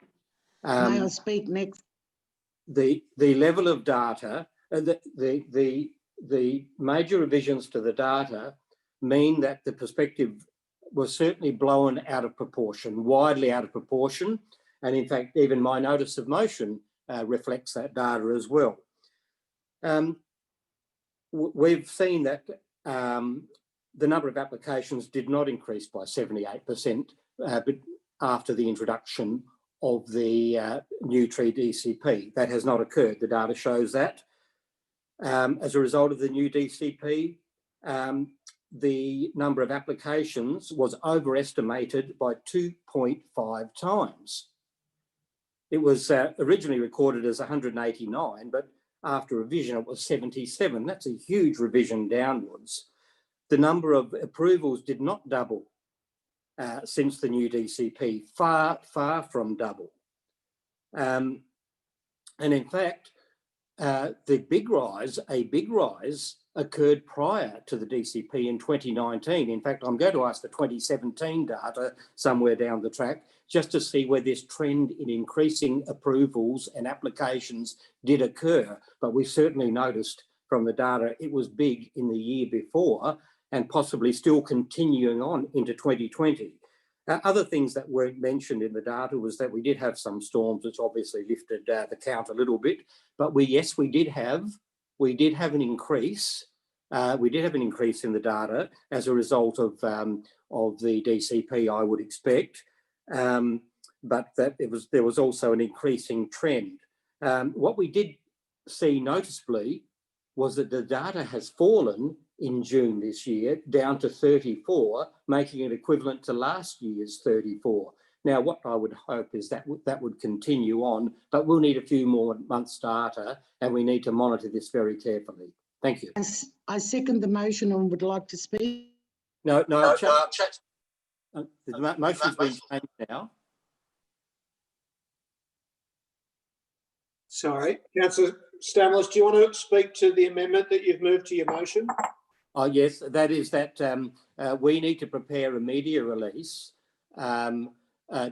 May I speak next? The level of data, the major revisions to the data mean that the perspective was certainly blown out of proportion, widely out of proportion. And in fact, even my notice of motion reflects that data as well. We've seen that the number of applications did not increase by 78%, but after the introduction of the new tree DCP. That has not occurred. The data shows that. As a result of the new DCP, the number of applications was overestimated by 2.5 times. It was originally recorded as 189, but after revision it was 77. That's a huge revision downwards. The number of approvals did not double since the new DCP, far from double. And in fact, a big rise occurred prior to the DCP in 2019. In fact, I'm going to ask the 2017 data somewhere down the track just to see where this trend in increasing approvals and applications did occur. But we certainly noticed from the data it was big in the year before and possibly still continuing on into 2020. Other things that weren't mentioned in the data was that we did have some storms, which obviously lifted the count a little bit. But we did have an increase. We did have an increase in the data as a result of the DCP, I would expect. But that there was also an increasing trend. What we did see noticeably was that the data has fallen in June this year down to 34, making it equivalent to last year's 34. Now, what I would hope is that that would continue on, but we'll need a few more months' data and we need to monitor this very carefully. Thank you. I second the motion and would like to speak. No, the motion's been changed now. Sorry, Councillor Stamlis, do you want to speak to the amendment that you've moved to your motion? Oh, yes, that is that we need to prepare a media release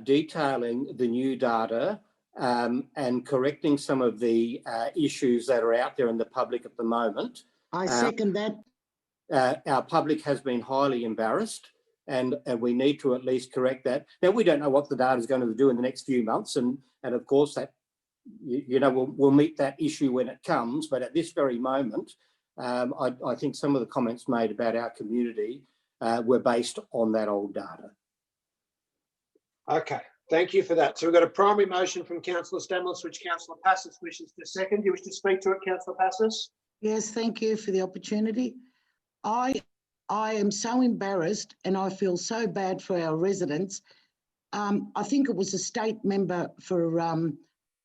detailing the new data and correcting some of the issues that are out there in the public at the moment. I second that. Our public has been highly embarrassed and we need to at least correct that. Now, we don't know what the data is going to do in the next few months and of course that, we'll meet that issue when it comes, but at this very moment, I think some of the comments made about our community were based on that old data. Okay, thank you for that. So we've got a primary motion from Councillor Stamlis, which Councillor Passos wishes to second. Do you wish to speak to it, Councillor Passos? Yes, thank you for the opportunity. I am so embarrassed and I feel so bad for our residents. I think it was a state member for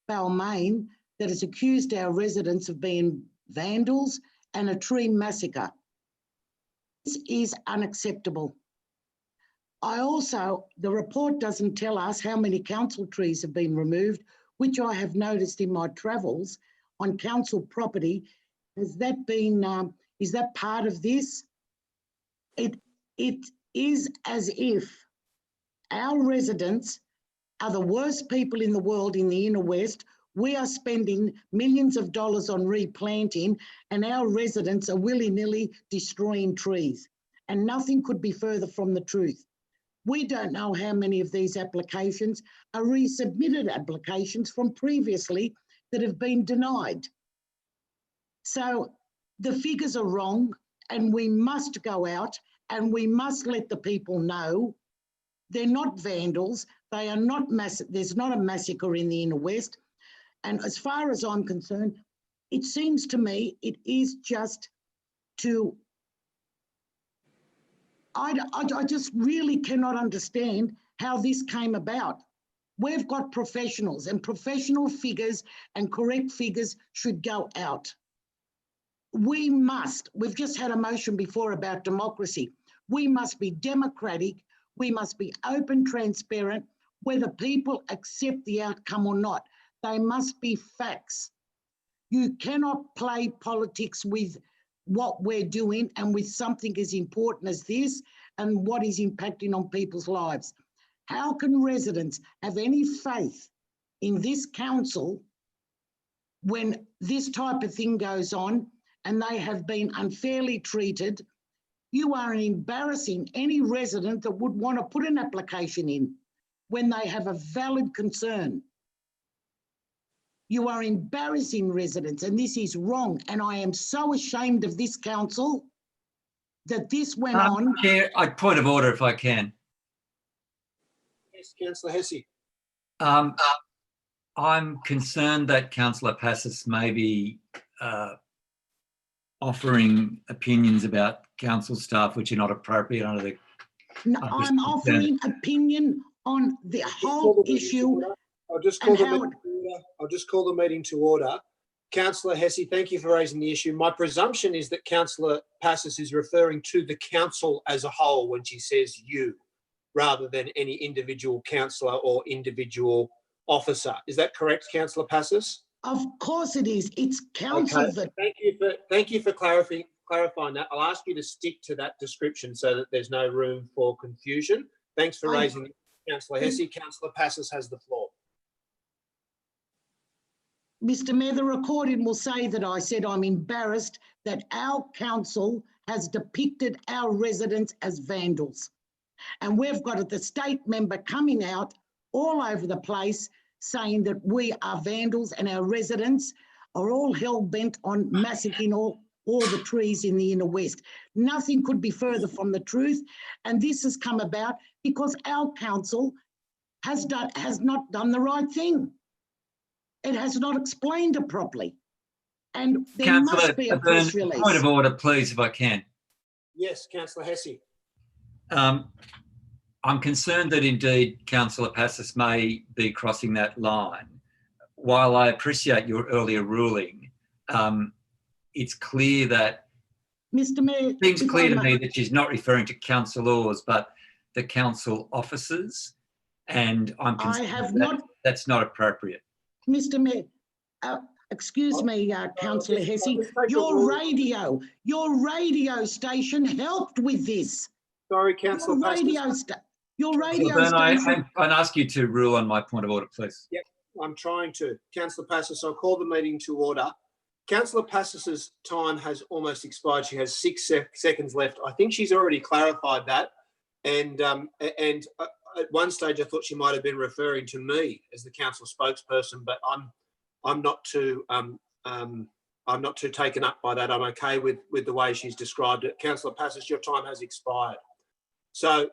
Balmain that has accused our residents of being vandals and a tree massacre. This is unacceptable. The report doesn't tell us how many council trees have been removed, which I have noticed in my travels on council property. Has that been, is that part of this? It is as if our residents are the worst people in the world in the inner west. We are spending millions of dollars on replanting and our residents are willy-nilly destroying trees. And nothing could be further from the truth. We don't know how many of these applications are resubmitted applications from previously that have been denied. So the figures are wrong and we must go out and we must let the people know they're not vandals. They are not there's not a massacre in the inner west. And as far as I'm concerned, it seems to me it is just to, I just really cannot understand how this came about. We've got professionals and professional figures and correct figures should go out. We've just had a motion before about democracy. We must be democratic. We must be open, transparent, whether people accept the outcome or not. They must be facts. You cannot play politics with what we're doing and with something as important as this and what is impacting on people's lives. How can residents have any faith in this council when this type of thing goes on and they have been unfairly treated? You are embarrassing any resident that would want to put an application in when they have a valid concern. You are embarrassing residents and this is wrong. And I am so ashamed of this council that this went on. Chair, point of order if I can. Yes, Councillor Hesse. I'm concerned that Councillor Passos may be offering opinions about council staff which are not appropriate under the... No, I'm offering opinion on the whole issue. I'll just call the meeting to order. Councillor Hesse, thank you for raising the issue. My presumption is that Councillor Passos is referring to the council as a whole when she says you, rather than any individual councillor or individual officer. Is that correct, Councillor Passos? Of course it is. It's council Okay. that... Thank you for clarifying that. I'll ask you to stick to that description so that there's no room for confusion. Thanks for raising it, Councillor Hesse. Councillor Passos has the floor. Mr. Mayor, the recording will say that I said I'm embarrassed that our council has depicted our residents as vandals. And we've got the state member coming out all over the place saying that we are vandals and our residents are all hell-bent on massacring all the trees in the inner west. Nothing could be further from the truth. And this has come about because our council has not done the right thing. It has not explained it properly. And there must be a press release. Point of order, please, if I can. Yes, Councillor Hesse. I'm concerned that indeed Councillor Passos may be crossing that line. While I appreciate your earlier ruling, it's clear that... Mr. Mayor... It seems clear to me that she's not referring to councillors, but the council officers. And I'm concerned that's not appropriate. Mr. Mayor, Excuse me, Councillor Hesse, your radio station helped with this. Sorry, Councillor Your radio Bern, station. I'd ask you to rule on my point of order, please. Yep, I'm trying to. Councillor Passos, I'll call the meeting to order. Councillor Passos's time has almost expired. She has 6 seconds left. I think she's already clarified that. And at one stage, I thought she might have been referring to me as the council spokesperson, but I'm not too taken up by that. I'm okay with the way she's described it. Councillor Passos, your time has expired. So,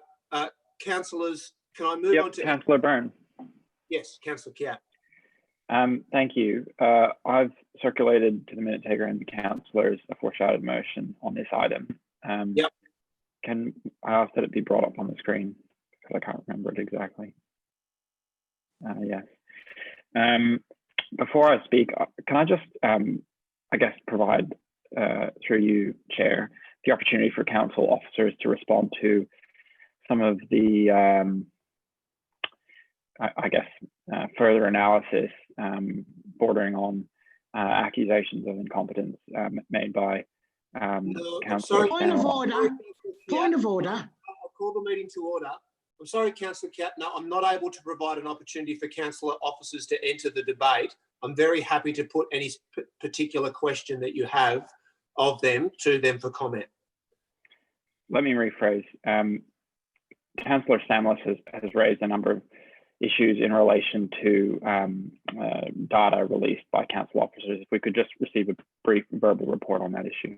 councillors, can I move on to Councillor Byrne? Yes, Councillor Cap. Thank you. I've circulated to the minute taker and the councillors a foreshadowed motion on this item. Can I ask that it be brought up on the screen? Because I can't remember it exactly. Yes. Before I speak, can I just, I guess, provide, through you, Chair, the opportunity for council officers to respond to some of the, I guess, further analysis bordering on accusations of incompetence made by Councillor Point of order. Point of order. I'll call the meeting to order. I'm sorry, Councillor Cap. No, I'm not able to provide an opportunity for councillor officers to enter the debate. I'm very happy to put any particular question that you have of them to them for comment. Let me rephrase. Councillor Stamlis has raised a number of issues in relation to data released by council officers. If we could just receive a brief verbal report on that issue.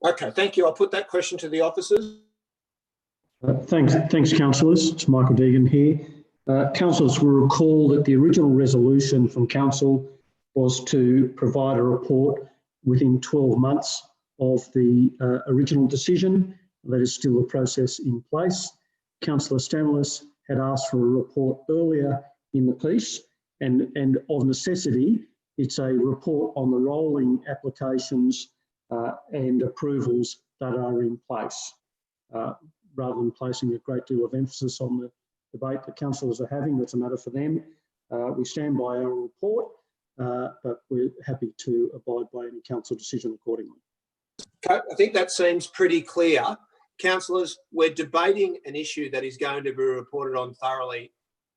Okay, thank you. I'll put that question to the officers. Thanks, councillors. It's Michael Deegan here. Councillors will recall that the original resolution from council was to provide a report within 12 months of the original decision. That is still a process in place. Councillor Stamlis had asked for a report earlier in the piece, and of necessity, it's a report on the rolling applications and approvals that are in place, rather than placing a great deal of emphasis on the debate that councillors are having. That's a matter for them. We stand by our report, but we're happy to abide by any council decision accordingly. Okay, I think that seems pretty clear. Councillors, we're debating an issue that is going to be reported on thoroughly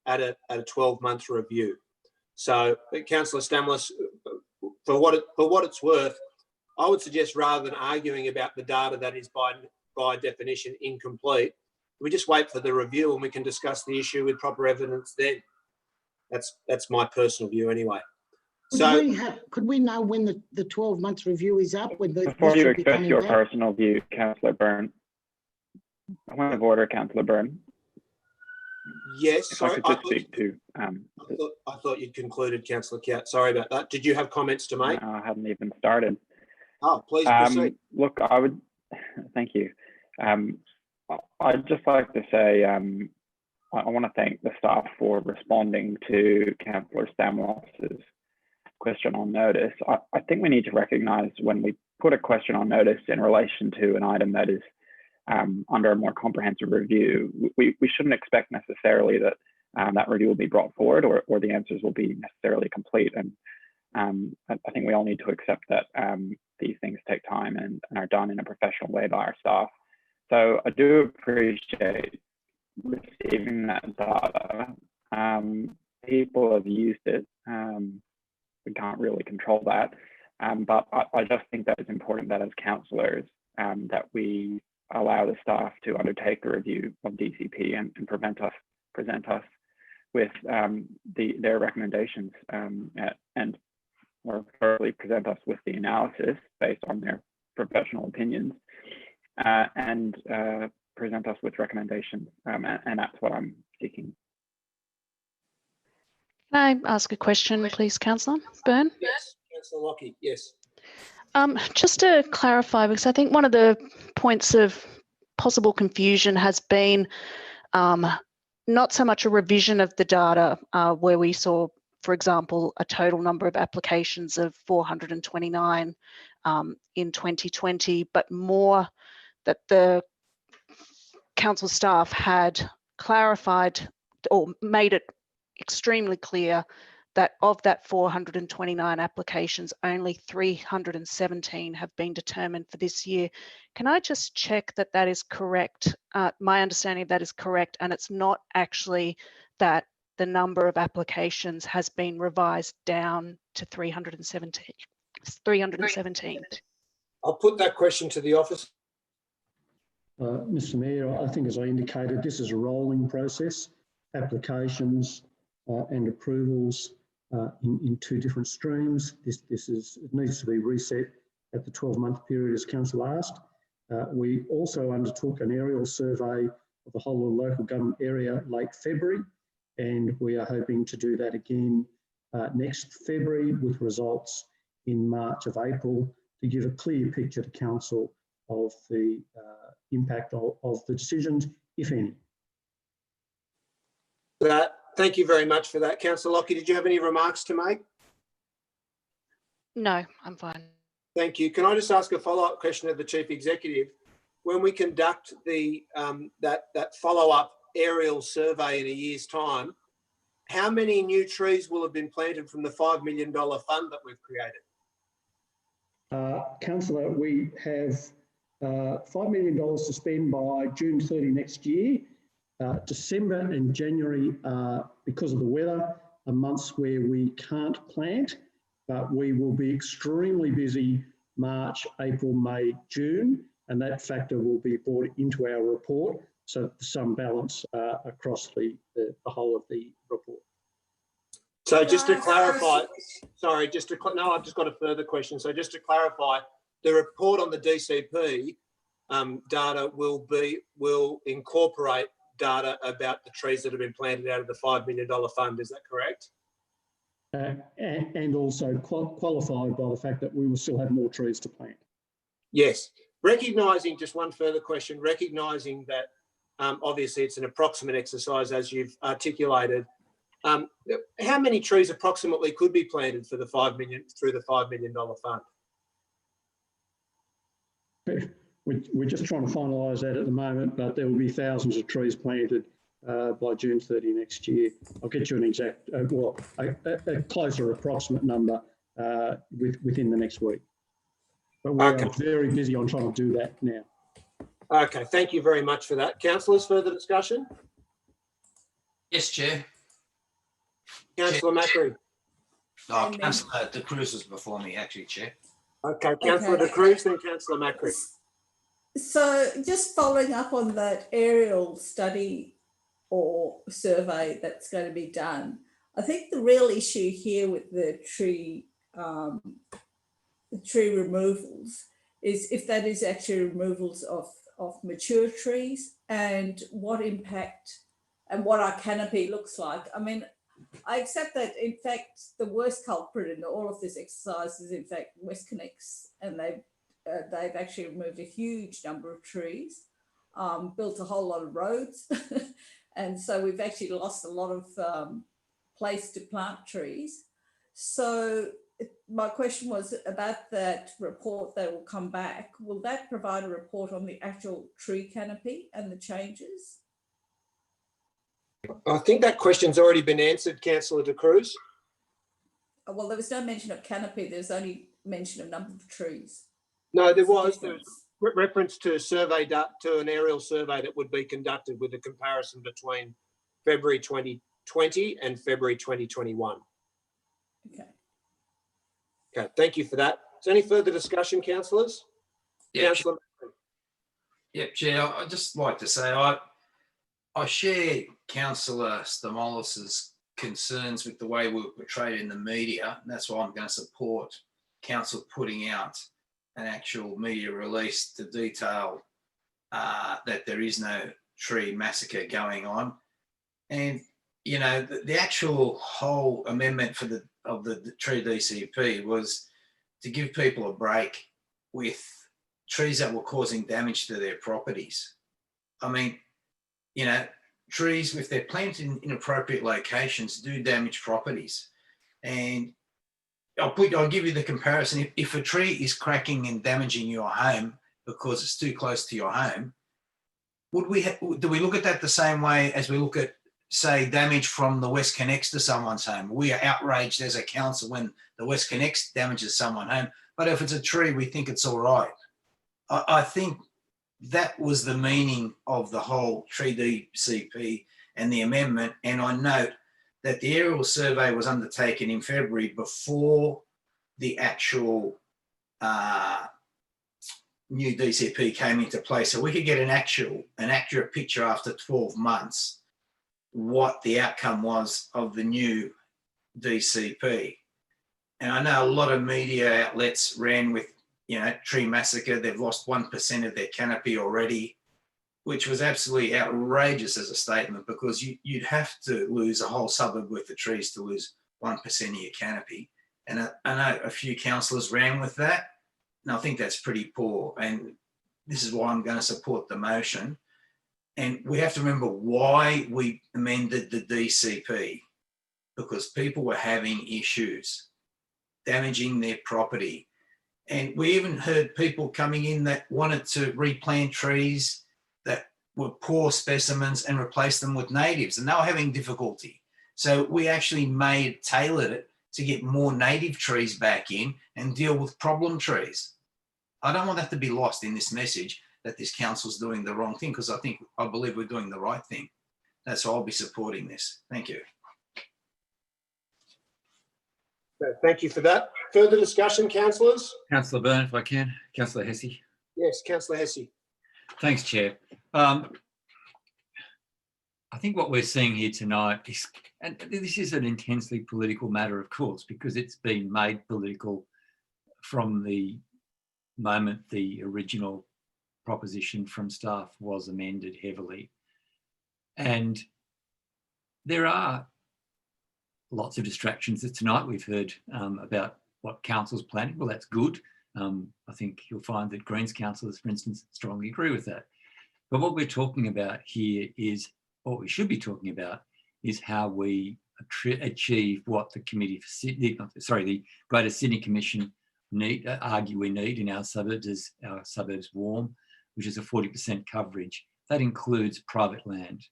at a 12-month review. So, Councillor Stamlis, for what it's worth, I would suggest rather than arguing about the data that is by definition incomplete, we just wait for the review and we can discuss the issue with proper evidence then. That's my personal view anyway. Could we know when the 12-month review is up? Before you express your personal view, Councillor Byrne, point of order, Councillor Byrne. Yes, if sorry. I could just speak to. I thought you'd concluded, Councillor Cat. Sorry about that. Did you have comments to make? No, I hadn't even started. Oh, please proceed. Look, I would. Thank you. I'd just like to say I want to thank the staff for responding to Councillor Stamlis's question on notice. I think we need to recognise when we put a question on notice in relation to an item that is under a more comprehensive review, we shouldn't expect necessarily that that review will be brought forward or the answers will be necessarily complete. And I think we all need to accept that these things take time and are done in a professional way by our staff. So I do appreciate receiving that data. People have used it. We can't really control that. But I just think that it's important that as councillors that we allow the staff to undertake the review of DCP and present us with their recommendations or firstly present us with the analysis based on their professional opinions and present us with recommendations, and that's what I'm seeking. Can I ask a question, please, Councillor Byrne? Yes, Councillor Lockie, yes. Just to clarify, because I think one of the points of possible confusion has been not so much a revision of the data where we saw, for example, a total number of applications of 429 in 2020, but more that the council staff had clarified or made it extremely clear that of that 429 applications, only 317 have been determined for this year. Can I just check that that is correct? My understanding of that is correct, and it's not actually that the number of applications has been revised down to 317. 317. I'll put that question to the office. Mr. Mayor, I think as I indicated, this is a rolling process. Applications and approvals in two different streams. It needs to be reset at the 12-month period as council asked. We also undertook an aerial survey of the whole of the local government area late February, and we are hoping to do that again next February with results in March of April to give a clear picture to council of the impact of the decisions, if any. Thank you very much for that. Councillor Lockie, did you have any remarks to make? No, I'm fine. Thank you. Can I just ask a follow-up question of the Chief Executive? When we conduct the that follow-up aerial survey in a year's time, how many new trees will have been planted from the $5 million fund that we've created? Councillor, we have $5 million to spend by June 30 next year. December and January, because of the weather, are months where we can't plant, but we will be extremely busy March, April, May, June, and that factor will be brought into our report, so some balance across the whole of the report. So just to clarify, sorry, no, I've just got a further question. So just to clarify, the report on the DCP data will incorporate data about the trees that have been planted out of the $5 million fund. Is that correct? And also qualified by the fact that we will still have more trees to plant. Yes. Recognising, just one further question, recognising that obviously it's an approximate exercise as you've articulated, how many trees approximately could be planted for the $5 million through the $5 million fund? We're just trying to finalise that at the moment, but there will be thousands of trees planted by June 30 next year. I'll get you an exact, a closer approximate number within the next week. But we're very busy on trying to do that now. Okay, thank you very much for that. Councillors, further discussion? Yes, Chair. Councillor Macri. Oh, Councillor De Cruz was before me, actually, Chair. Okay, Councillor De Cruz, then Councillor Macri. So just following up on that aerial study or survey that's going to be done, I think the real issue here with the tree removals is if that is actually removals of mature trees and what impact and what our canopy looks like. I mean, I accept that, in fact, the worst culprit in all of this exercise is, in fact, WestConnex, and they've actually removed a huge number of trees, built a whole lot of roads, and so we've actually lost a lot of place to plant trees. So my question was about that report that will come back. Will that provide a report on the actual tree canopy and the changes? I think that question's already been answered, Councillor De Cruz. Well, there was no mention of canopy. There's only mention of number of trees. No, there was reference to an aerial survey that would be conducted with a comparison between February 2020 and February 2021. Okay. Okay, thank you for that. Is there any further discussion, councillors? Yeah, Councillor. Yep, Chair. I'd just like to say I share Councillor Stamolis's concerns with the way we were portrayed in the media, and that's why I'm going to support Council putting out an actual media release to detail that there is no tree massacre going on. And, you know, the actual whole amendment of the tree DCP was to give people a break with trees that were causing damage to their properties. I mean, you know, trees, if they're planted in inappropriate locations, do damage properties. And I'll give you the comparison. If a tree is cracking and damaging your home because it's too close to your home, do we look at that the same way as we look at say, damage from the West Connects to someone's home. We are outraged as a council when the West Connects damages someone's home. But if it's a tree, we think it's all right. I think that was the meaning of the whole tree DCP and the amendment. And I note that the aerial survey was undertaken in February before the actual new DCP came into place. So we could get an accurate picture after 12 months what the outcome was of the new DCP. And I know a lot of media outlets ran with, you know, tree massacre. They've lost 1% of their canopy already, which was absolutely outrageous as a statement, because you'd have to lose a whole suburb worth of trees to lose 1% of your canopy. And I know a few councillors ran with that, and I think that's pretty poor. And this is why I'm going to support the motion. And we have to remember why we amended the DCP, because people were having issues, damaging their property. And we even heard people coming in that wanted to replant trees that were poor specimens and replace them with natives, and they were having difficulty. So we actually tailored it to get more native trees back in and deal with problem trees. I don't want that to be lost in this message that this council's doing the wrong thing, because I believe we're doing the right thing. That's why I'll be supporting this. Thank you. Thank you for that. Further discussion, councillors? Councillor Byrne, if I can. Councillor Hesse. Yes, Councillor Hesse. Thanks, Chair. I think what we're seeing here tonight is, and this is an intensely political matter, of course, because it's been made political from the moment the original proposition from staff was amended heavily. And there are lots of distractions. Tonight we've heard about what council's planning. Well, that's good. I think you'll find that Greens councillors, for instance, strongly agree with that. But what we're talking about here is, what we should be talking about is how we achieve what the the Greater Sydney Commission argue we need in our suburbs as our suburbs warm, which is a 40% coverage. That includes private land.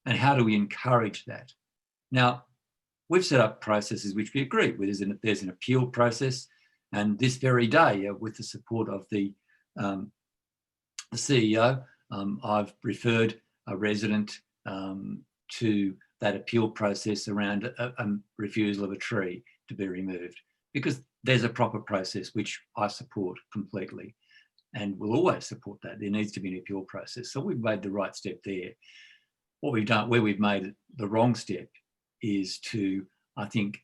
And how do we encourage that? Now, we've set up processes which we agree with. There's an appeal process, and this very day, with the support of the CEO, I've referred a resident to that appeal process around a refusal of a tree to be removed, because there's a proper process which I support completely and will always support that. There needs to be an appeal process. So we've made the right step there. What we've done, where we've made the wrong step, is to, I think,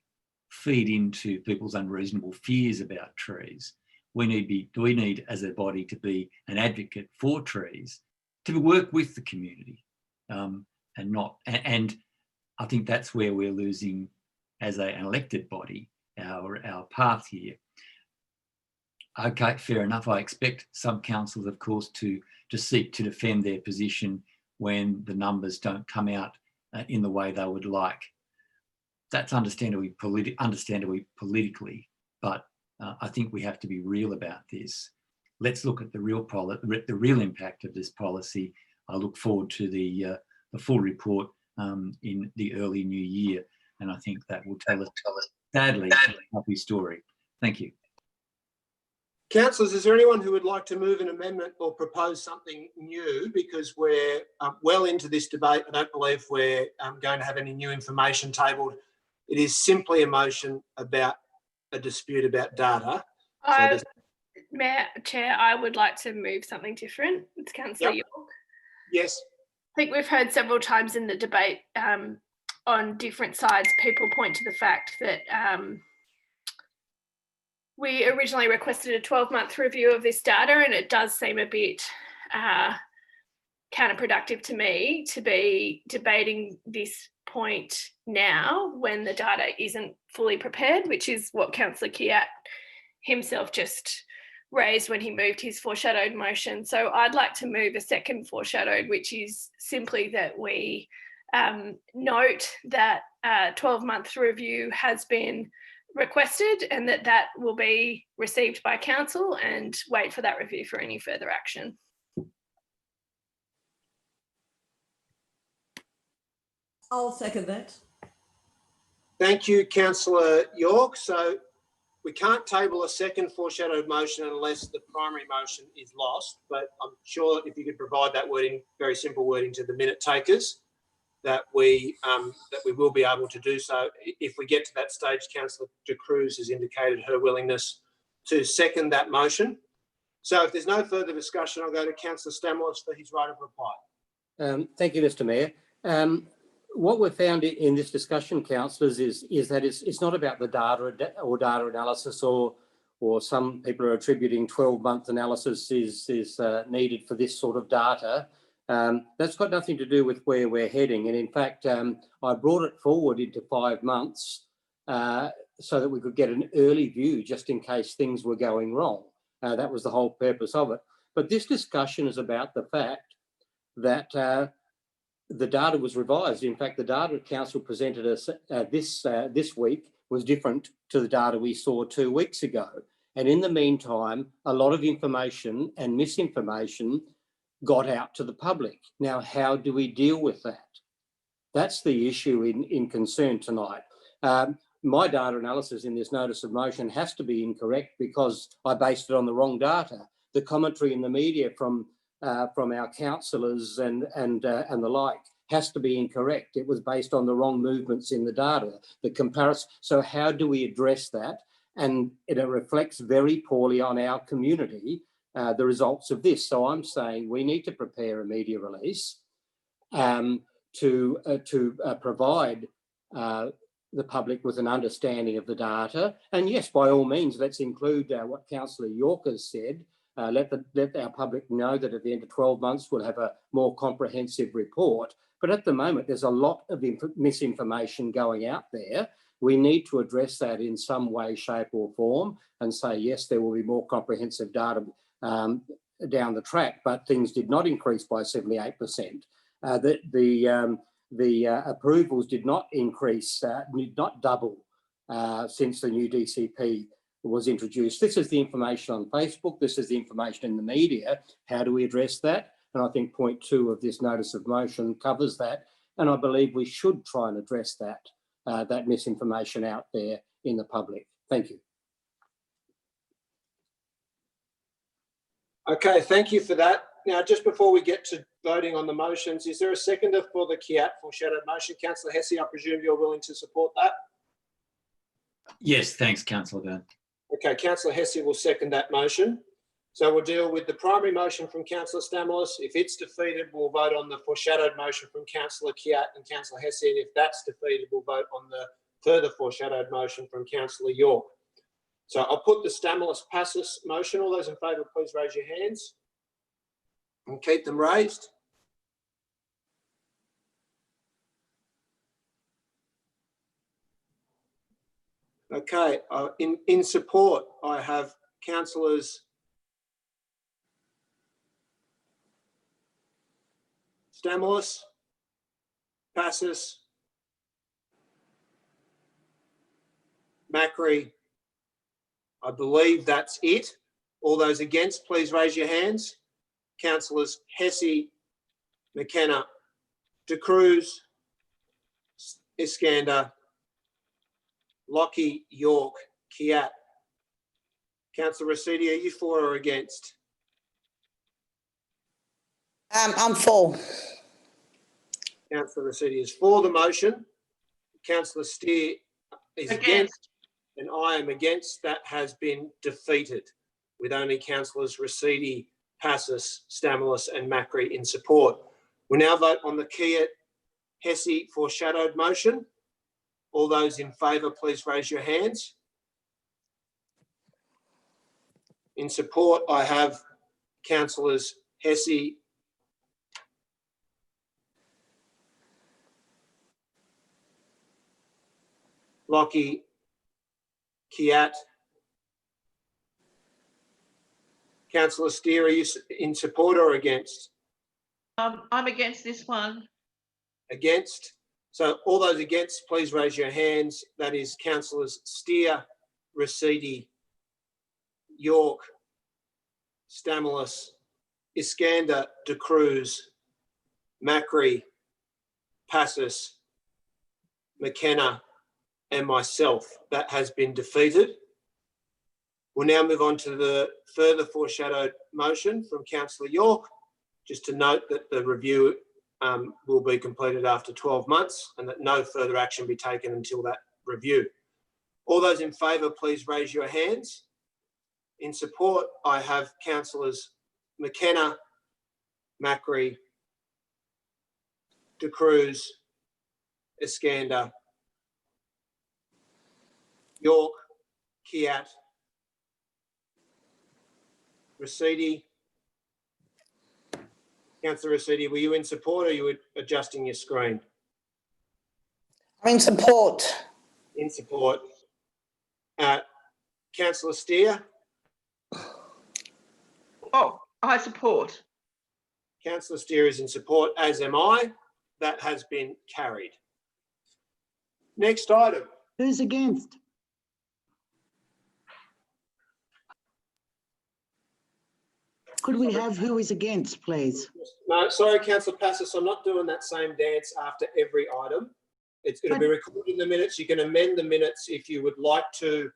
feed into people's unreasonable fears about trees. We need as a body to be an advocate for trees, to work with the community, and I think that's where we're losing as an elected body, our path here. Okay, fair enough. I expect some councils, of course, to seek to defend their position when the numbers don't come out in the way they would like. That's understandably politically, but I think we have to be real about this. Let's look at the real impact of this policy. I look forward to the full report in the early new year, and I think that will tell us, sadly, a happy story. Thank you. Councillors, is there anyone who would like to move an amendment or propose something new? Because we're well into this debate. I don't believe we're going to have any new information tabled. It is simply a motion about a dispute about data. Chair, I would like to move something different. It's Councillor York. Yes. I think we've heard several times in the debate on different sides, people point to the fact that we originally requested a 12-month review of this data, and it does seem a bit counterproductive to me to be debating this point now when the data isn't fully prepared, which is what Councillor Kiat himself just raised when he moved his foreshadowed motion. So I'd like to move a second foreshadowed, which is simply that we note that a 12-month review has been requested and that will be received by council, and wait for that review for any further action. I'll second that. Thank you, Councillor York. So we can't table a second foreshadowed motion unless the primary motion is lost, but I'm sure if you could provide that wording, very simple wording to the minute takers, that we will be able to do so. If we get to that stage, Councillor De Cruz has indicated her willingness to second that motion. So if there's no further discussion, I'll go to Councillor Stamoulis for his right of reply. Thank you, Mr. Mayor. What we've found in this discussion, councillors, is that it's not about the data or data analysis, or some people are attributing 12-month analysis is needed for this sort of data. That's got nothing to do with where we're heading. And in fact, I brought it forward into 5 months so that we could get an early view just in case things were going wrong. That was the whole purpose of it. But this discussion is about the fact that the data was revised. In fact, the data Council presented us this week was different to the data we saw 2 weeks ago. And in the meantime, a lot of information and misinformation got out to the public. Now, how do we deal with that? That's the issue in concern tonight. My data analysis in this notice of motion has to be incorrect because I based it on the wrong data. The commentary in the media from our councillors and the like has to be incorrect. It was based on the wrong movements in the data, the comparison. So how do we address that? And it reflects very poorly on our community, the results of this. So I'm saying we need to prepare a media release to provide the public with an understanding of the data. And yes, by all means, let's include what Councillor York has said. Let our public know that at the end of 12 months, we'll have a more comprehensive report. But at the moment, there's a lot of misinformation going out there. We need to address that in some way, shape or form and say, yes, there will be more comprehensive data down the track, but things did not increase by 78%. The approvals did not increase, did not double since the new DCP was introduced. This is the information on Facebook. This is the information in the media. How do we address that? And I think point 2 of this notice of motion covers that. And I believe we should try and address that misinformation out there in the public. Thank you. Okay, thank you for that. Now, just before we get to voting on the motions, is there a seconder for the Kiat foreshadowed motion? Councillor Hesse, I presume you're willing to support that? Yes, thanks, Councillor Byrne. Okay, Councillor Hesse will second that motion. So we'll deal with the primary motion from Councillor Stamoulis. If it's defeated, we'll vote on the foreshadowed motion from Councillor Kiat and Councillor Hesse. And if that's defeated, we'll vote on the further foreshadowed motion from Councillor York. So I'll put the Stamoulis passes motion. All those in favour, please raise your hands and keep them raised. Okay, in support, I have councillors Stamoulis, Passis, Macri. I believe that's it. All those against, please raise your hands. Councillors Hesse, McKenna, De Cruz, Iskander, Lockie, York, Kiat. Councillor Rescind, are you for or against? I'm for. Councillor Rescind is for the motion. Councillor Steer is against, and I am against. That has been defeated with only councillors Rescind, Passis, Stamoulis and Macri in support. We now vote on the Kiat Hesse foreshadowed motion. All those in favour, please raise your hands. In support, I have councillors Hesse, Lockie, Kiat. Councillor Steer, are you in support or against? I'm against this one. Against? So all those against, please raise your hands. That is councillors Steer, Rescind, York, Stamoulis, Iskander, De Cruz, Macri, Passis, McKenna and myself. That has been defeated. We'll now move on to the further foreshadowed motion from Councillor York, just to note that the review will be completed after 12 months and that no further action be taken until that review. All those in favour, please raise your hands. In support, I have Councillors McKenna, Macri, De Cruz, Iskander, York, Kiat, Rescind. Councillor Rescind, were you in support or you were adjusting your screen? I'm in support. In support. Councillor Steer? Oh, I support. Councillor Steer is in support, as am I. That has been carried. Next item. Who's against? Could we have who is against, please? No, sorry, Councillor Passos, I'm not doing that same dance after every item. It'll be recorded in the minutes. You can amend the minutes if you would like to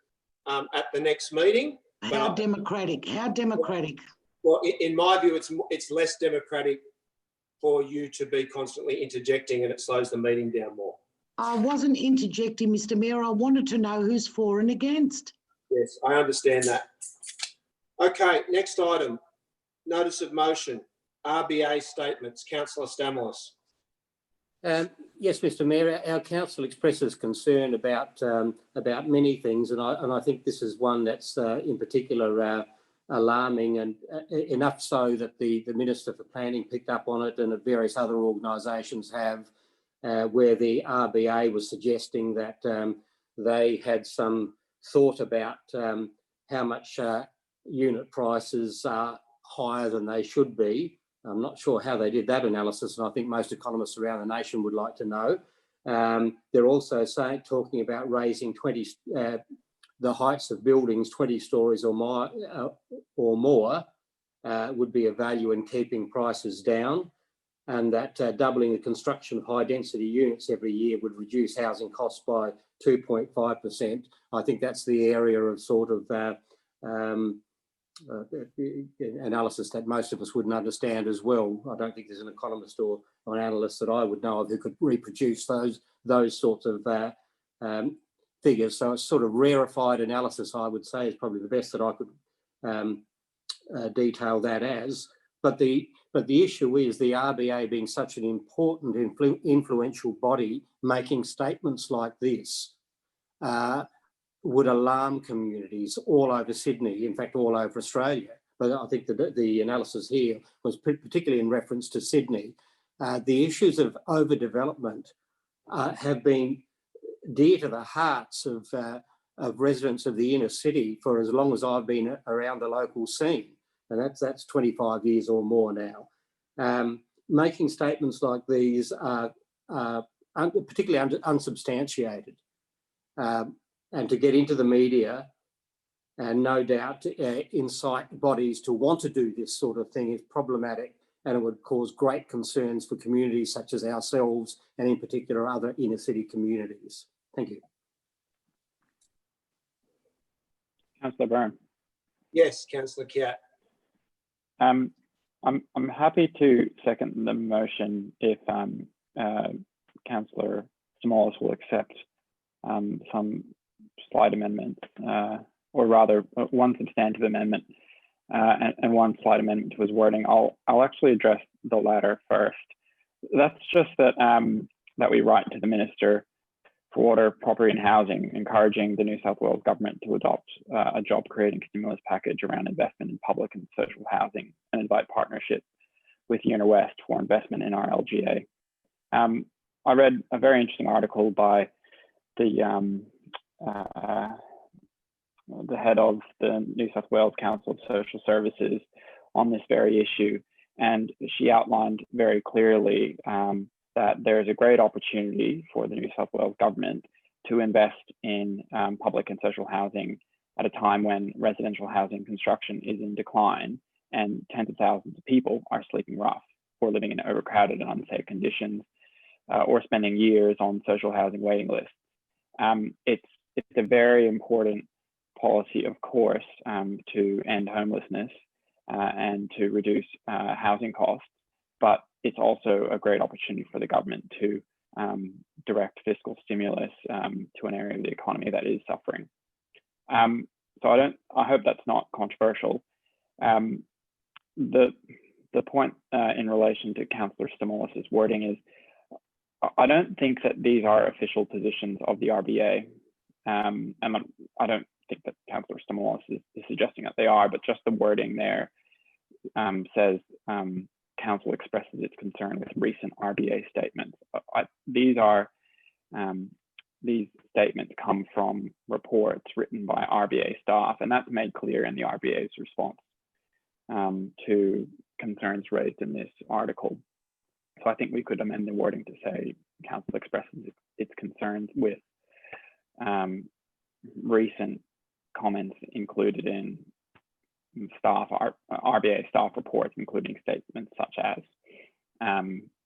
at the next meeting. How democratic, how democratic. Well, in my view, it's less democratic for you to be constantly interjecting, and it slows the meeting down more. I wasn't interjecting, Mr. Mayor. I wanted to know who's for and against. Yes, I understand that. Okay, next item. Notice of motion, RBA statements. Councillor Stamoulis. Yes, Mr. Mayor, our council expresses concern about many things, and I think this is one that's in particular alarming, and enough so that the Minister for Planning picked up on it, and various other organisations have, where the RBA was suggesting that they had some thought about how much unit prices are higher than they should be. I'm not sure how they did that analysis, and I think most economists around the nation would like to know. They're also talking about raising the heights of buildings 20 stories or more would be a value in keeping prices down, and that doubling the construction of high density units every year would reduce housing costs by 2.5%. I think that's the area of sort of analysis that most of us wouldn't understand as well. I don't think there's an economist or an analyst that I would know of who could reproduce those sorts of figures. So it's sort of rarefied analysis, I would say, is probably the best that I could detail that as. But the issue is the RBA being such an important influential body, making statements like this would alarm communities all over Sydney, in fact, all over Australia. But I think the analysis here was particularly in reference to Sydney. The issues of overdevelopment have been dear to the hearts of residents of the inner city for as long as I've been around the local scene, and that's 25 years or more now. Making statements like these are particularly unsubstantiated. And to get into the media and no doubt incite bodies to want to do this sort of thing is problematic, and it would cause great concerns for communities such as ourselves and in particular other inner city communities. Thank you. Councillor Byrne. Yes, Councillor Kiat. I'm happy to second the motion if Councillor Stamoulis will accept some slight amendment, or rather one substantive amendment and one slight amendment to his wording. I'll actually address the latter first. That's just that that we write to the Minister for Water, Property and Housing, encouraging the New South Wales government to adopt a job-creating stimulus package around investment in public and social housing, and invite partnership with Unit West for investment in our LGA. I read a very interesting article by the head of the New South Wales Council of Social Services on this very issue, and she outlined very clearly that there's a great opportunity for the New South Wales government to invest in public and social housing at a time when residential housing construction is in decline and tens of thousands of people are sleeping rough or living in overcrowded and unsafe conditions. or spending years on social housing waiting lists. It's a very important policy, of course, to end homelessness and to reduce housing costs, but it's also a great opportunity for the government to direct fiscal stimulus to an area of the economy that is suffering. So I hope that's not controversial. The point in relation to Councillor Stamoulis's wording is, I don't think that these are official positions of the RBA. And I don't think that Councillor Stamoulis is suggesting that they are, but just the wording there says Council expresses its concern with recent RBA statements. These statements come from reports written by RBA staff, and that's made clear in the RBA's response to concerns raised in this article. So I think we could amend the wording to say Council expresses its concerns with recent comments included in RBA staff reports, including statements such as,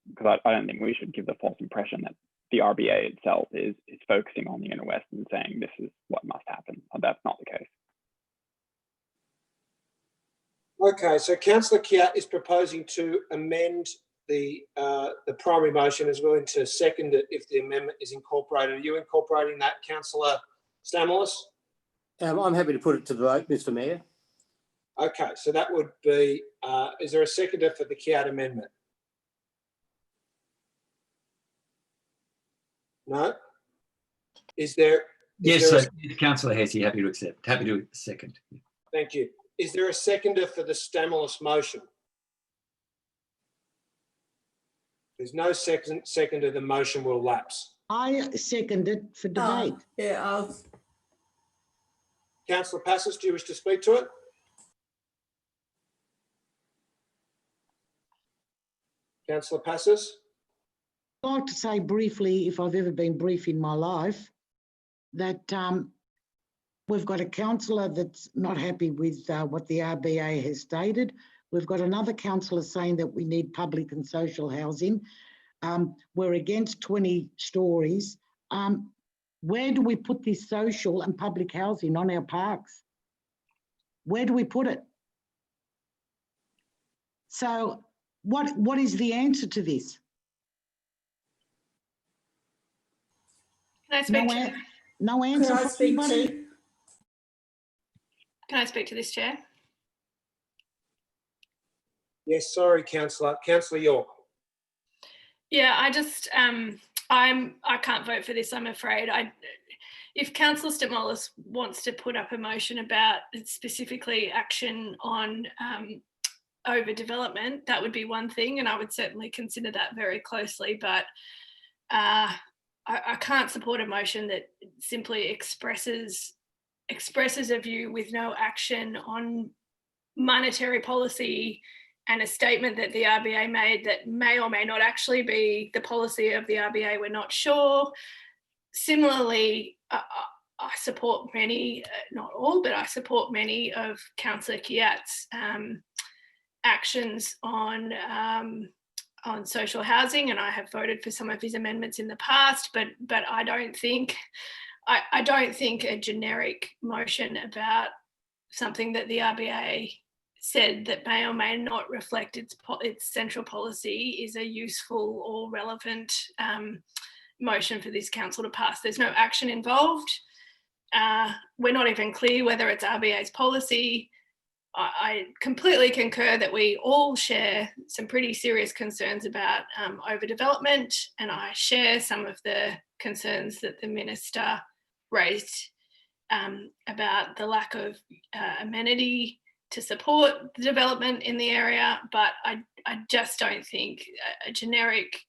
because I don't think we should give the false impression that the RBA itself is focusing on the Inner West and saying this is what must happen. That's not the case. Okay, so Councillor Kiat is proposing to amend the primary motion, as willing to second it if the amendment is incorporated. Are you incorporating that, Councillor Stamoulis? I'm happy to put it to the vote, Mr. Mayor. Okay, so that would be, is there a seconder for the Kiat amendment? No? Is there? Yes, Councillor Hesse, happy to accept. Happy to second. Thank you. Is there a seconder for the Stamoulis motion? There's no seconder, the motion will lapse. I second it for debate. Yeah, Councillor Passos, do you wish to speak to it? Councillor Passos? I'd like to say briefly, if I've ever been brief in my life, that we've got a councillor that's not happy with what the RBA has stated. We've got another councillor saying that we need public and social housing. We're against 20 stories. Where do we put this social and public housing on our parks? Where do we put it? So what is the answer to this? Can I speak to? No answer Can I from speak anybody? to? Can I speak to this, Chair? Yes, sorry, Councillor. Councillor York. Yeah, I can't vote for this, I'm afraid. If Councillor Stamoulis wants to put up a motion about specifically action on overdevelopment, that would be one thing, and I would certainly consider that very closely. But I can't support a motion that simply expresses a view with no action on monetary policy and a statement that the RBA made that may or may not actually be the policy of the RBA. We're not sure. Similarly, I support many, not all, but I support many of Councillor Kiat's actions on social housing, and I have voted for some of his amendments in the past. But I don't think a generic motion about something that the RBA said that may or may not reflect its central policy is a useful or relevant motion for this council to pass. There's no action involved. We're not even clear whether it's RBA's policy. I completely concur that we all share some pretty serious concerns about overdevelopment, and I share some of the concerns that the Minister raised about the lack of amenity to support the development in the area. But I just don't think a generic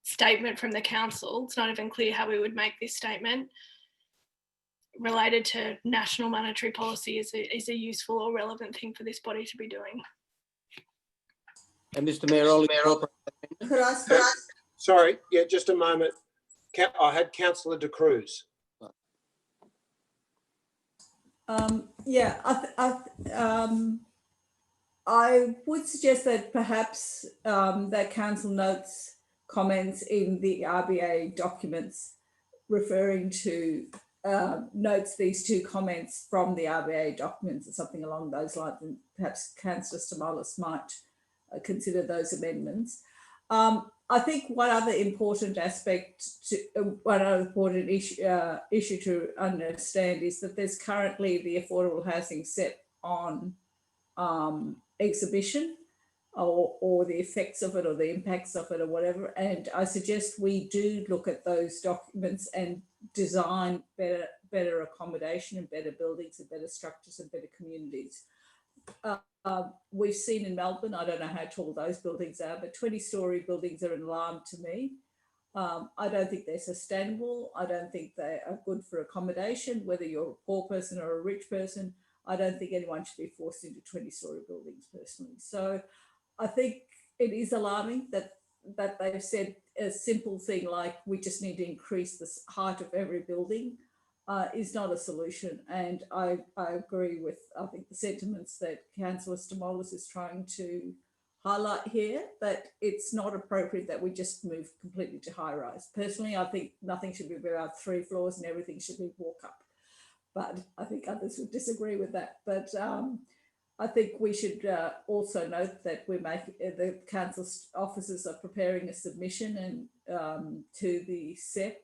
statement from the council, it's not even clear how we would make this statement, related to national monetary policy is a useful or relevant thing for this body to be doing. And Mr. Mayoral, Could I speak? Sorry, yeah, just a moment. I had Councillor De Cruz. Yeah, I would suggest that perhaps that council notes comments in the RBA documents referring to notes these two comments from the RBA documents or something along those lines, and perhaps Councillor Stamoulis might consider those amendments. I think one other important aspect, one other important issue to understand is that there's currently the affordable housing set on exhibition, or the effects of it or the impacts of it or whatever. And I suggest we do look at those documents and design better accommodation and better buildings and better structures and better communities. We've seen in Melbourne, I don't know how tall those buildings are, but 20-storey buildings are an alarm to me. I don't think they're sustainable. I don't think they are good for accommodation, whether you're a poor person or a rich person. I don't think anyone should be forced into 20-storey buildings personally. So I think it is alarming that they've said a simple thing like we just need to increase the height of every building is not a solution. And I agree with, I think, the sentiments that Councillor Stamoulis is trying to highlight here, that it's not appropriate that we just move completely to high rise. Personally, I think nothing should be about 3 floors and everything should be walk up. But I think others would disagree with that. But I think we should also note that we're making the council's officers are preparing a submission and to the SEP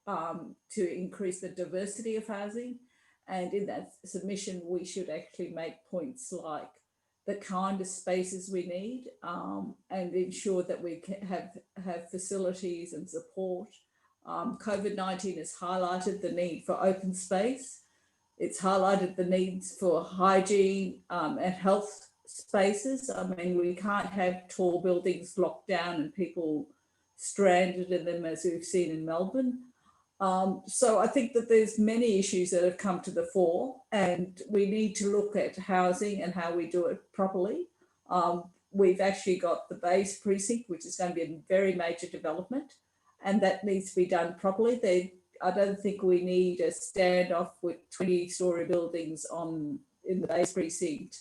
to increase the diversity of housing. And in that submission, we should actually make points like the kind of spaces we need and ensure that we can have facilities and support. COVID-19 has highlighted the need for open space. It's highlighted the needs for hygiene and health spaces. I mean, we can't have tall buildings locked down and people stranded in them, as we've seen in Melbourne. So I think that there's many issues that have come to the fore, and we need to look at housing and how we do it properly. We've actually got the base precinct, which is going to be a very major development, and that needs to be done properly. I don't think we need a standoff with 20-storey buildings in the base precinct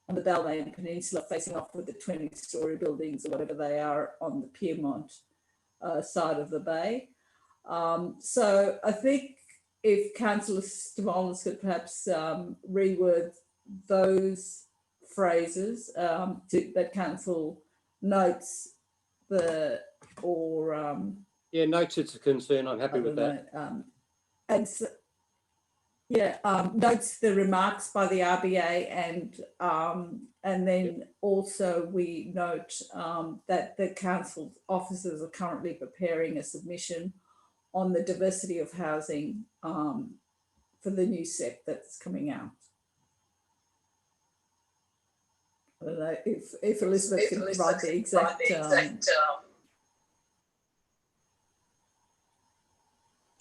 on the Balmain Peninsula facing off with the 20-storey buildings or whatever they are on the Pyrmont side of the bay. So I think if Councillor Stamoulis could perhaps reword those phrases that Council notes yeah, notes it's a concern. I'm happy with that. And so, notes the remarks by the RBA, and then also we note that the council officers are currently preparing a submission on the diversity of housing for the new SEP that's coming out. I don't know if Elizabeth can provide the exact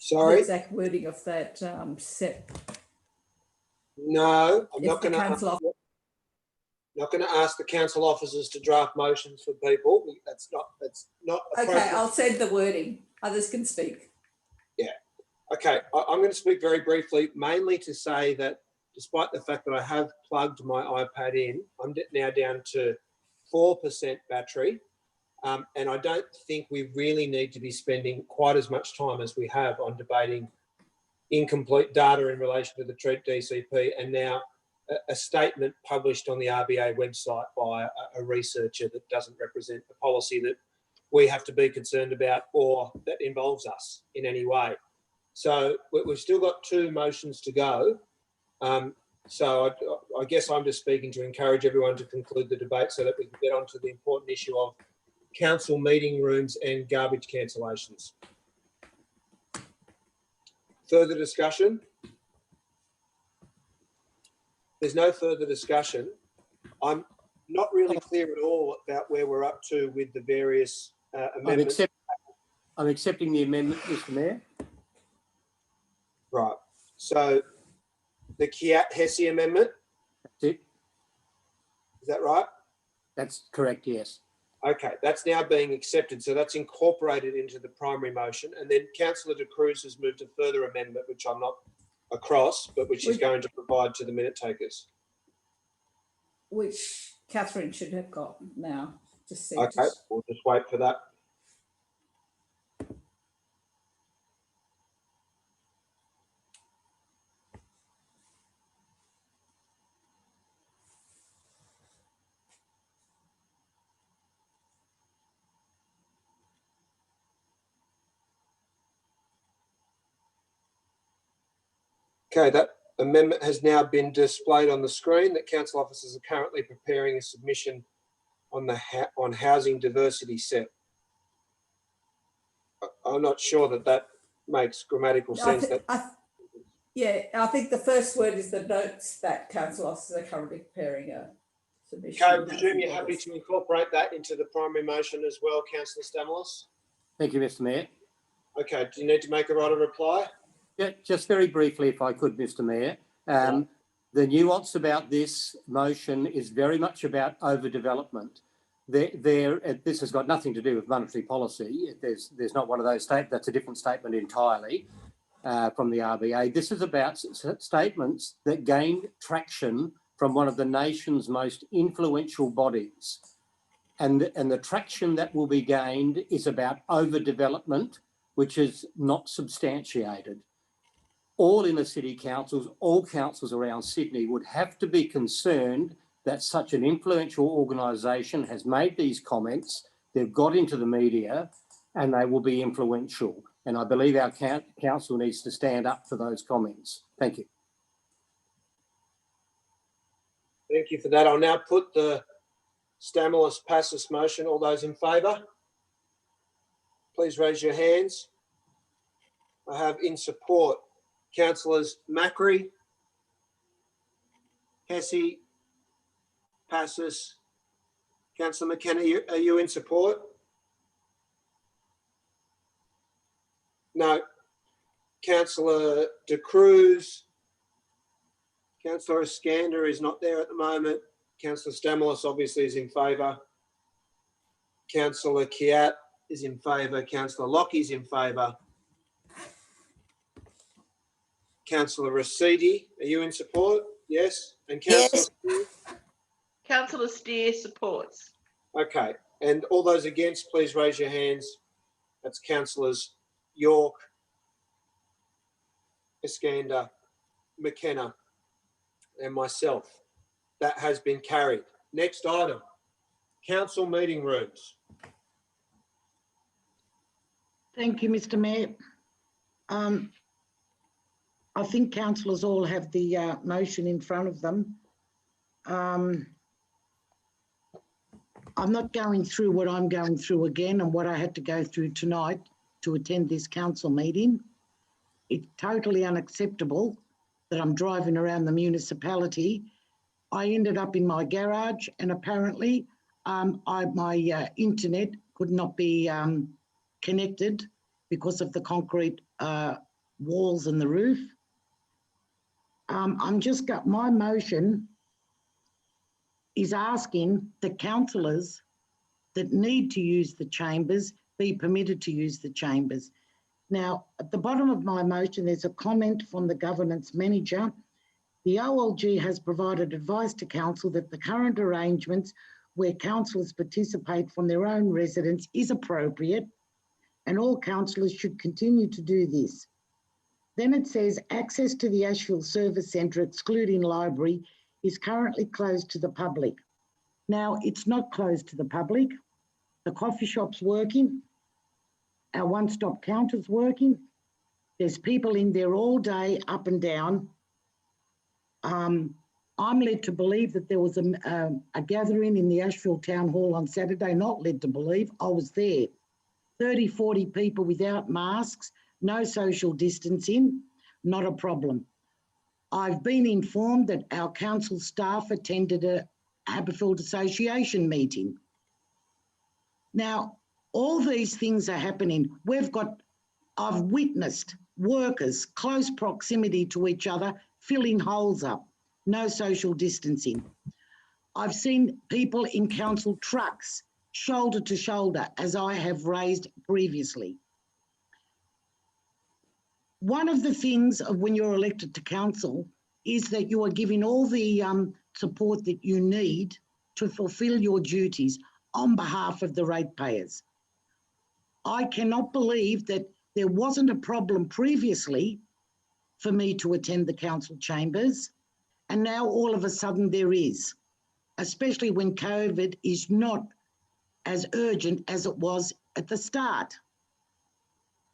sorry? The exact wording of that SEP. No, I'm not going to ask the council officers to draft motions for people. That's not Okay, I'll send the wording. Others can speak. Yeah. Okay, I'm going to speak very briefly, mainly to say that despite the fact that I have plugged my iPad in, I'm now down to 4% battery. And I don't think we really need to be spending quite as much time as we have on debating incomplete data in relation to the TREAT DCP, and now a statement published on the RBA website by a researcher that doesn't represent the policy that we have to be concerned about or that involves us in any way. So we've still got 2 motions to go. So I guess I'm just speaking to encourage everyone to conclude the debate so that we can get on to the important issue of council meeting rooms and garbage cancellations. Further discussion? There's no further discussion. I'm not really clear at all about where we're up to with the various amendments. I'm accepting the amendment, Mr. Mayor. Right. So the Kiat-Hesse amendment? That's it. Is that right? That's correct, yes. Okay, that's now being accepted. So that's incorporated into the primary motion. And then Councillor De Cruz has moved a further amendment, which I'm not across, but which is going to provide to the minute takers. Which Catherine should have got now. Just okay, we'll just wait for that. Okay, that amendment has now been displayed on the screen that council officers are currently preparing a submission on on housing diversity set. I'm not sure that makes grammatical sense. Yeah, I think the first word is the notes that council officers are currently preparing a submission. Okay, I presume you're happy to incorporate that into the primary motion as well, Councillor Stamalos? Thank you, Mr. Mayor. Okay, do you need to make a right of reply? Yeah, just very briefly, if I could, Mr. Mayor. The nuance about this motion is very much about overdevelopment. This has got nothing to do with monetary policy. There's not one of those statements. That's a different statement entirely from the RBA. This is about statements that gained traction from one of the nation's most influential bodies. And the traction that will be gained is about overdevelopment, which is not substantiated. All inner city councils, all councils around Sydney would have to be concerned that such an influential organisation has made these comments, they've got into the media, and they will be influential. And I believe our council needs to stand up for those comments. Thank you. Thank you for that. I'll now put the Stamalos Passus motion. All those in favour, please raise your hands. I have in support Councillors Macri, Hesse, Passus. Councillor McKenna, are you in support? No. Councillor De Cruz. Councillor Iskander is not there at the moment. Councillor Stamalos obviously is in favour. Councillor Kiat is in favour. Councillor Lockie is in favour. Councillor Rescind, are you in support? Yes. And Councillor Steer? Councillor Steer supports. Okay. And all those against, please raise your hands. That's Councillors York, Iskander, McKenna, and myself. That has been carried. Next item, council meeting rooms. Thank you, Mr. Mayor. I think councillors all have the motion in front of them. I'm not going through what I'm going through again and what I had to go through tonight to attend this council meeting. It's totally unacceptable that I'm driving around the municipality. I ended up in my garage and apparently my internet could not be connected because of the concrete walls and the roof. My motion is asking the councillors that need to use the chambers be permitted to use the chambers. Now, at the bottom of my motion, there's a comment from the governance manager. The OLG has provided advice to council that the current arrangements where councillors participate from their own residence is appropriate and all councillors should continue to do this. Then it says access to the Ashfield Service Centre, excluding library, is currently closed to the public. Now, it's not closed to the public. The coffee shop's working. Our one-stop counter's working. There's people in there all day, up and down. I'm led to believe that there was a gathering in the Ashfield Town Hall on Saturday, not led to believe, I was there. 30, 40 people without masks, no social distancing, not a problem. I've been informed that our council staff attended a Haberfield Association meeting. Now, all these things are happening. I've witnessed workers close proximity to each other, filling holes up, no social distancing. I've seen people in council trucks, shoulder to shoulder, as I have raised previously. One of the things of when you're elected to council is that you are given all the support that you need to fulfil your duties on behalf of the ratepayers. I cannot believe that there wasn't a problem previously for me to attend the council chambers, and now all of a sudden there is, especially when COVID is not as urgent as it was at the start.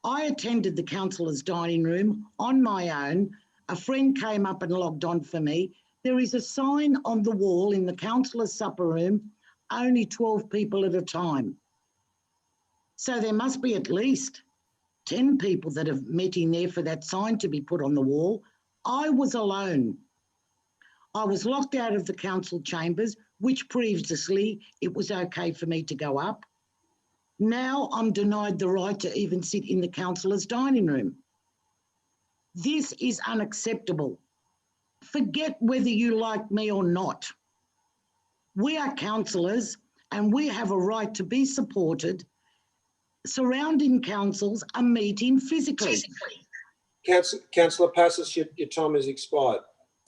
I attended the councillors' dining room on my own A friend came up and logged on for me. There is a sign on the wall in the councillor's supper room, only 12 people at a time. So there must be at least 10 people that have met in there for that sign to be put on the wall. I was alone. I was locked out of the council chambers, which previously it was okay for me to go up. Now I'm denied the right to even sit in the councillor's dining room. This is unacceptable. Forget whether you like me or not. We are councillors and we have a right to be supported. Surrounding councils are meeting physically. Councillor Passos, your time has expired.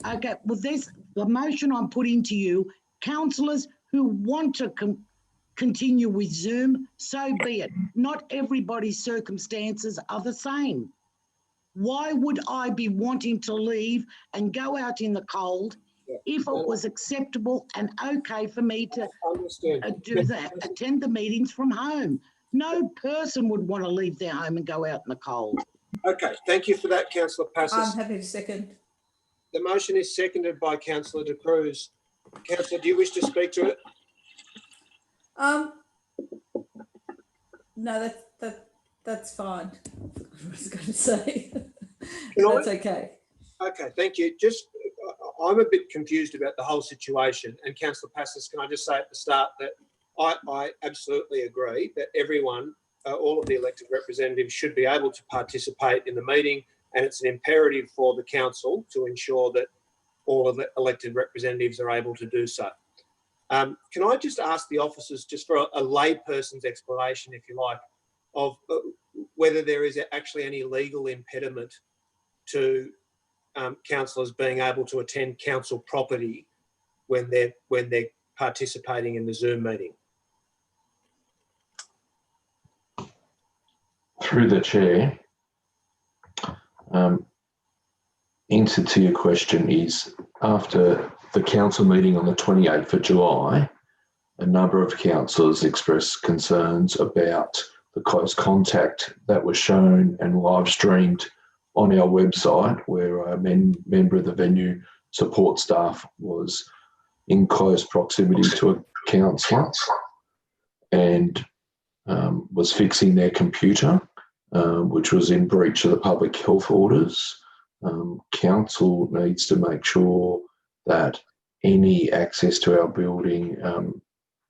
Okay, well, there's the motion I'm putting to you. Councillors who want to continue with Zoom, so be it. Not everybody's circumstances are the same. Why would I be wanting to leave and go out in the cold if it was acceptable and okay for me to attend the meetings from home? No person would want to leave their home and go out in the cold. Okay, thank you for that, Councillor Passos. I'm happy to second. The motion is seconded by Councillor De Cruz. Councillor, do you wish to speak to it? No, that's fine. I was going to say that's okay. Okay, thank you. Just, I'm a bit confused about the whole situation. And Councillor Passos, can I just say at the start that I absolutely agree that everyone, all of the elected representatives should be able to participate in the meeting, and it's an imperative for the council to ensure that all of the elected representatives are able to do so. Can I just ask the officers, just for a layperson's explanation, if you like, of whether there is actually any legal impediment to councillors being able to attend council property when they're participating in the Zoom meeting? Through the chair, answer to your question is, after the council meeting on the 28th of July, a number of councillors expressed concerns about the close contact that was shown and live streamed on our website, where a member of the venue support staff was in close proximity to a councillor and was fixing their computer, which was in breach of the public health orders. Council needs to make sure that any access to our building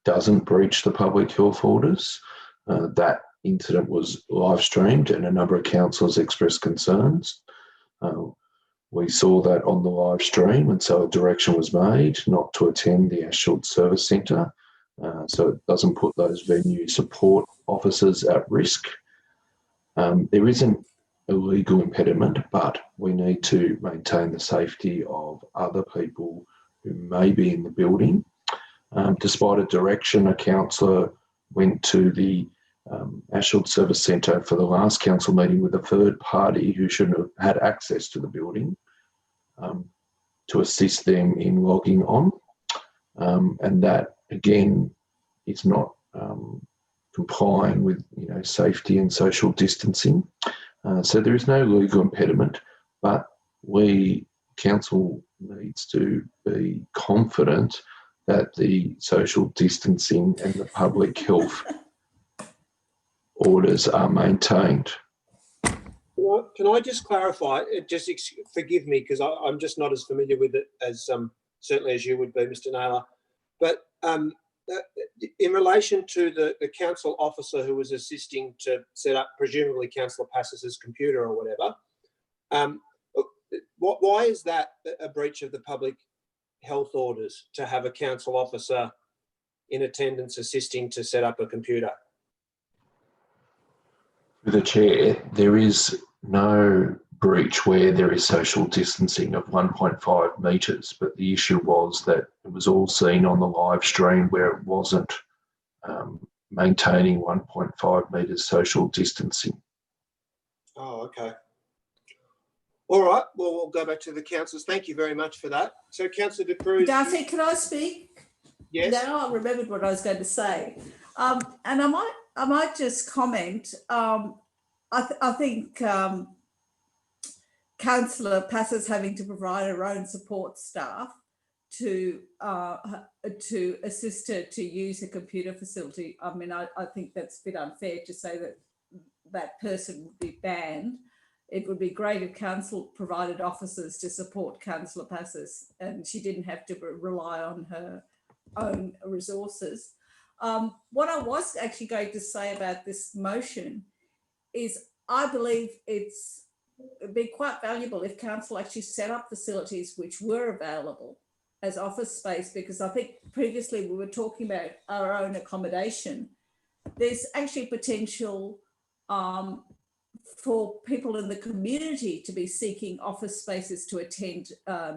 doesn't breach the public health orders. That incident was live streamed and a number of councillors expressed concerns. We saw that on the live stream, and so a direction was made not to attend the Ashfield Service Centre, so it doesn't put those venue support officers at risk. There isn't a legal impediment, but we need to maintain the safety of other people who may be in the building. Despite a direction, a councillor went to the Ashfield Service Centre for the last council meeting with a third party who shouldn't have had access to the building to assist them in logging on. And that, again, is not complying with safety and social distancing. So there is no legal impediment, but council needs to be confident that the social distancing and the public health orders are maintained. Can I just clarify? Just forgive me, because I'm just not as familiar with it as certainly as you would be, Mr. Naylor. But in relation to the council officer who was assisting to set up, presumably Councillor Passos's computer or whatever, why is that a breach of the public health orders to have a council officer in attendance assisting to set up a computer? Through the chair, there is no breach where there is social distancing of 1.5 metres, but the issue was that it was all seen on the live stream where it wasn't maintaining 1.5 metres social distancing. Oh, okay. All right, well, we'll go back to the councillors. Thank you very much for that. So, Councillor De Cruz. Darcy, can I speak? Yes. Now I remembered what I was going to say. And I might just comment. I think Councillor Passes having to provide her own support staff to assist her to use a computer facility. I mean, I think that's a bit unfair to say that that person would be banned. It would be great if council provided officers to support Councillor Passes and she didn't have to rely on her own resources. What I was actually going to say about this motion is I believe it'd be quite valuable if council actually set up facilities which were available as office space, because I think previously we were talking about our own accommodation. There's actually potential for people in the community to be seeking office spaces to attend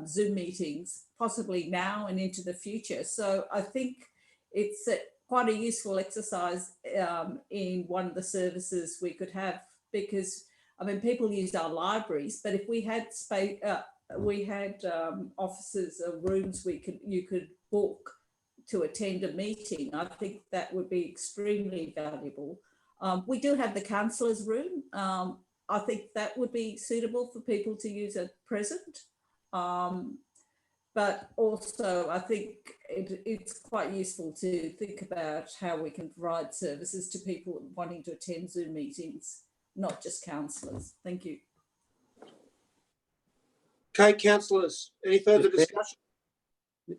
Zoom meetings, possibly now and into the future. So I think it's quite a useful exercise in one of the services we could have, because I mean, people use our libraries, but if we had space, we had offices or rooms you could book to attend a meeting, I think that would be extremely valuable. We do have the councillors' room. I think that would be suitable for people to use at present. But also I think it's quite useful to think about how we can provide services to people wanting to attend Zoom meetings, not just councillors. Thank you. Okay, councillors, any further discussion?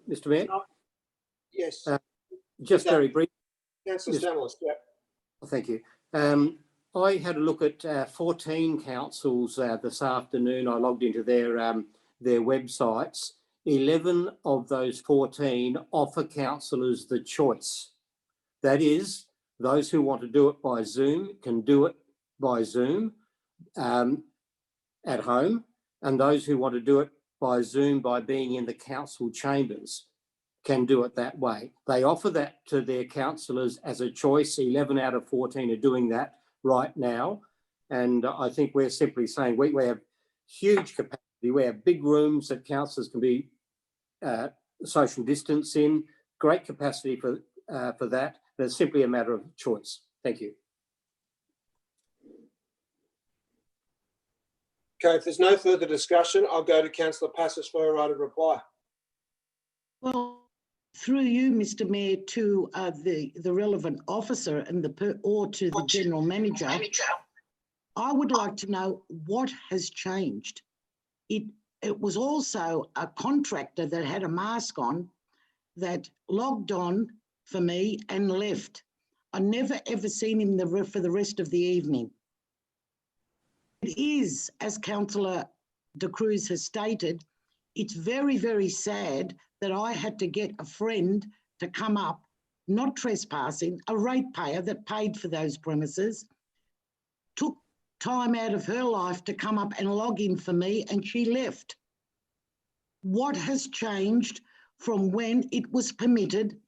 Mr. Mayor? Yes. Just very brief. Councillor Stanlis, yeah. Thank you. I had a look at 14 councils this afternoon. I logged into their websites. 11 of those 14 offer councillors the choice. That is, those who want to do it by Zoom can do it by Zoom at home, and those who want to do it by Zoom by being in the council chambers can do it that way. They offer that to their councillors as a choice. 11 out of 14 are doing that right now. And I think we're simply saying we have huge capacity. We have big rooms that councillors can be social distance in, great capacity for that. And it's simply a matter of choice. Thank you. Okay, if there's no further discussion, I'll go to Councillor Passes for a right of reply. Well, through you, Mr. Mayor, to the relevant officer and or to the general manager, I would like to know what has changed. It was also a contractor that had a mask on that logged on for me and left. I never ever seen him for the rest of the evening. It is, as Councillor De Cruz has stated, it's very, very sad that I had to get a friend to come up, not trespassing, a ratepayer that paid for those premises, took time out of her life to come up and log in for me, and she left. What has changed from when it was permitted,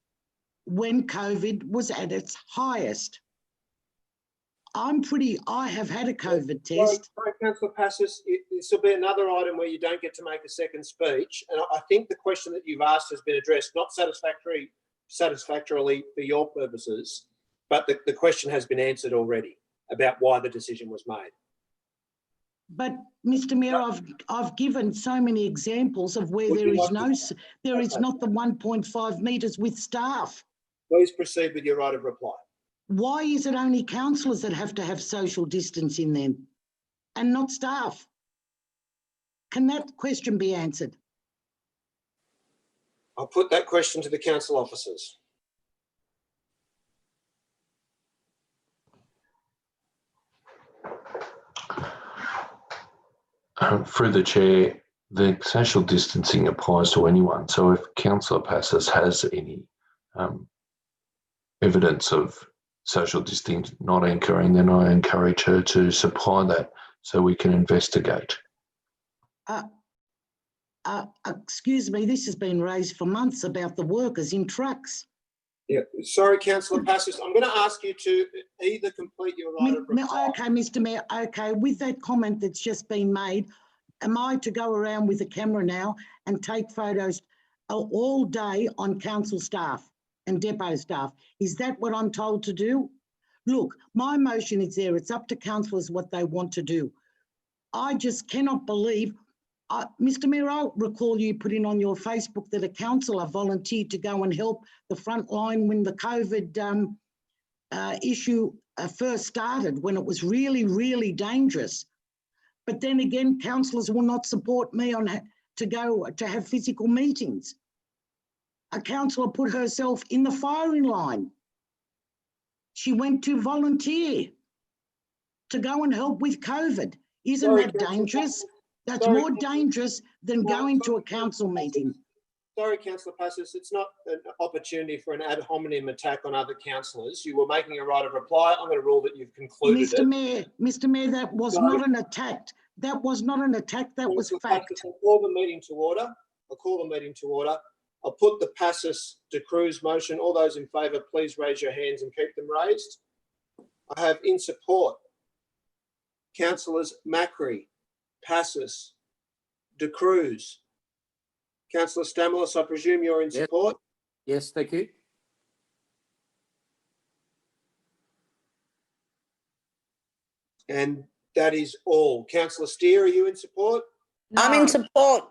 when COVID was at its highest? I have had a COVID test. Sorry, Councillor Passes, this will be another item where you don't get to make a second speech. And I think the question that you've asked has been addressed, not satisfactorily for your purposes, but the question has been answered already about why the decision was made. But Mr. Mayor, I've given so many examples of where there is not the 1.5 metres with staff. Please proceed with your right of reply. Why is it only councillors that have to have social distancing then and not staff? Can that question be answered? I'll put that question to the council officers. Through the chair, the social distancing applies to anyone. So if Councillor Passes has any evidence of social distancing not occurring, then I encourage her to supply that so we can investigate. Excuse me, this has been raised for months about the workers in trucks. Yeah, sorry, Councillor Passes, I'm going to ask you to either complete your right of reply. Okay, Mr. Mayor, okay, with that comment that's just been made, am I to go around with a camera now and take photos all day on council staff and depot staff? Is that what I'm told to do? Look, my motion is there. It's up to councillors what they want to do. I just cannot believe, Mr Mayor, I recall you putting on your Facebook that a councillor volunteered to go and help the front line when the COVID issue first started, when it was really, really dangerous. But then again, councillors will not support me on to go to have physical meetings. A councillor put herself in the firing line. She went to volunteer to go and help with COVID. Isn't that dangerous? That's more dangerous than going to a council meeting. Sorry, Councillor Passos, it's not an opportunity for an ad hominem attack on other councillors. You were making a right of reply. I'm going to rule that you've concluded Mr. Mayor, that was not an attack. That was not an attack, that was fact. I'll call the meeting to order. I'll put the Passos de Cruz motion. All those in favour, please raise your hands and keep them raised. I have in support Councillors Macri, Passos, de Cruz. Councillor Stamoulis, I presume you're in support? Yes, thank you. And that is all. Councillor Steer, are you in support? I'm in support.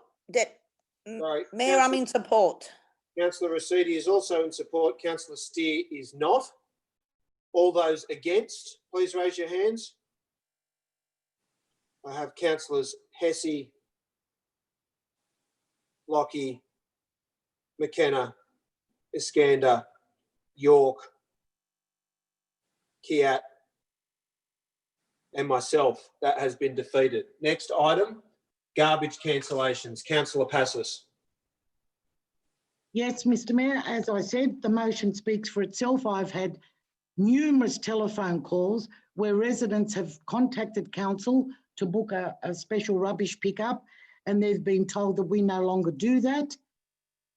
Sorry, Mayor, I'm in support. Councillor Rescind is also in support. Councillor Steer is not. All those against, please raise your hands. I have Councillors Hesse, Lockie, McKenna, Iskander, York, Kiat, and myself. That has been defeated. Next item, garbage cancellations. Councillor Passos. Yes, Mr Mayor, as I said, the motion speaks for itself. I've had numerous telephone calls where residents have contacted council to book a special rubbish pickup, and they've been told that we no longer do that.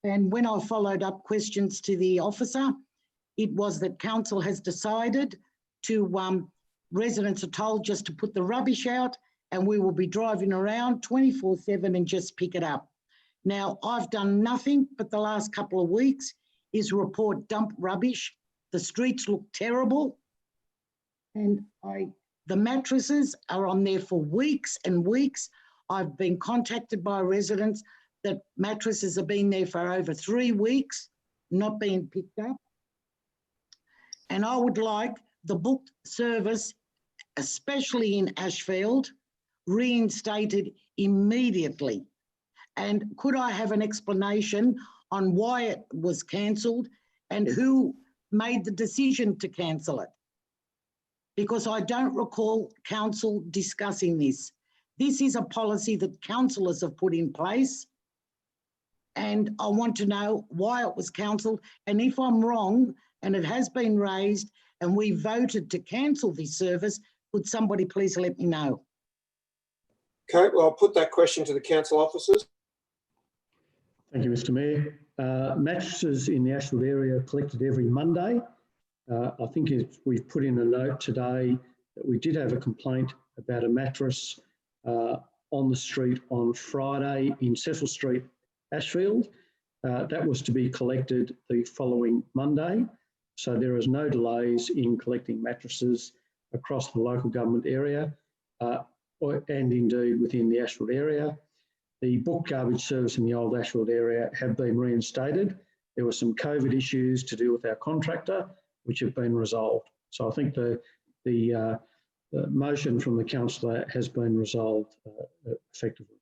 And when I followed up questions to the officer, it was that council has decided to, residents are told just to put the rubbish out and we will be driving around 24/7 and just pick it up. Now, I've done nothing but the last couple of weeks is report dump rubbish. The streets look terrible. And the mattresses are on there for weeks and weeks. I've been contacted by residents that mattresses have been there for over 3 weeks, not being picked up. And I would like the booked service, especially in Ashfield, reinstated immediately. And could I have an explanation on why it was cancelled and who made the decision to cancel it? Because I don't recall council discussing this. This is a policy that councillors have put in place, and I want to know why it was cancelled. And if I'm wrong and it has been raised and we voted to cancel this service, would somebody please let me know? Okay, well, I'll put that question to the council officers. Thank you, Mr Mayor. Mattresses in the Ashfield area are collected every Monday. I think we've put in a note today that we did have a complaint about a mattress on the street on Friday in Cecil Street, Ashfield. That was to be collected the following Monday. So there is no delays in collecting mattresses across the local government area and indeed within the Ashfield area. The booked garbage service in the old Ashfield area have been reinstated. There were some COVID issues to do with our contractor, which have been resolved. So I think the motion from the councillor has been resolved effectively.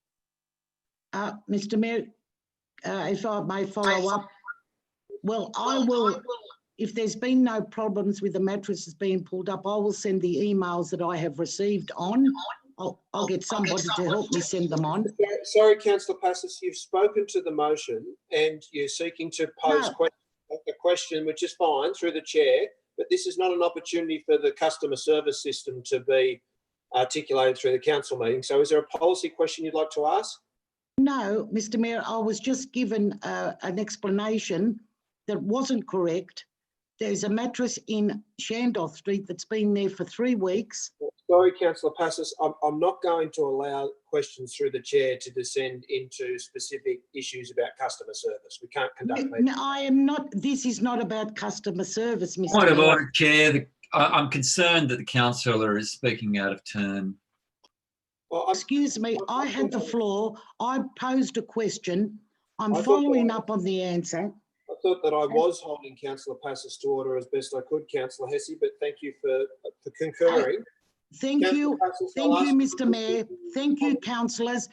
Mr Mayor, if I may follow up, well, I will, if there's been no problems with the mattresses being pulled up, I will send the emails that I have received on. I'll get somebody to help me send them on. Sorry, Councillor Passos, you've spoken to the motion and you're seeking to pose a question, which is fine, through the chair, but this is not an opportunity for the customer service system to be articulated through the council meeting. So is there a policy question you'd like to ask? No, Mr Mayor, I was just given an explanation that wasn't correct. There's a mattress in Chandos Street that's been there for 3 weeks. Sorry, Councillor Passos, I'm not going to allow questions through the chair to descend into specific issues about customer service. We can't conduct meetings. No, I am not. This is not about customer service, Mr Point of Mayor. order, Chair. I'm concerned that the councillor is speaking out of turn. Excuse me, I had the floor. I posed a question. I'm I thought following that- up on the answer. I thought that I was holding Councillor Passos to order as best I could, Councillor Hesse, but thank you for concurring. Thank you. Passos, Thank I'll you, ask Mr. Mayor. Thank you, councillors.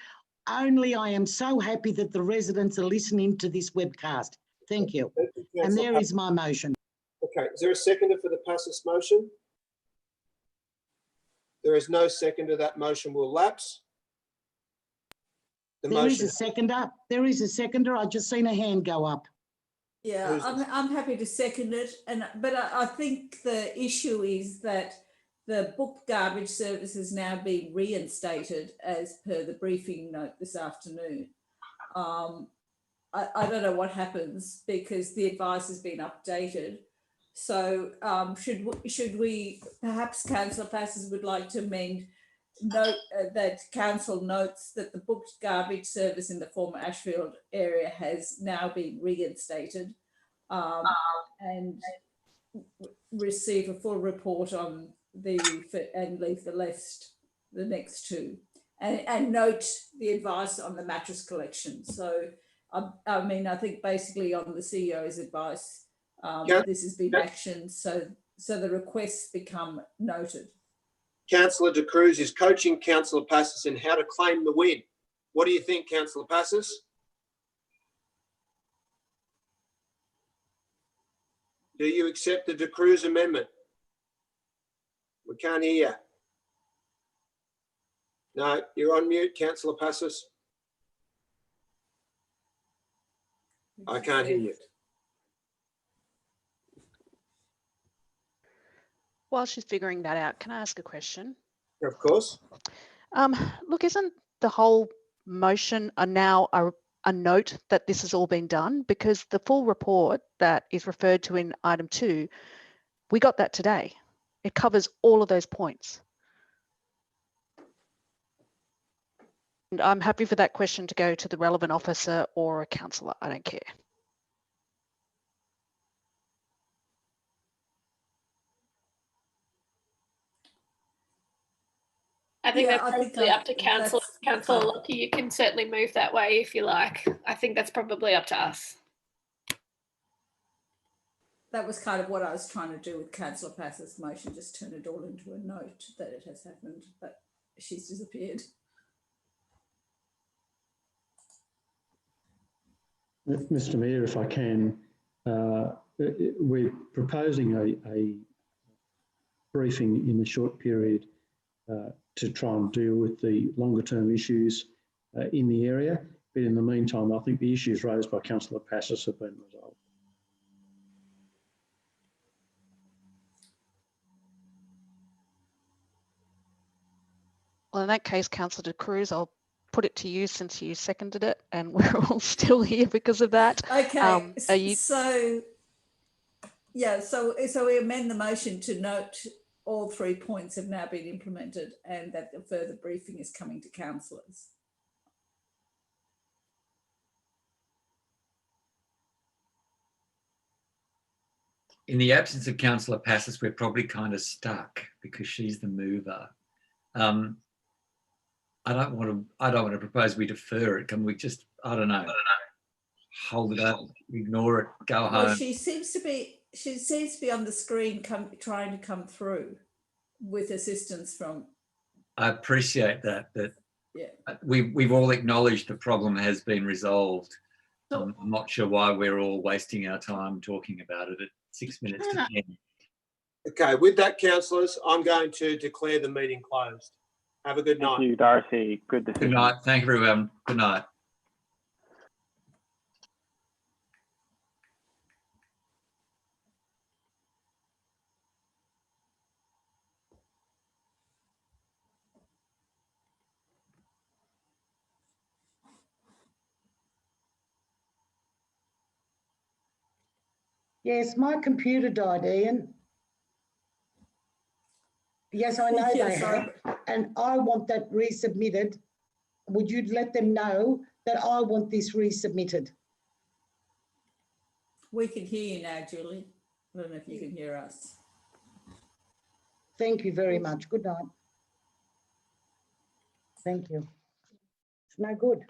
Only I am so happy that the residents are listening to this webcast. Thank you. Thank you, And Councillor there is my motion. Okay, is there a seconder for the Passos motion? There is no seconder. That motion will lapse. There is a seconder. There is a seconder. I just seen a hand go up. Yeah, I'm happy to second it. But I think the issue is that the book garbage service has now been reinstated as per the briefing note this afternoon. I don't know what happens because the advice has been updated. So should we perhaps Councillor Passos would like to amend note that council notes that the booked garbage service in the former Ashfield area has now been reinstated and receive a full report on and leave the next two and note the advice on the mattress collection. So I mean, I think basically on the CEO's advice, this has been actioned, so the requests become noted. Councillor De Cruz is coaching Councillor Passos in how to claim the win. What do you think, Councillor Passos? Do you accept the De Cruz amendment? We can't hear you. No, you're on mute, Councillor Passos. I can't hear you. While she's figuring that out, can I ask a question? Of course. Look, isn't the whole motion now a note that this has all been done? Because the full report that is referred to in item 2, we got that today. It covers all of those points. And I'm happy for that question to go to the relevant officer or a councillor. I don't care. I think Yeah, that's I think probably up to that's Councillor Lockie. You can certainly move that way if you like. I think that's probably up to us. That was kind of what I was trying to do with Councillor Passos' motion, just turn it all into a note that it has happened, but she's disappeared. Mr. Mayor, if I can, we're proposing a briefing in the short period to try and deal with the longer term issues in the area. But in the meantime, I think the issues raised by Councillor Passos have been resolved. Well, in that case, Councillor De Cruz, I'll put it to you since you seconded it and we're all still here because of that. Okay, Are you... so we amend the motion to note all 3 points have now been implemented and that the further briefing is coming to councillors. In the absence of Councillor Passos, we're probably kind of stuck because she's the mover. I don't want to propose we defer it. Can we just, I don't know, hold it up, ignore it, go home? Well, she seems to be on the screen trying to come through with assistance from. I appreciate that, but yeah, we've all acknowledged the problem has been resolved. I'm not sure why we're all wasting our time talking about it at 6 minutes to 10. Okay, with that, councillors, I'm going to declare the meeting closed. Have a good night. Thank you, Darcy. Good decision. Good night. Thank you, everyone. Good night. Yes, my computer died, Ian. Yes, I know Yes, they have. And I want that resubmitted. Would you let them know that I want this resubmitted? We can hear you now, Julie. I don't know if you can hear us. Thank you very much. Good night. Thank you. It's no good.